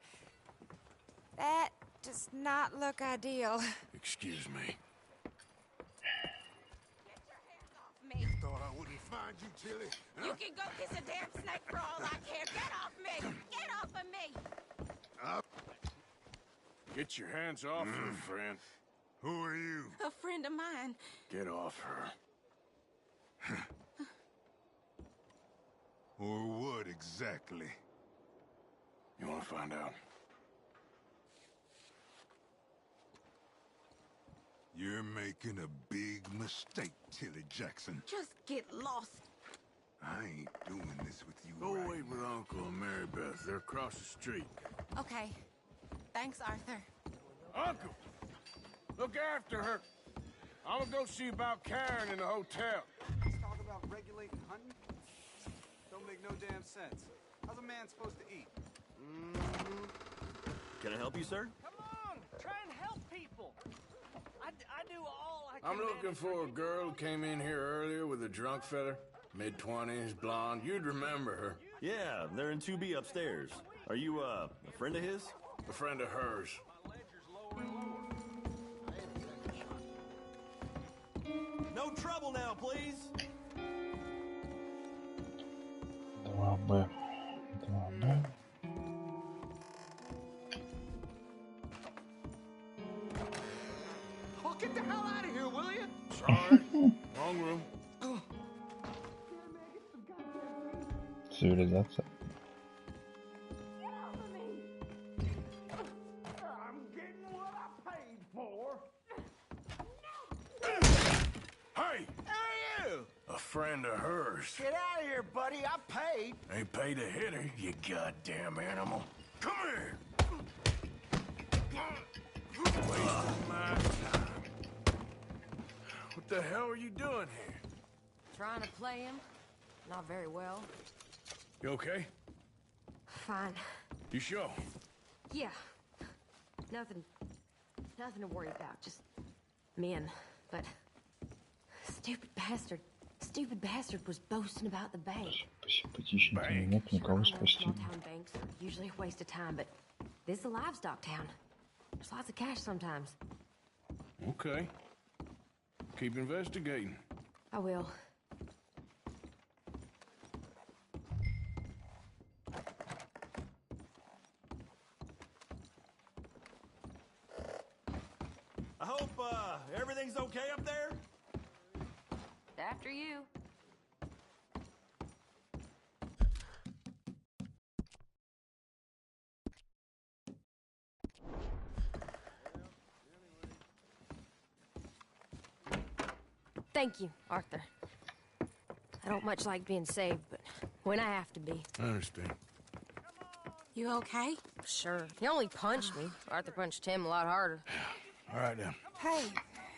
That does not look ideal. Excuse me. You thought I wouldn't find you, Tilly? You can go kiss a damn snake for all I care. Get off me! Get off of me! Get your hands off her, friend. Who are you? A friend of mine. Get off her. Or what exactly? You want to find out? You're making a big mistake, Tilly Jackson. Just get lost. I ain't doing this with you Go right wait with Uncle and Mary Beth. They're across the street. Okay. Thanks, Arthur. Uncle! Look after her. I'm gonna go see about Karen in the hotel. Let's talk about regulating hunting. Don't make no damn sense. How's a man supposed to eat? Can I help you, sir? Come on, try and help people. I do all I can. I'm looking for a girl who came in here earlier with a drunk fella. Mid-20s, blonde. You'd remember her. Yeah, they're in 2B upstairs. Are you, a friend of his? A friend of hers. No trouble now, please. 2Б. 2Б. Oh, get the hell out of here, will you? Sorry. Wrong room. Цивилизация. I'm getting what I paid for. Hey! Who are you? A friend of hers. Get out of here, buddy. I paid. Ain't paid to hit her, you goddamn animal. Come here! Wasting my time. What the hell are you doing here? Trying to play him. Not very well. You okay? Fine. You sure? Yeah. Nothing to worry about. Just men. But stupid bastard was boasting about the bank. Симпатичненький, не мог никого спасти. Small-town banks are usually a waste of time, but this is a livestock town. There's lots of cash sometimes. Okay. Keep investigating. I will. I hope, everything's okay up there? After you. Thank you, Arthur. I don't much like being saved, but when I have to be. I understand. You okay? Sure. He only punched me. Arthur punched him a lot harder. All right, then. Hey,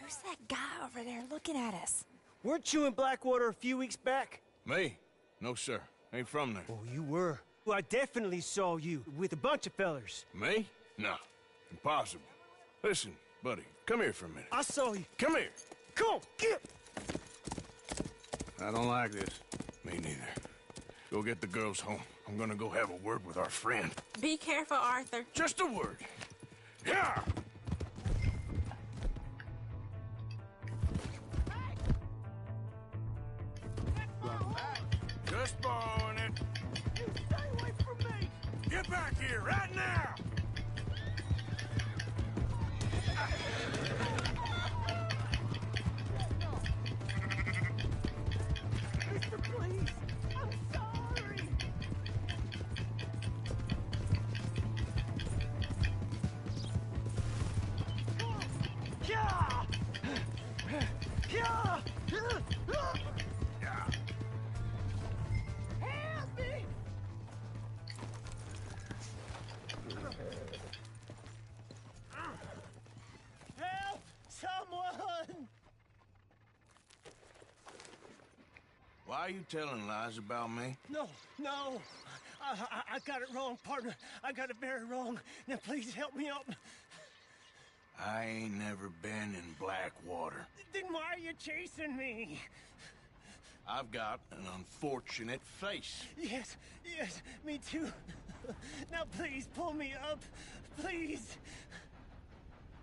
who's that guy over there looking at us? Weren't you in Blackwater a few weeks back? Me? No, sir. Ain't from there. Oh, you were. Well, I definitely saw you with a bunch of fellers. Me? No. Impossible. Listen, buddy, come here for a minute. I saw you. Come here. Come on, get! I don't like this. Me neither. Go get the girls home. I'm gonna go have a word with our friend. Be careful, Arthur. Just a word. Yeah! Just borrowing it. You stay away from me! Get back here right now! Mister, please! I'm sorry! Yeah! Yeah! Help me! Help! Someone! Why are you telling lies about me? No, no. I got it wrong, partner. I got it very wrong. Now, please help me up. I ain't never been in Blackwater. Then why are you chasing me? I've got an unfortunate face. Yes, yes, me too. Now, please, pull me up. Please.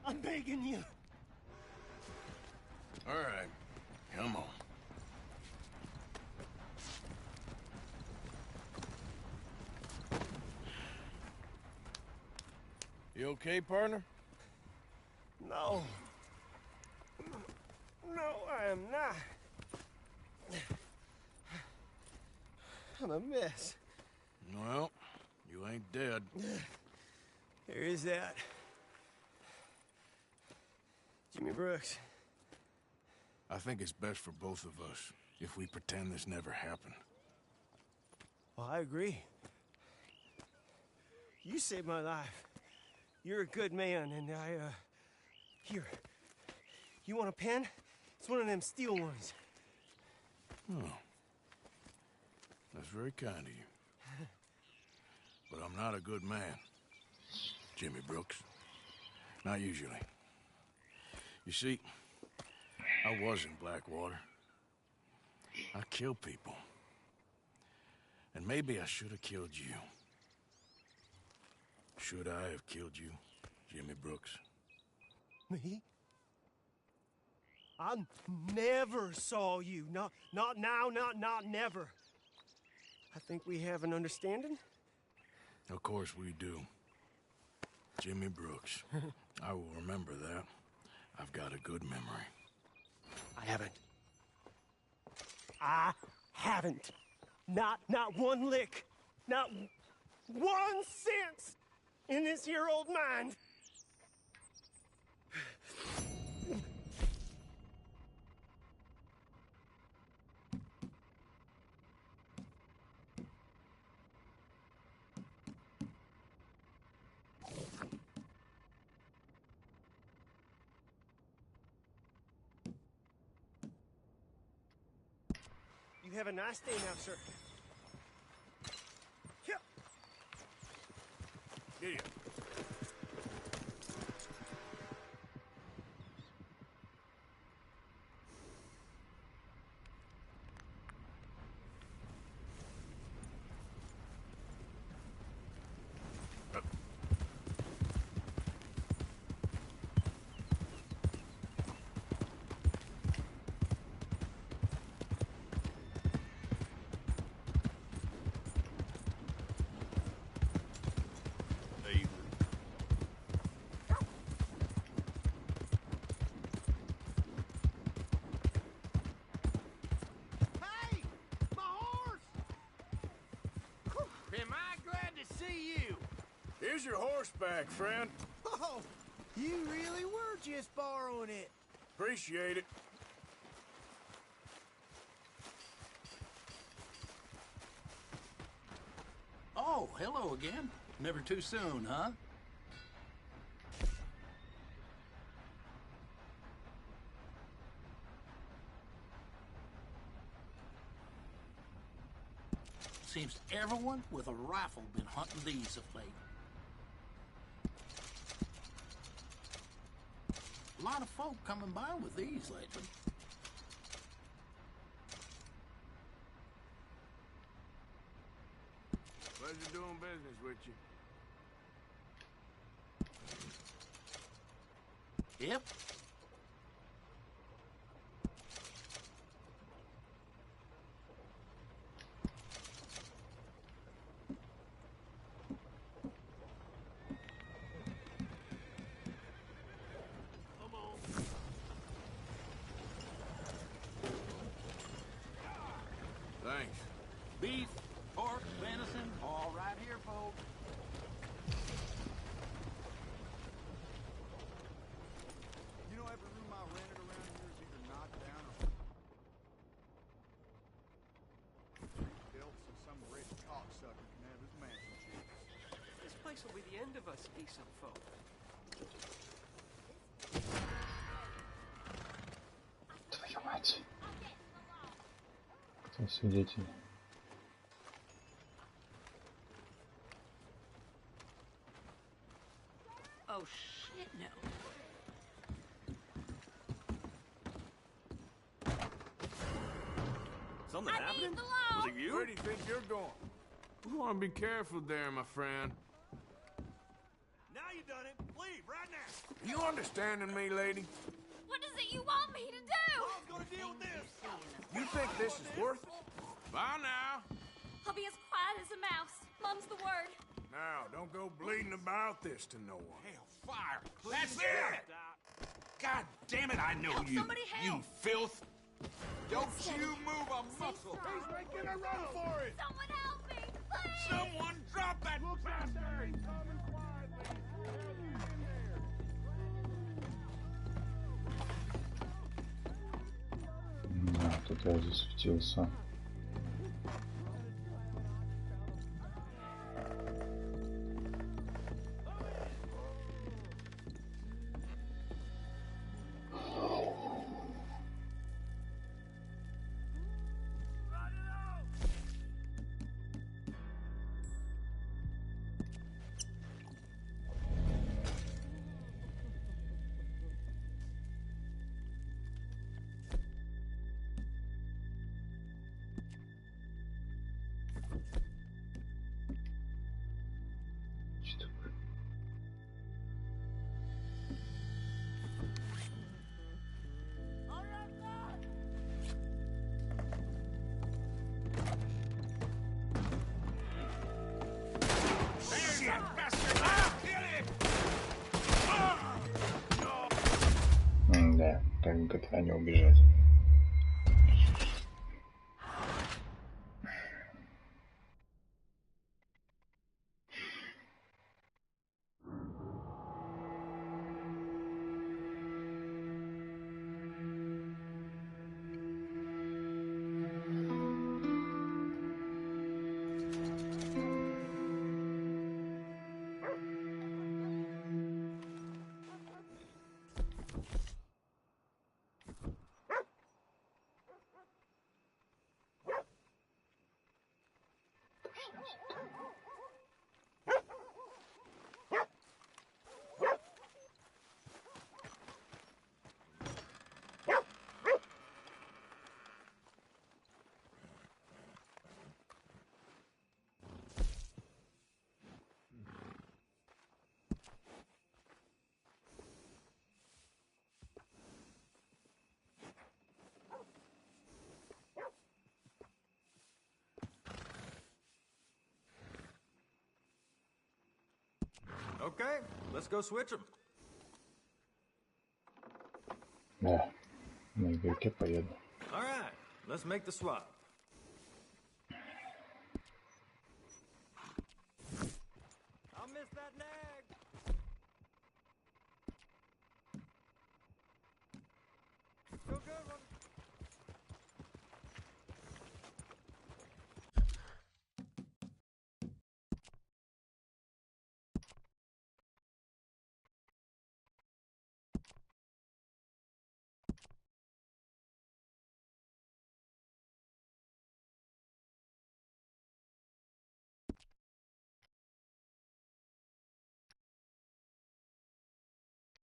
I'm begging you. All right, come on. You okay, partner? No. No, I am not. I'm a mess. Well, you ain't dead. There is that. Jimmy Brooks. I think it's best for both of us if we pretend this never happened. Well, I agree. You saved my life. You're a good man, and here. You want a pen? It's one of them steel ones. Oh. That's very kind of you. But I'm not a good man, Jimmy Brooks. Not usually. You see, I was in Blackwater. I killed people. And maybe I should have killed you. Should I have killed you, Jimmy Brooks? Me? I never saw you. Not now, not never. I think we have an understanding? Of course we do. Jimmy Brooks. I will remember that. I've got a good memory. I haven't. Not one lick. Not 1 cent in this here old mind. You have a nice day now, sir. Yep. Yeah. Hey! My horse! Am I glad to see you? Here's your horseback, friend. Oh, you really were just borrowing it. Appreciate it. Oh, hello again. Never too soon, huh? Seems everyone with a rifle been hunting these of late. A lot of folk coming by with these lately. Pleasure doing business with you. Yep. Thanks. Beef, pork, venison, all right here, folks. You know, every room I rented around here is either knocked down or built so some rich cocksucker can have his mansion cheap. This place will be the end of us decent folk. Твою мать. Кто свидетель? Oh, shit, no. Something happening? Was it you? Where do you think you're going? You want to be careful there, my friend. Now you done it. Leave right now. You understanding me, lady? What is it you want me to do? Mom's gonna deal with this. You think this is worth it? Bye now. I'll be as quiet as a mouse. Mum's the word. Now, don't go bleeding about this to no one. Fire! That's it! God damn it, I know you. Somebody help. You filth. Don't you move a muscle. He's making a run for it. Someone help me, please. Someone drop that bastard! Да, тут я засветился. Да, как в GTA не убежать. Okay, let's go switch them. Да, на игроке поеду. All right, let's make the swap.